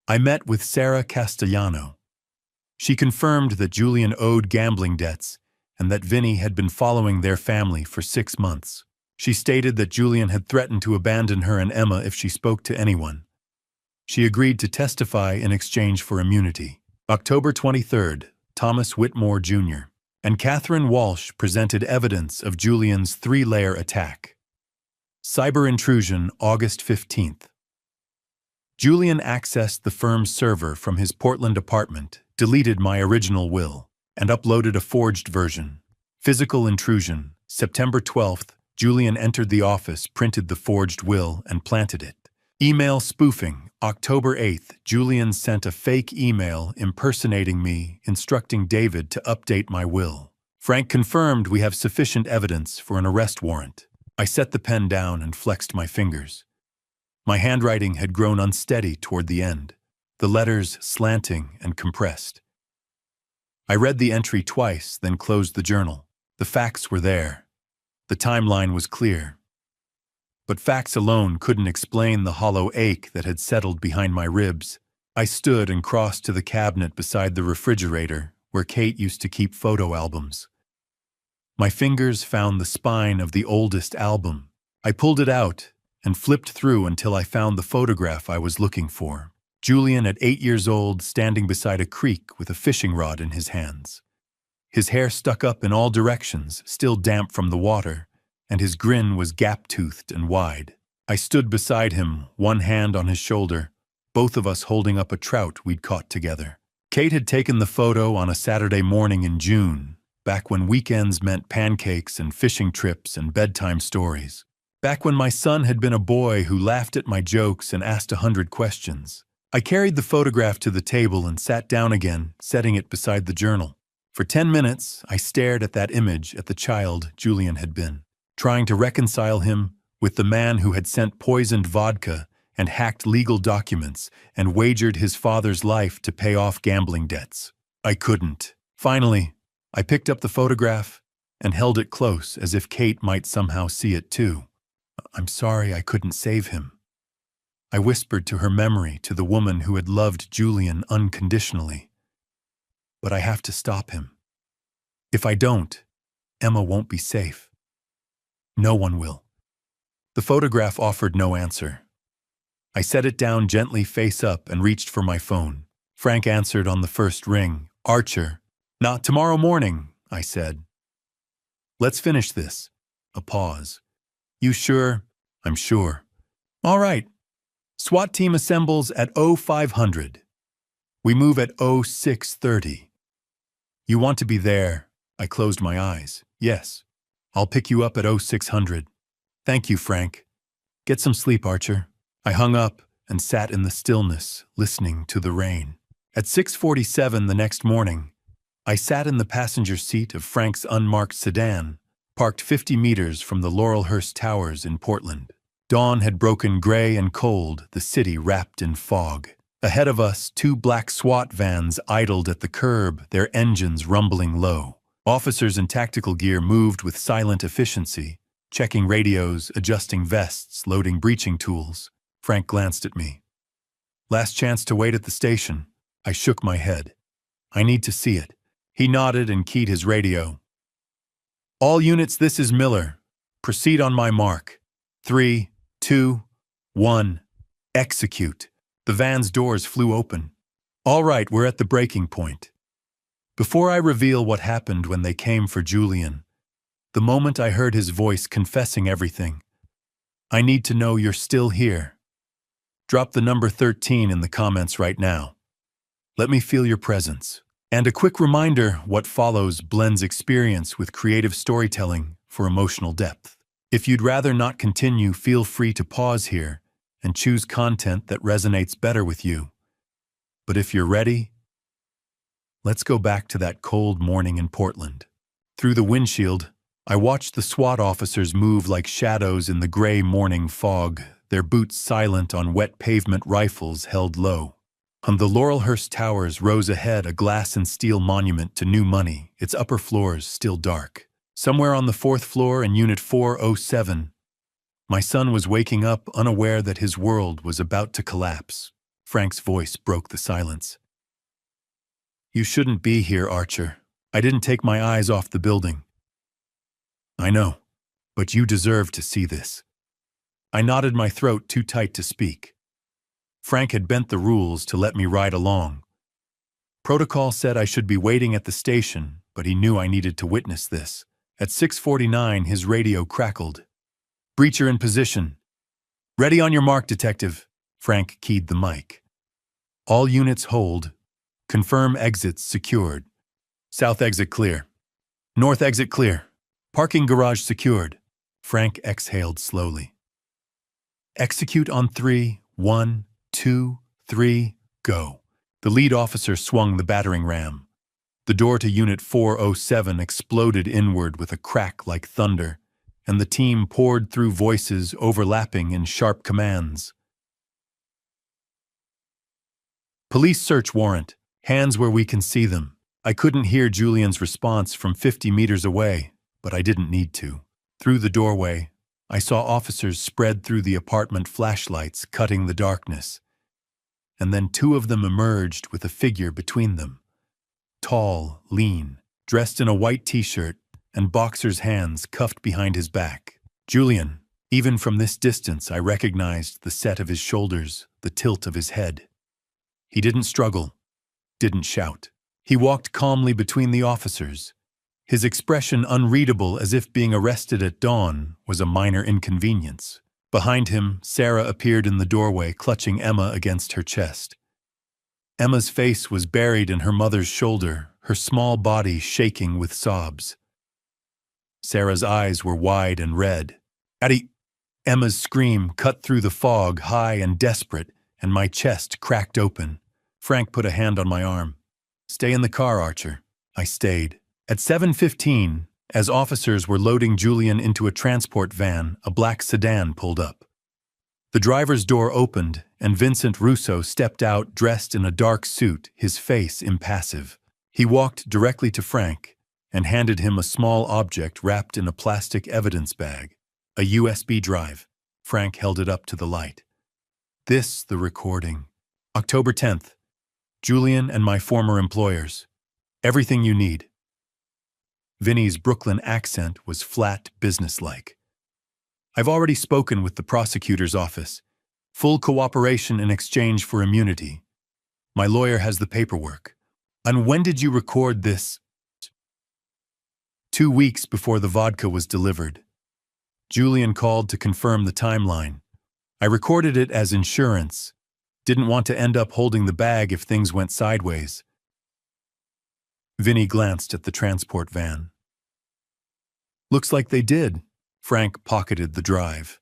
I met with Sarah Castellano. She confirmed that Julian owed gambling debts and that Vinny had been following their family for 6 months. She stated that Julian had threatened to abandon her and Emma if she spoke to anyone. She agreed to testify in exchange for immunity. October 23rd, Thomas Whitmore Jr. and Catherine Walsh presented evidence of Julian's 3-layer attack. Cyber intrusion, August 15th. Julian accessed the firm's server from his Portland apartment, deleted my original will, and uploaded a forged version. Physical intrusion, September 12th, Julian entered the office, printed the forged will, and planted it. Email spoofing, October 8th, Julian sent a fake email impersonating me, instructing David to update my will. Frank confirmed we have sufficient evidence for an arrest warrant. I set the pen down and flexed my fingers. My handwriting had grown unsteady toward the end, the letters slanting and compressed. I read the entry twice, then closed the journal. The facts were there. The timeline was clear. But facts alone couldn't explain the hollow ache that had settled behind my ribs. I stood and crossed to the cabinet beside the refrigerator, where Kate used to keep photo albums. My fingers found the spine of the oldest album. I pulled it out and flipped through until I found the photograph I was looking for. Julian at 8 years old, standing beside a creek with a fishing rod in his hands. His hair stuck up in all directions, still damp from the water, and his grin was gap-toothed and wide. I stood beside him, one hand on his shoulder, both of us holding up a trout we'd caught together. Kate had taken the photo on a Saturday morning in June, back when weekends meant pancakes and fishing trips and bedtime stories. Back when my son had been a boy who laughed at my jokes and asked 100 questions. I carried the photograph to the table and sat down again, setting it beside the journal. For 10 minutes, I stared at that image at the child Julian had been, trying to reconcile him with the man who had sent poisoned vodka and hacked legal documents and wagered his father's life to pay off gambling debts. I couldn't. Finally, I picked up the photograph and held it close as if Kate might somehow see it too. "I'm sorry I couldn't save him," I whispered to her memory, to the woman who had loved Julian unconditionally. "But I have to stop him. If I don't, Emma won't be safe. No one will." The photograph offered no answer. I set it down gently face up and reached for my phone. Frank answered on the first ring. "Archer." "Not tomorrow morning," I said. "Let's finish this." A pause. "You sure?" "I'm sure." "All right. SWAT team assembles at 0500. We move at 0630. You want to be there?" I closed my eyes. "Yes. I'll pick you up at 0600. "Thank you, Frank. Get some sleep, Archer." I hung up and sat in the stillness, listening to the rain. At 6:47 the next morning, I sat in the passenger seat of Frank's unmarked sedan, parked 50 meters from the Laurelhurst Towers in Portland. Dawn had broken gray and cold, the city wrapped in fog. Ahead of us, 2 black SWAT vans idled at the curb, their engines rumbling low. Officers in tactical gear moved with silent efficiency, checking radios, adjusting vests, loading breaching tools. Frank glanced at me. "Last chance to wait at the station." I shook my head. "I need to see it." He nodded and keyed his radio. "All units, this is Miller. Proceed on my mark. 3, 2, 1. Execute." The van's doors flew open. "All right, we're at the breaking point." Before I reveal what happened when they came for Julian, the moment I heard his voice confessing everything, "I need to know you're still here. Drop the number 13 in the comments right now. Let me feel your presence." And a quick reminder, what follows blends experience with creative storytelling for emotional depth. If you'd rather not continue, feel free to pause here and choose content that resonates better with you. But if you're ready, let's go back to that cold morning in Portland. Through the windshield, I watched the SWAT officers move like shadows in the gray morning fog, their boots silent on wet pavement, rifles held low. On the Laurelhurst Towers rose ahead a glass and steel monument to new money, its upper floors still dark. Somewhere on the fourth floor in Unit 407, my son was waking up, unaware that his world was about to collapse. Frank's voice broke the silence. "You shouldn't be here, Archer. I didn't take my eyes off the building." "I know, but you deserve to see this." I nodded, my throat too tight to speak. Frank had bent the rules to let me ride along. Protocol said I should be waiting at the station, but he knew I needed to witness this. At 6:49, his radio crackled. "Breacher in position. Ready on your mark, detective." Frank keyed the mic. "All units hold. Confirm exits secured. South exit clear. North exit clear. Parking garage secured." Frank exhaled slowly. "Execute on 3, 1, 2, 3, go." The lead officer swung the battering ram. The door to Unit 407 exploded inward with a crack like thunder, and the team poured through, voices overlapping in sharp commands. "Police search warrant. Hands where we can see them." I couldn't hear Julian's response from 50 meters away, but I didn't need to. Through the doorway, I saw officers spread through the apartment, flashlights cutting the darkness. And then two of them emerged with a figure between them. Tall, lean, dressed in a white t-shirt and boxer's, hands cuffed behind his back. Julian. Even from this distance, I recognized the set of his shoulders, the tilt of his head. He didn't struggle, didn't shout. He walked calmly between the officers. His expression unreadable, as if being arrested at dawn was a minor inconvenience. Behind him, Sarah appeared in the doorway, clutching Emma against her chest. Emma's face was buried in her mother's shoulder, her small body shaking with sobs. Sarah's eyes were wide and red. "Addie!" Emma's scream cut through the fog, high and desperate, and my chest cracked open. Frank put a hand on my arm. "Stay in the car, Archer." I stayed. At 7:15, as officers were loading Julian into a transport van, a black sedan pulled up. The driver's door opened, and Vincent Russo stepped out, dressed in a dark suit, his face impassive. He walked directly to Frank and handed him a small object wrapped in a plastic evidence bag. A USB drive. Frank held it up to the light. "This, the recording. October 10th. Julian and my former employers. Everything you need." Vinny's Brooklyn accent was flat, businesslike. "I've already spoken with the prosecutor's office. Full cooperation in exchange for immunity. My lawyer has the paperwork." "And when did you record this?" 2 weeks before the vodka was delivered. Julian called to confirm the timeline. I recorded it as insurance. Didn't want to end up holding the bag if things went sideways. Vinny glanced at the transport van. "Looks like they did." Frank pocketed the drive.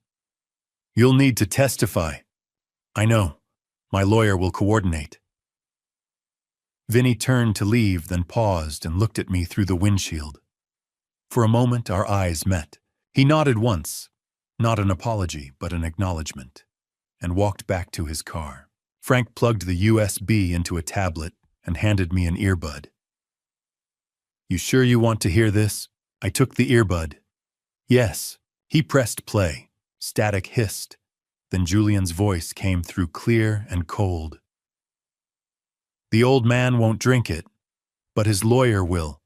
"You'll need to testify." "I know. My lawyer will coordinate." Vinny turned to leave, then paused and looked at me through the windshield. For a moment, our eyes met. He nodded once, not an apology, but an acknowledgement, and walked back to his car. Frank plugged the USB into a tablet and handed me an earbud. "You sure you want to hear this?" I took the earbud. "Yes." He pressed play. Static hissed. Then Julian's voice came through, clear and cold. "The old man won't drink it, but his lawyer will.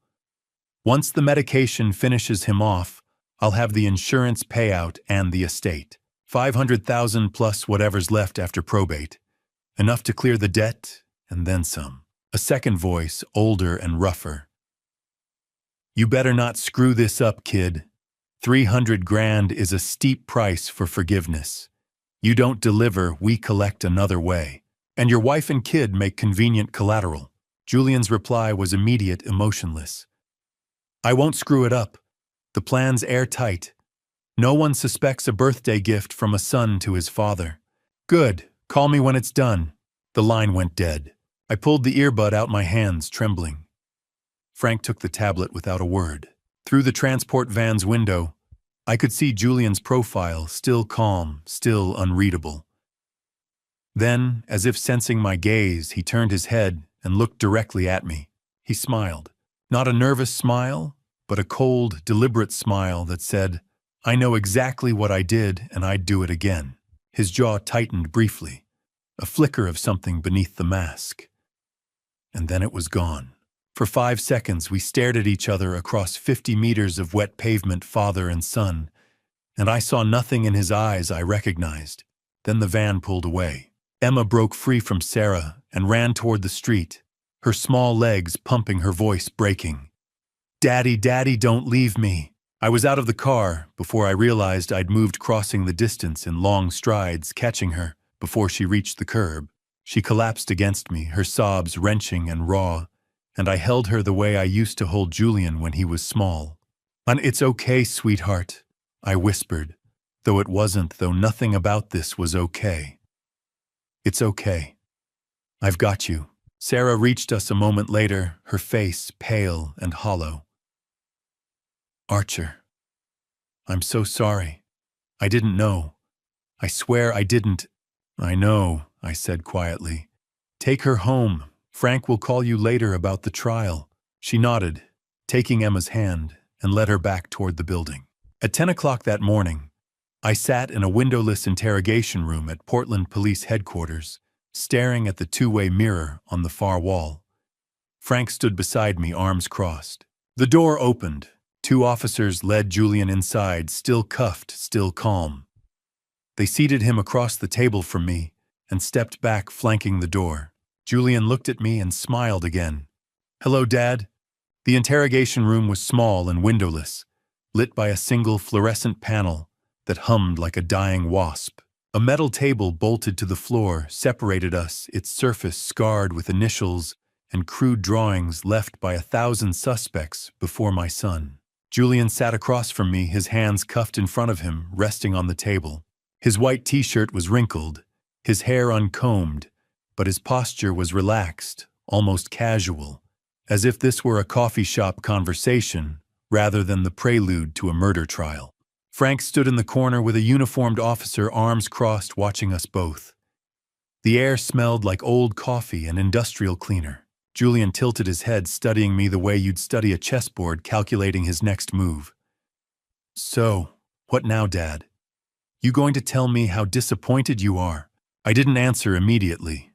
Once the medication finishes him off, I'll have the insurance payout and the estate. 500,000 plus whatever's left after probate. Enough to clear the debt, and then some." A second voice, older and rougher. "You better not screw this up, kid. 300 grand is a steep price for forgiveness. You don't deliver, we collect another way. And your wife and kid make convenient collateral." Julian's reply was immediate, emotionless. "I won't screw it up. The plan's airtight. No one suspects a birthday gift from a son to his father." "Good. Call me when it's done." The line went dead. I pulled the earbud out my hands, trembling. Frank took the tablet without a word. Through the transport van's window, I could see Julian's profile, still calm, still unreadable. Then, as if sensing my gaze, he turned his head and looked directly at me. He smiled. Not a nervous smile, but a cold, deliberate smile that said, "I know exactly what I did and I'd do it again." His jaw tightened briefly, a flicker of something beneath the mask. And then it was gone. For 5 seconds, we stared at each other across 50 meters of wet pavement, father and son, and I saw nothing in his eyes I recognized. Then the van pulled away. Emma broke free from Sarah and ran toward the street, her small legs pumping, her voice breaking. "Daddy, Daddy, don't leave me." I was out of the car before I realized I'd moved, crossing the distance in long strides, catching her before she reached the curb. She collapsed against me, her sobs wrenching and raw, and I held her the way I used to hold Julian when he was small. "And it's okay, sweetheart," I whispered, though it wasn't, though nothing about this was okay. "It's okay. I've got you." Sarah reached us a moment later, her face pale and hollow. "Archer, I'm so sorry. I didn't know. I swear I didn't." "I know," I said quietly. "Take her home. Frank will call you later about the trial." She nodded, taking Emma's hand, and led her back toward the building. At 10 o'clock that morning, I sat in a windowless interrogation room at Portland Police Headquarters, staring at the two-way mirror on the far wall. Frank stood beside me, arms crossed. The door opened. 2 officers led Julian inside, still cuffed, still calm. They seated him across the table from me and stepped back, flanking the door. Julian looked at me and smiled again. "Hello, Dad." The interrogation room was small and windowless, lit by a single fluorescent panel that hummed like a dying wasp. A metal table bolted to the floor separated us, its surface scarred with initials and crude drawings left by 1,000 suspects before my son. Julian sat across from me, his hands cuffed in front of him, resting on the table. His white t-shirt was wrinkled, his hair uncombed, but his posture was relaxed, almost casual, as if this were a coffee shop conversation rather than the prelude to a murder trial. Frank stood in the corner with a uniformed officer, arms crossed, watching us both. The air smelled like old coffee and industrial cleaner. Julian tilted his head, studying me the way you'd study a chessboard, calculating his next move. "So, what now, Dad? You going to tell me how disappointed you are?" I didn't answer immediately.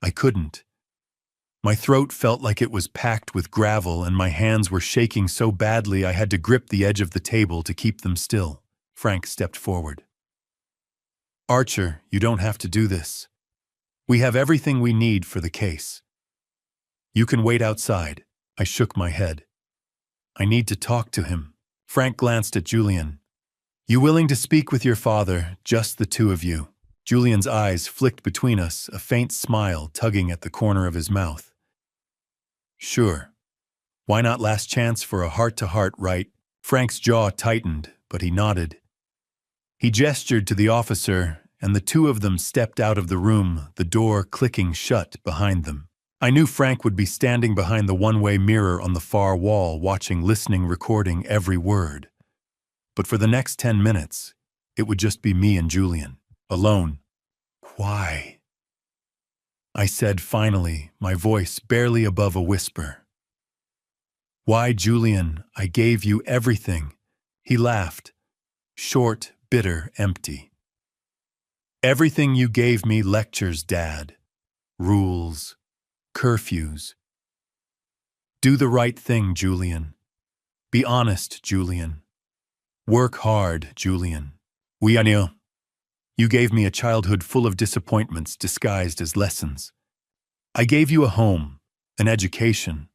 I couldn't. My throat felt like it was packed with gravel, and my hands were shaking so badly I had to grip the edge of the table to keep them still. Frank stepped forward. "Archer, you don't have to do this. We have everything we need for the case. You can wait outside." I shook my head. "I need to talk to him." Frank glanced at Julian. "You willing to speak with your father, just the two of you?" Julian's eyes flicked between us, a faint smile tugging at the corner of his mouth. "Sure. Why not last chance for a heart-to-heart, right?" Frank's jaw tightened, but he nodded. He gestured to the officer, and the two of them stepped out of the room, the door clicking shut behind them. I knew Frank would be standing behind the one-way mirror on the far wall, watching, listening, recording every word. But for the next 10 minutes, it would just be me and Julian, alone. "Why?" I said finally, my voice barely above a whisper. "Why, Julian? I gave you everything." He laughed, short, bitter, empty. "Everything you gave me: lectures, Dad. Rules. Curfews. Do the right thing, Julian. Be honest, Julian. Work hard, Julian. I know. You gave me a childhood full of disappointments disguised as lessons. I gave you a home, an education.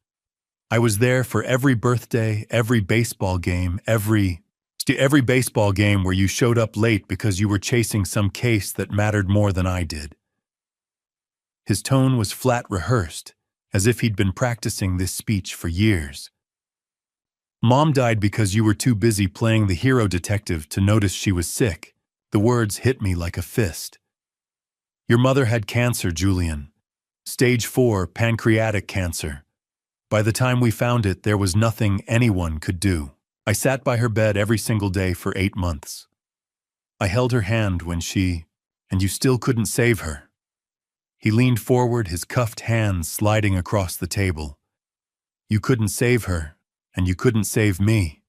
I was there for every birthday, every baseball game, every baseball game where you showed up late because you were chasing some case that mattered more than I did." His tone was flat, rehearsed, as if he'd been practicing this speech for years. "Mom died because you were too busy playing the hero detective to notice she was sick." The words hit me like a fist. "Your mother had cancer, Julian. Stage 4 pancreatic cancer. By the time we found it, there was nothing anyone could do. I sat by her bed every single day for 8 months. I held her hand when and you still couldn't save her. He leaned forward, his cuffed hands sliding across the table. You couldn't save her, and you couldn't save me.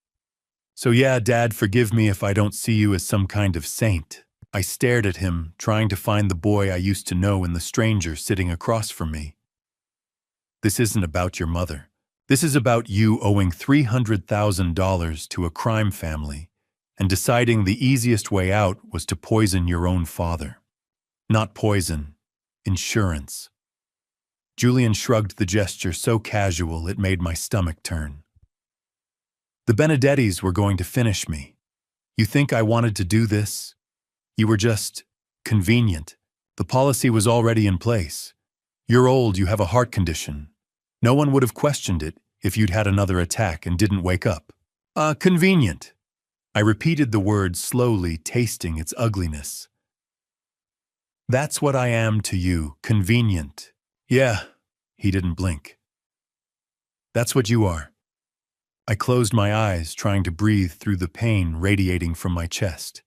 So yeah, Dad, forgive me if I don't see you as some kind of saint. I stared at him, trying to find the boy I used to know in the stranger sitting across from me. This isn't about your mother. This is about you owing $300,000 to a crime family and deciding the easiest way out was to poison your own father. Not poison, insurance. Julian shrugged, the gesture so casual it made my stomach turn. The Benedettis were going to finish me. You think I wanted to do this? You were just convenient. The policy was already in place. You're old, you have a heart condition. No one would have questioned it if you'd had another attack and didn't wake up. Convenient. I repeated the word slowly, tasting its ugliness. That's what I am to you, convenient. Yeah, he didn't blink. That's what you are. I closed my eyes, trying to breathe through the pain radiating from my chest.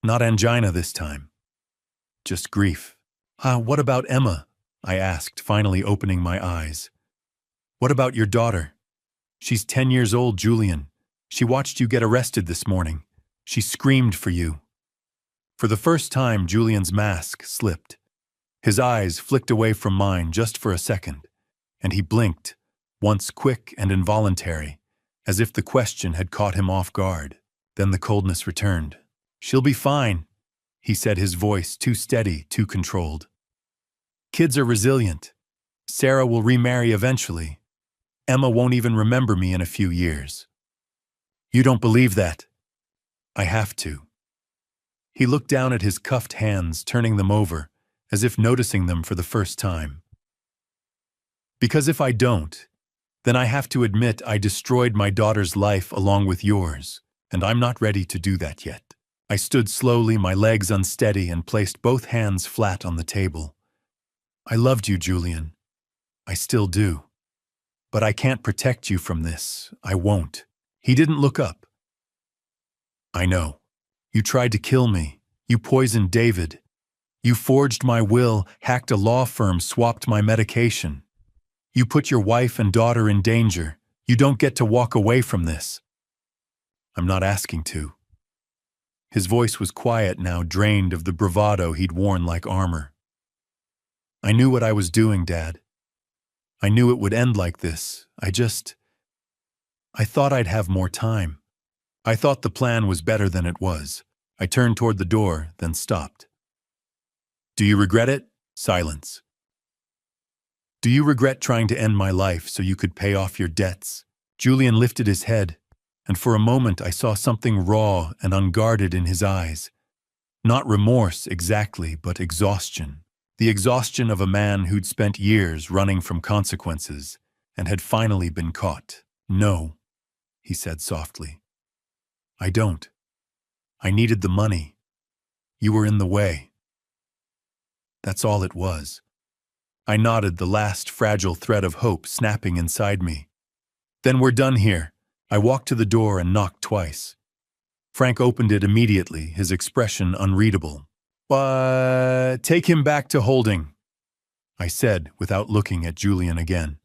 Not angina this time. Just grief. What about Emma? I asked, finally opening my eyes. What about your daughter? She's 10 years old, Julian. She watched you get arrested this morning. She screamed for you. For the first time, Julian's mask slipped. His eyes flicked away from mine just for a second, and he blinked, once quick and involuntary, as if the question had caught him off guard. Then the coldness returned. She'll be fine, he said, his voice too steady, too controlled. Kids are resilient. Sarah will remarry eventually. Emma won't even remember me in a few years. You don't believe that? I have to. He looked down at his cuffed hands, turning them over, as if noticing them for the first time. Because if I don't, then I have to admit I destroyed my daughter's life along with yours, and I'm not ready to do that yet. I stood slowly, my legs unsteady, and placed both hands flat on the table. I loved you, Julian. I still do. But I can't protect you from this. I won't. He didn't look up. I know. You tried to kill me. You poisoned David. You forged my will, hacked a law firm, swapped my medication. You put your wife and daughter in danger. You don't get to walk away from this. I'm not asking to. His voice was quiet now, drained of the bravado he'd worn like armor. I knew what I was doing, Dad. I knew it would end like this. I thought I'd have more time. I thought the plan was better than it was. I turned toward the door, then stopped. Do you regret it? Silence. Do you regret trying to end my life so you could pay off your debts? Julian lifted his head, and for a moment I saw something raw and unguarded in his eyes. Not remorse exactly, but exhaustion. The exhaustion of a man who'd spent years running from consequences and had finally been caught. No, he said softly. I don't. I needed the money. You were in the way. That's all it was. I nodded, the last fragile thread of hope snapping inside me. Then we're done here. I walked to the door and knocked twice. Frank opened it immediately, his expression unreadable. Take him back to holding, I said without looking at Julian again.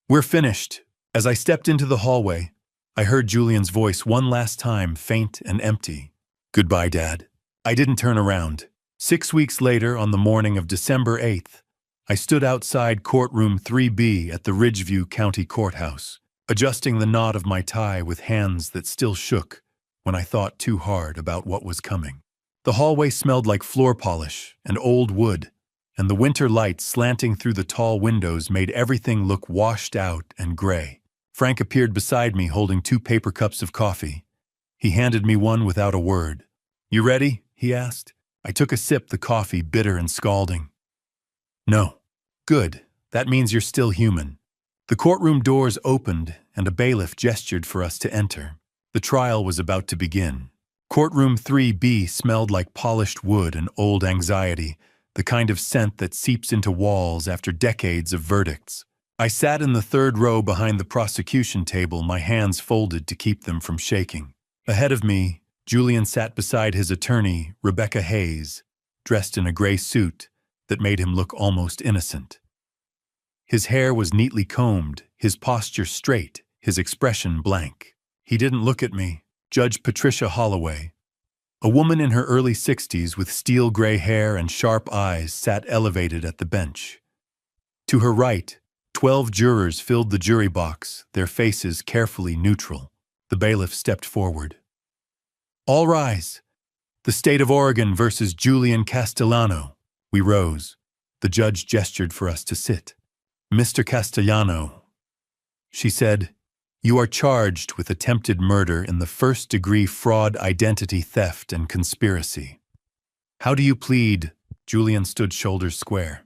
We're finished. As I stepped into the hallway, I heard Julian's voice one last time, faint and empty. Goodbye, Dad. I didn't turn around. 6 weeks later, on the morning of December 8th, I stood outside courtroom 3B at the Ridgeview County Courthouse, adjusting the knot of my tie with hands that still shook when I thought too hard about what was coming. The hallway smelled like floor polish and old wood, and the winter light slanting through the tall windows made everything look washed out and gray. Frank appeared beside me holding 2 paper cups of coffee. He handed me one without a word. You ready? He asked. I took a sip, the coffee bitter and scalding. No. Good. That means you're still human. The courtroom doors opened and a bailiff gestured for us to enter. The trial was about to begin. Courtroom 3B smelled like polished wood and old anxiety, the kind of scent that seeps into walls after decades of verdicts. I sat in the third row behind the prosecution table, my hands folded to keep them from shaking. Ahead of me, Julian sat beside his attorney, Rebecca Hayes, dressed in a gray suit that made him look almost innocent. His hair was neatly combed, his posture straight, his expression blank. He didn't look at me. Judge Patricia Holloway, a woman in her early 60s with steel gray hair and sharp eyes, sat elevated at the bench. To her right, 12 jurors filled the jury box, their faces carefully neutral. The bailiff stepped forward. "All rise. The State of Oregon versus Julian Castellano." We rose. The judge gestured for us to sit. "Mr. Castellano," she said, "you are charged with attempted murder in the first-degree fraud, identity theft, and conspiracy." "How do you plead?" Julian stood shoulders square.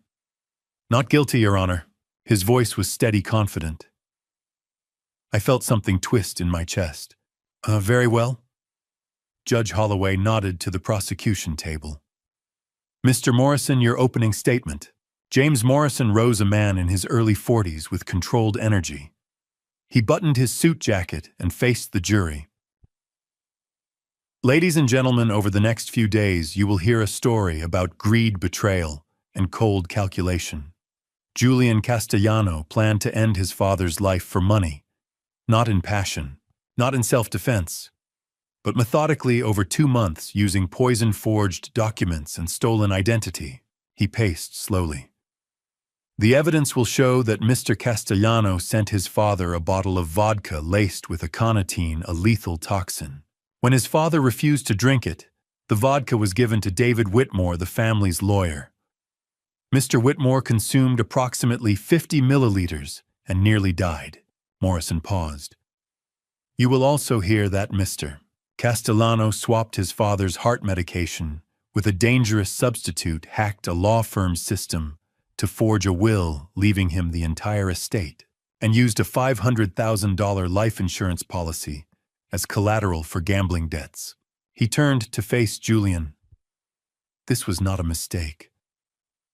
"Not guilty, Your Honor." His voice was steady, confident. I felt something twist in my chest. Very well." Judge Holloway nodded to the prosecution table. "Mr. Morrison, your opening statement." James Morrison rose, a man in his early 40s with controlled energy. He buttoned his suit jacket and faced the jury. "Ladies and gentlemen, over the next few days, you will hear a story about greed, betrayal, and cold calculation. Julian Castellano planned to end his father's life for money, not in passion, not in self-defense, but methodically over 2 months using poison-forged documents and stolen identity." He paced slowly. "The evidence will show that Mr. Castellano sent his father a bottle of vodka laced with aconitine, a lethal toxin. When his father refused to drink it, the vodka was given to David Whitmore, the family's lawyer. Mr. Whitmore consumed approximately 50 milliliters and nearly died." Morrison paused. "You will also hear that Mr. Castellano swapped his father's heart medication with a dangerous substitute, hacked a law firm's system to forge a will, leaving him the entire estate, and used a $500,000 life insurance policy as collateral for gambling debts." He turned to face Julian. "This was not a mistake.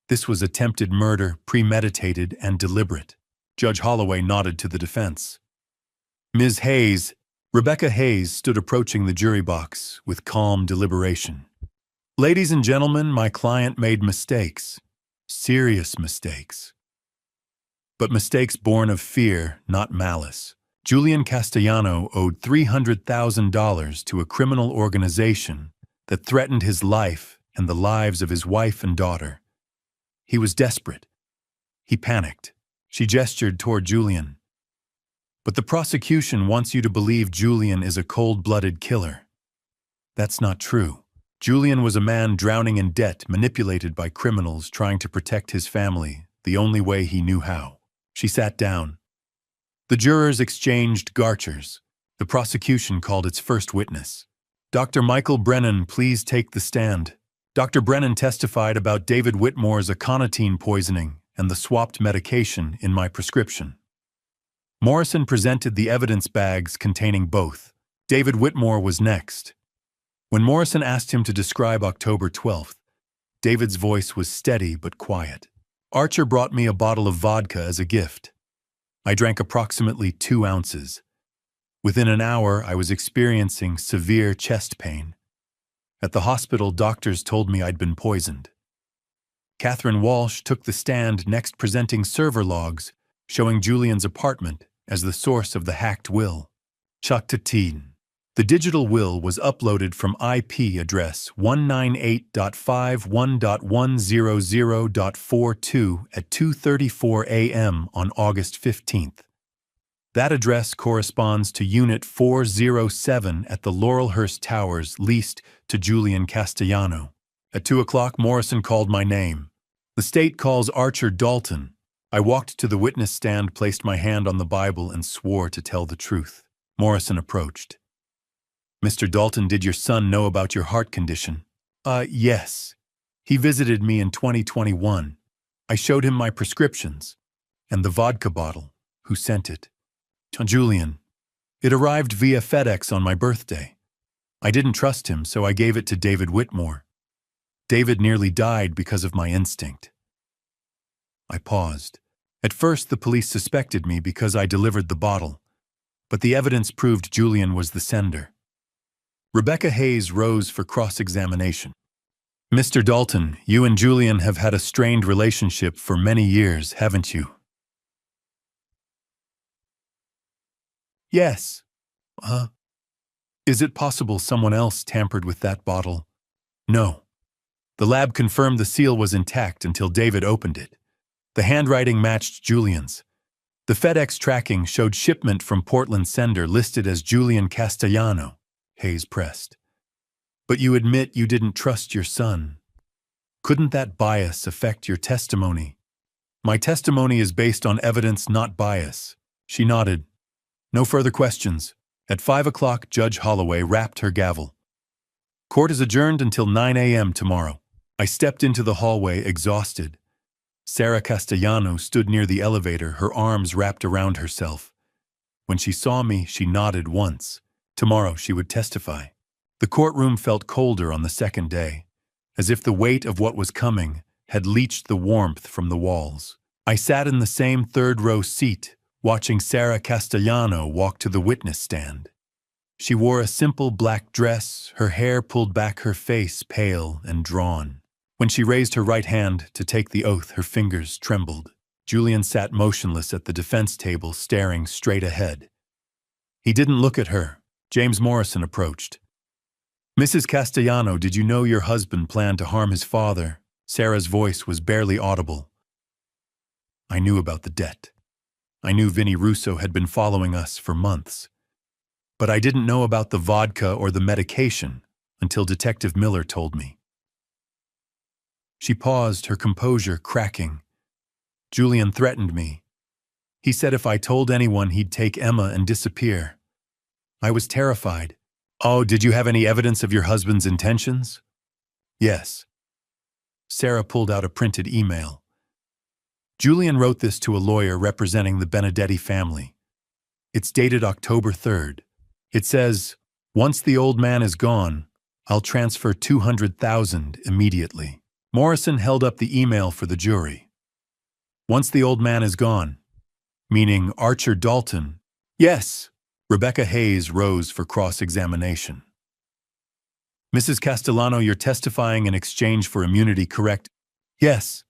This was attempted murder, premeditated and deliberate." Judge Holloway nodded to the defense. Ms. Hayes, Rebecca Hayes, stood approaching the jury box with calm deliberation. "Ladies and gentlemen, my client made mistakes. Serious mistakes. But mistakes born of fear, not malice. Julian Castellano owed $300,000 to a criminal organization that threatened his life and the lives of his wife and daughter. He was desperate. He panicked." She gestured toward Julian. "But the prosecution wants you to believe Julian is a cold-blooded killer. That's not true. Julian was a man drowning in debt, manipulated by criminals trying to protect his family the only way he knew how." She sat down. The jurors exchanged garters. The prosecution called its first witness. "Dr. Michael Brennan, please take the stand." Dr. Brennan testified about David Whitmore's aconitine poisoning and the swapped medication in my prescription. Morrison presented the evidence bags containing both. David Whitmore was next. When Morrison asked him to describe October 12th, David's voice was steady but quiet. "Archer brought me a bottle of vodka as a gift. I drank approximately 2 ounces. Within an hour, I was experiencing severe chest pain. At the hospital, doctors told me I'd been poisoned." Catherine Walsh took the stand next, presenting server logs showing Julian's apartment as the source of the hacked will. Chaktatin. The digital will was uploaded from IP address 198.51.100.42 at 2:34 a.m. on August 15th. That address corresponds to Unit 407 at the Laurelhurst Towers, leased to Julian Castellano. At 2 o'clock, Morrison called my name. "The state calls Archer Dalton." I walked to the witness stand, placed my hand on the Bible, and swore to tell the truth. Morrison approached. "Mr. Dalton, did your son know about your heart condition?" Yes. He visited me in 2021. I showed him my prescriptions and the vodka bottle. Who sent it?" "Julian. It arrived via FedEx on my birthday. I didn't trust him, so I gave it to David Whitmore. David nearly died because of my instinct." I paused. At first, the police suspected me because I delivered the bottle, but the evidence proved Julian was the sender. Rebecca Hayes rose for cross-examination. Mr. Dalton, you and Julian have had a strained relationship for many years, haven't you? Yes. Is it possible someone else tampered with that bottle? No. The lab confirmed the seal was intact until David opened it. The handwriting matched Julian's. The FedEx tracking showed shipment from Portland sender listed as Julian Castellano, Hayes pressed. But you admit you didn't trust your son. Couldn't that bias affect your testimony? My testimony is based on evidence, not bias. She nodded. No further questions. At 5 o'clock, Judge Holloway rapped her gavel. Court is adjourned until 9 a.m. tomorrow. I stepped into the hallway, exhausted. Sarah Castellano stood near the elevator, her arms wrapped around herself. When she saw me, she nodded once. Tomorrow she would testify. The courtroom felt colder on the second day, as if the weight of what was coming had leached the warmth from the walls. I sat in the same third-row seat, watching Sarah Castellano walk to the witness stand. She wore a simple black dress, her hair pulled back, her face pale and drawn. When she raised her right hand to take the oath, her fingers trembled. Julian sat motionless at the defense table, staring straight ahead. He didn't look at her. James Morrison approached. Mrs. Castellano, did you know your husband planned to harm his father? Sarah's voice was barely audible. I knew about the debt. I knew Vinnie Russo had been following us for months. But I didn't know about the vodka or the medication until Detective Miller told me. She paused, her composure cracking. Julian threatened me. He said if I told anyone, he'd take Emma and disappear. I was terrified. Oh, did you have any evidence of your husband's intentions? Yes. Sarah pulled out a printed email. Julian wrote this to a lawyer representing the Benedetti family. It's dated October 3rd. It says, once the old man is gone, I'll transfer $200,000 immediately. Morrison held up the email for the jury. Once the old man is gone, meaning Archer Dalton. Yes. Rebecca Hayes rose for cross-examination. Mrs. Castellano, you're testifying in exchange for immunity, correct? Yes.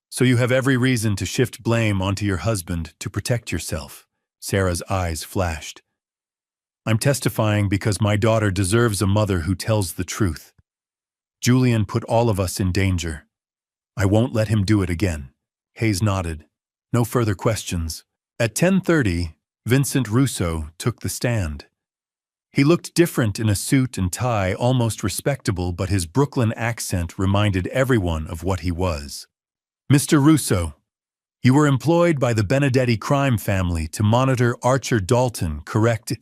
So you have every reason to shift blame onto your husband to protect yourself. Sarah's eyes flashed. I'm testifying because my daughter deserves a mother who tells the truth. Julian put all of us in danger. I won't let him do it again. Hayes nodded. No further questions. At 10:30, Vincent Russo took the stand. He looked different in a suit and tie, almost respectable, but his Brooklyn accent reminded everyone of what he was. Mr. Russo, you were employed by the Benedetti crime family to monitor Archer Dalton, correct?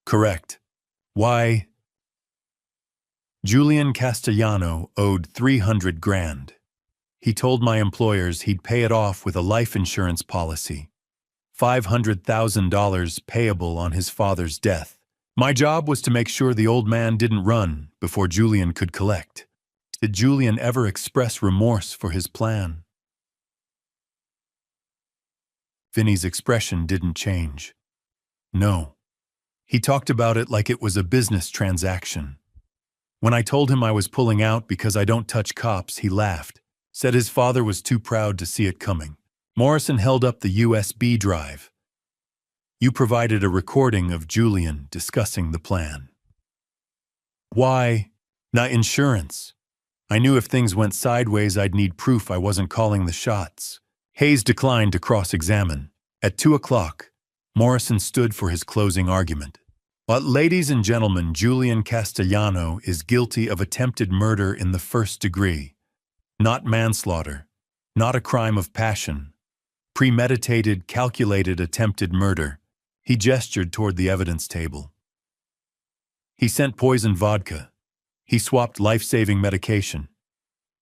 Correct. Why? Julian Castellano owed $300,000. He told my employers he'd pay it off with a life insurance policy. $500,000 payable on his father's death. My job was to make sure the old man didn't run before Julian could collect. Did Julian ever express remorse for his plan? Vinnie's expression didn't change. No. He talked about it like it was a business transaction. When I told him I was pulling out because I don't touch cops, he laughed, said his father was too proud to see it coming. Morrison held up the USB drive. You provided a recording of Julian discussing the plan. Why? Not insurance. I knew if things went sideways, I'd need proof I wasn't calling the shots. Hayes declined to cross-examine. At 2 o'clock, Morrison stood for his closing argument. But ladies and gentlemen, Julian Castellano is guilty of attempted murder in the first degree. Not manslaughter, not a crime of passion. Premeditated, calculated, attempted murder. He gestured toward the evidence table. He sent poisoned vodka. He swapped life-saving medication.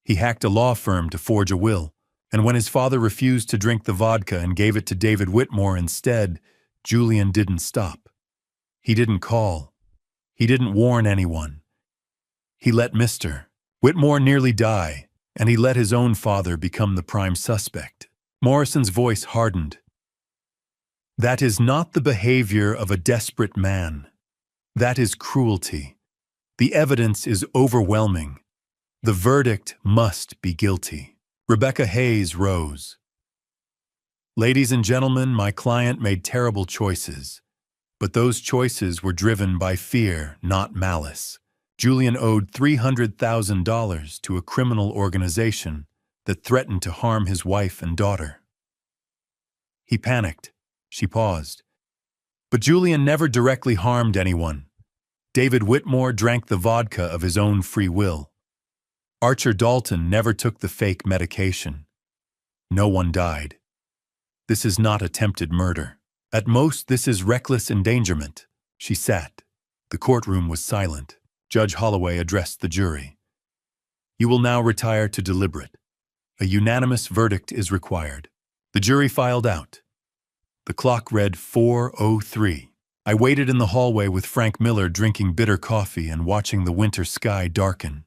He hacked a law firm to forge a will. And when his father refused to drink the vodka and gave it to David Whitmore instead, Julian didn't stop. He didn't call. He didn't warn anyone. He let Mr. Whitmore nearly die, and he let his own father become the prime suspect. Morrison's voice hardened. That is not the behavior of a desperate man. That is cruelty. The evidence is overwhelming. The verdict must be guilty. Rebecca Hayes rose. Ladies and gentlemen, my client made terrible choices, but those choices were driven by fear, not malice. Julian owed $300,000 to a criminal organization that threatened to harm his wife and daughter. He panicked. She paused. But Julian never directly harmed anyone. David Whitmore drank the vodka of his own free will. Archer Dalton never took the fake medication. No one died. This is not attempted murder. At most, this is reckless endangerment. She sat. The courtroom was silent. Judge Holloway addressed the jury. You will now retire to deliberate. A unanimous verdict is required. The jury filed out. The clock read 4:03. I waited in the hallway with Frank Miller drinking bitter coffee and watching the winter sky darken.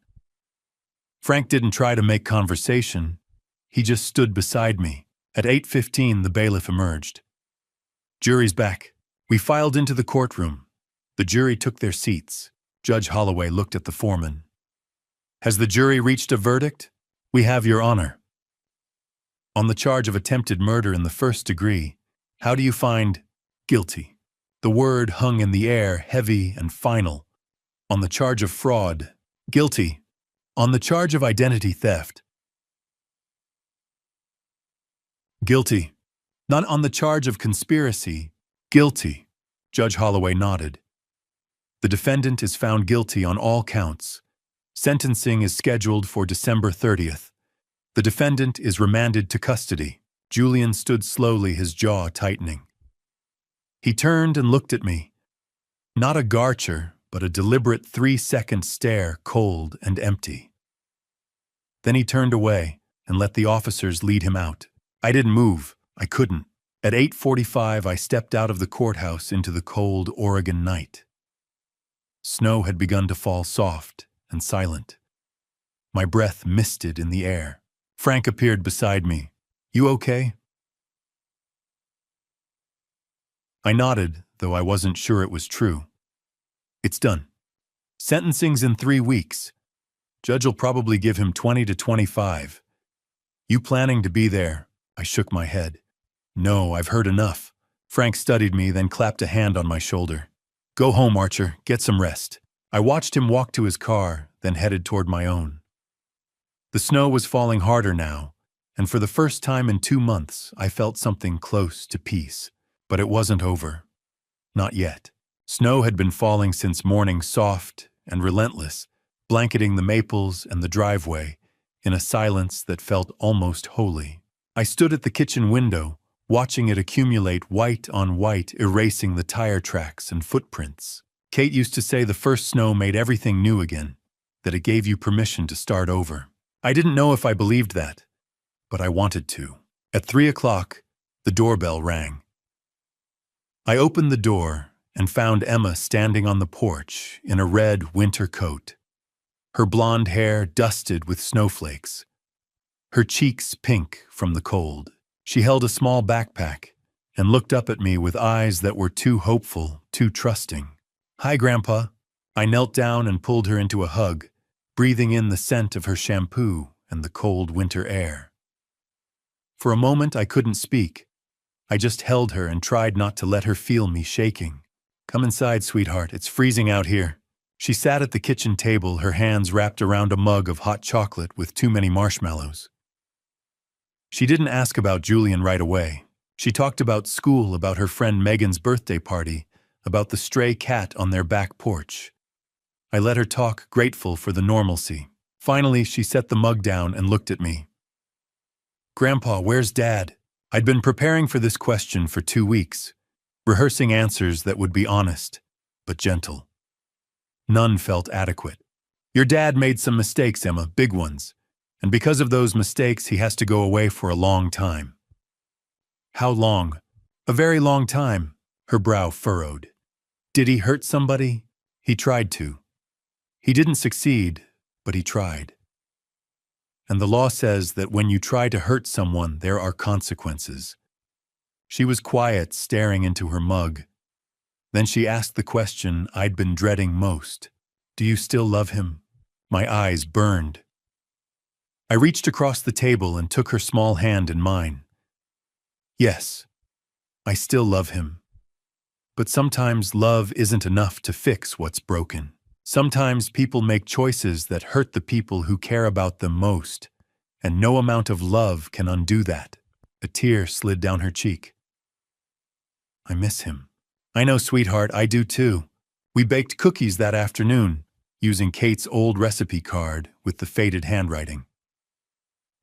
Frank didn't try to make conversation. He just stood beside me. At 8:15, the bailiff emerged. Jury's back. We filed into the courtroom. The jury took their seats. Judge Holloway looked at the foreman. Has the jury reached a verdict? We have, Your Honor. On the charge of attempted murder in the first degree, how do you find guilty? The word hung in the air, heavy and final. On the charge of fraud, guilty. On the charge of identity theft, guilty. Not on the charge of conspiracy, guilty. Judge Holloway nodded. The defendant is found guilty on all counts. Sentencing is scheduled for December 30th. The defendant is remanded to custody. Julian stood slowly, his jaw tightening. He turned and looked at me. Not a garcher, but a deliberate 3-second stare, cold and empty. Then he turned away and let the officers lead him out. I didn't move. I couldn't. At 8:45, I stepped out of the courthouse into the cold Oregon night. Snow had begun to fall soft and silent. My breath misted in the air. Frank appeared beside me. You okay? I nodded, though I wasn't sure it was true. It's done. Sentencing's in 3 weeks. Judge'll probably give him 20 to 25. You planning to be there? I shook my head. No, I've heard enough. Frank studied me, then clapped a hand on my shoulder. Go home, Archer. Get some rest. I watched him walk to his car, then headed toward my own. The snow was falling harder now, and for the first time in 2 months, I felt something close to peace. But it wasn't over. Not yet. Snow had been falling since morning, soft and relentless, blanketing the maples and the driveway in a silence that felt almost holy. I stood at the kitchen window, watching it accumulate white on white, erasing the tire tracks and footprints. Kate used to say the first snow made everything new again, that it gave you permission to start over. I didn't know if I believed that, but I wanted to. At 3 o'clock, the doorbell rang. I opened the door and found Emma standing on the porch in a red winter coat. Her blonde hair dusted with snowflakes. Her cheeks pink from the cold. She held a small backpack and looked up at me with eyes that were too hopeful, too trusting. Hi, Grandpa. I knelt down and pulled her into a hug, breathing in the scent of her shampoo and the cold winter air. For a moment, I couldn't speak. I just held her and tried not to let her feel me shaking. Come inside, sweetheart. It's freezing out here. She sat at the kitchen table, her hands wrapped around a mug of hot chocolate with too many marshmallows. She didn't ask about Julian right away. She talked about school, about her friend Megan's birthday party, about the stray cat on their back porch. I let her talk, grateful for the normalcy. Finally, she set the mug down and looked at me. Grandpa, where's Dad? I'd been preparing for this question for 2 weeks, rehearsing answers that would be honest, but gentle. None felt adequate. Your dad made some mistakes, Emma, big ones. And because of those mistakes, he has to go away for a long time. How long? A very long time. Her brow furrowed. Did he hurt somebody? He tried to. He didn't succeed, but he tried. And the law says that when you try to hurt someone, there are consequences. She was quiet, staring into her mug. Then she asked the question I'd been dreading most. Do you still love him? My eyes burned. I reached across the table and took her small hand in mine. Yes, I still love him. But sometimes love isn't enough to fix what's broken. Sometimes people make choices that hurt the people who care about them most, and no amount of love can undo that. A tear slid down her cheek. I miss him. I know, sweetheart, I do too. We baked cookies that afternoon, using Kate's old recipe card with the faded handwriting.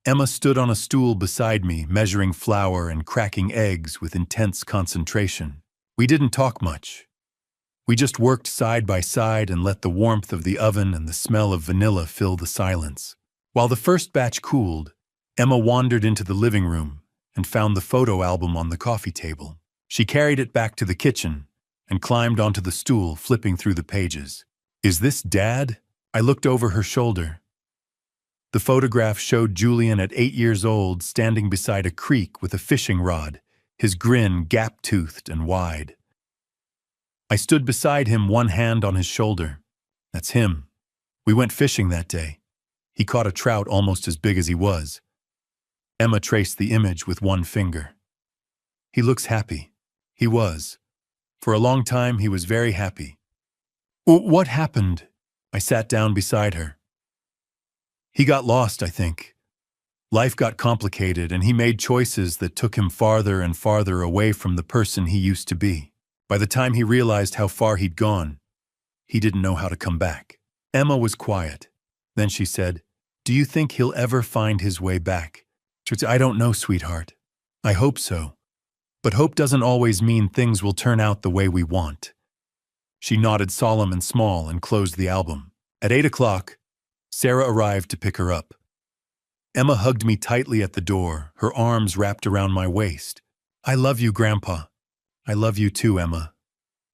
Emma stood on a stool beside me, measuring flour and cracking eggs with intense concentration. We didn't talk much. We just worked side by side and let the warmth of the oven and the smell of vanilla fill the silence. While the first batch cooled, Emma wandered into the living room and found the photo album on the coffee table. She carried it back to the kitchen and climbed onto the stool, flipping through the pages. Is this Dad? I looked over her shoulder. The photograph showed Julian at 8 years old, standing beside a creek with a fishing rod, his grin gap-toothed and wide. I stood beside him, one hand on his shoulder. That's him. We went fishing that day. He caught a trout almost as big as he was. Emma traced the image with one finger. He looks happy. He was. For a long time, he was very happy. What happened? I sat down beside her. He got lost, I think. Life got complicated, and he made choices that took him farther and farther away from the person he used to be. By the time he realized how far he'd gone, he didn't know how to come back. Emma was quiet. Then she said, Do you think he'll ever find his way back? I don't know, sweetheart. I hope so. But hope doesn't always mean things will turn out the way we want. She nodded, solemn and small, and closed the album. At 8 o'clock, Sarah arrived to pick her up. Emma hugged me tightly at the door, her arms wrapped around my waist. I love you, Grandpa. I love you too, Emma.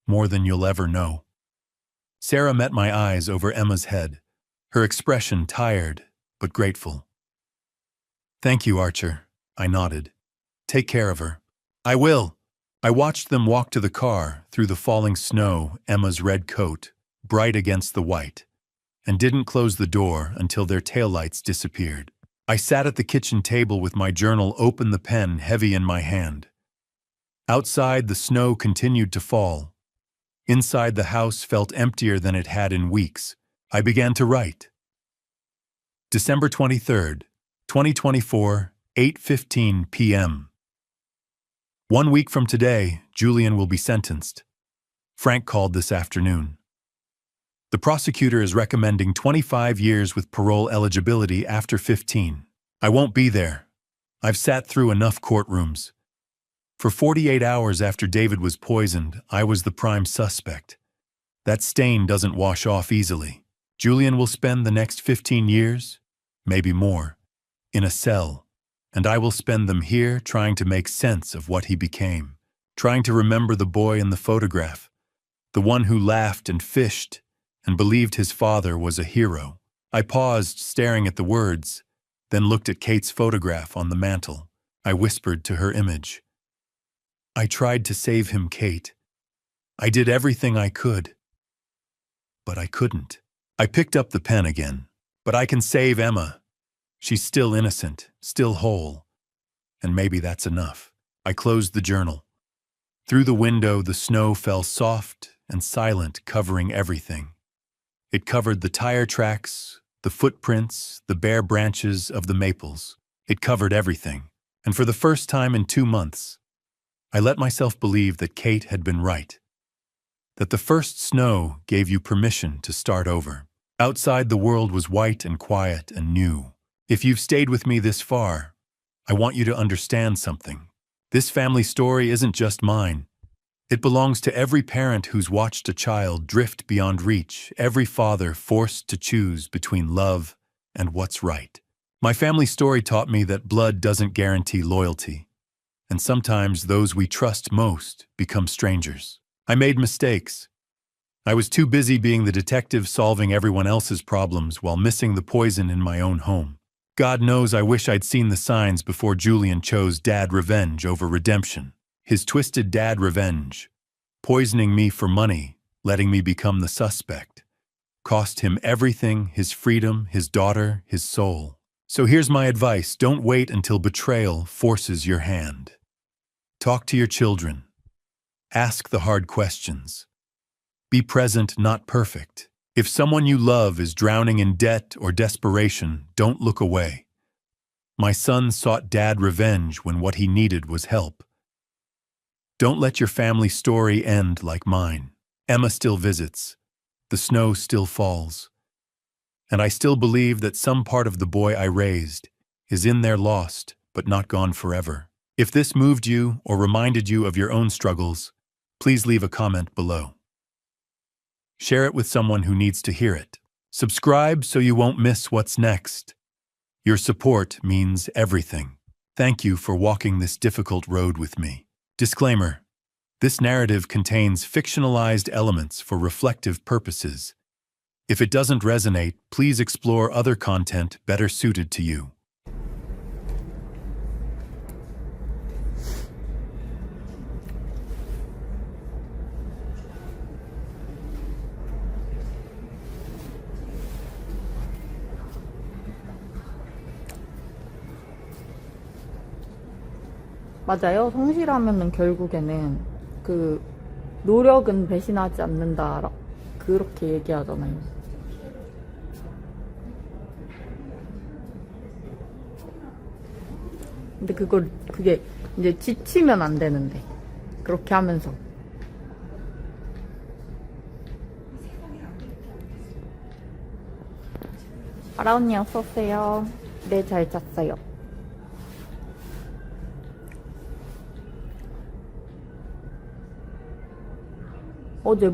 More than you'll ever know. Sarah met my eyes over Emma's head, her expression tired but grateful. Thank you, Archer. I nodded. Take care of her. I will. I watched them walk to the car through the falling snow, Emma's red coat, bright against the white, and didn't close the door until their taillights disappeared. I sat at the kitchen table with my journal open, the pen heavy in my hand. Outside, the snow continued to fall. Inside, the house felt emptier than it had in weeks. I began to write. December 23rd, 2024, 8:15 p.m. 1 week from today, Julian will be sentenced. Frank called this afternoon. The prosecutor is recommending 25 years with parole eligibility after 15. I won't be there. I've sat through enough courtrooms. For 48 hours after David was poisoned, I was the prime suspect. That stain doesn't wash off easily. Julian will spend the next 15 years, maybe more, in a cell, and I will spend them here trying to make sense of what he became, trying to remember the boy in the photograph, the one who laughed and fished and believed his father was a hero. I paused, staring at the words, then looked at Kate's photograph on the mantel. I whispered to her image. I tried to save him, Kate. I did everything I could. But I couldn't. I picked up the pen again. But I can save Emma. She's still innocent, still whole. And maybe that's enough. I closed the journal. Through the window, the snow fell soft and silent, covering everything. It covered the tire tracks, the footprints, the bare branches of the maples. It covered everything. And for the first time in 2 months, I let myself believe that Kate had been right. That the first snow gave you permission to start over. Outside, the world was white and quiet and new. If you've stayed with me this far, I want you to understand something. This family story isn't just mine. It belongs to every parent who's watched a child drift beyond reach, every father forced to choose between love and what's right. My family story taught me that blood doesn't guarantee loyalty, and sometimes those we trust most become strangers. I made mistakes. I was too busy being the detective solving everyone else's problems while missing the poison in my own home. God knows I wish I'd seen the signs before Julian chose dad revenge over redemption. His twisted dad revenge, poisoning me for money, letting me become the suspect, cost him everything, his freedom, his daughter, his soul. So here's my advice: don't wait until betrayal forces your hand. Talk to your children. Ask the hard questions. Be present, not perfect. If someone you love is drowning in debt or desperation, don't look away. My son sought dad revenge when what he needed was help. Don't let your family story end like mine. Emma still visits. The snow still falls. And I still believe that some part of the boy I raised is in there lost, but not gone forever. If this moved you or reminded you of your own struggles, please leave a comment below. Share it with someone who needs to hear it. Subscribe so you won't miss what's next. Your support means everything. Thank you for walking this difficult road with me. Disclaimer: this narrative contains fictionalized elements for reflective purposes. If it doesn't resonate, please explore other content better suited to you. 맞아요. 성실하면은 결국에는 그 노력은 배신하지 않는다 그렇게 얘기하잖아요. 근데 그게 이제 지치면 안 되는데 그렇게 하면서 아라 언니 어서 오세요. 네, 잘 잤어요. 어제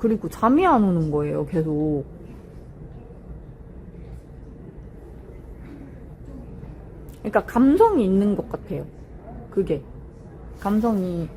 그리고 잠이 안 오는 거예요, 계속. 그러니까 감성이 있는 것 같아요. 그게. 감성이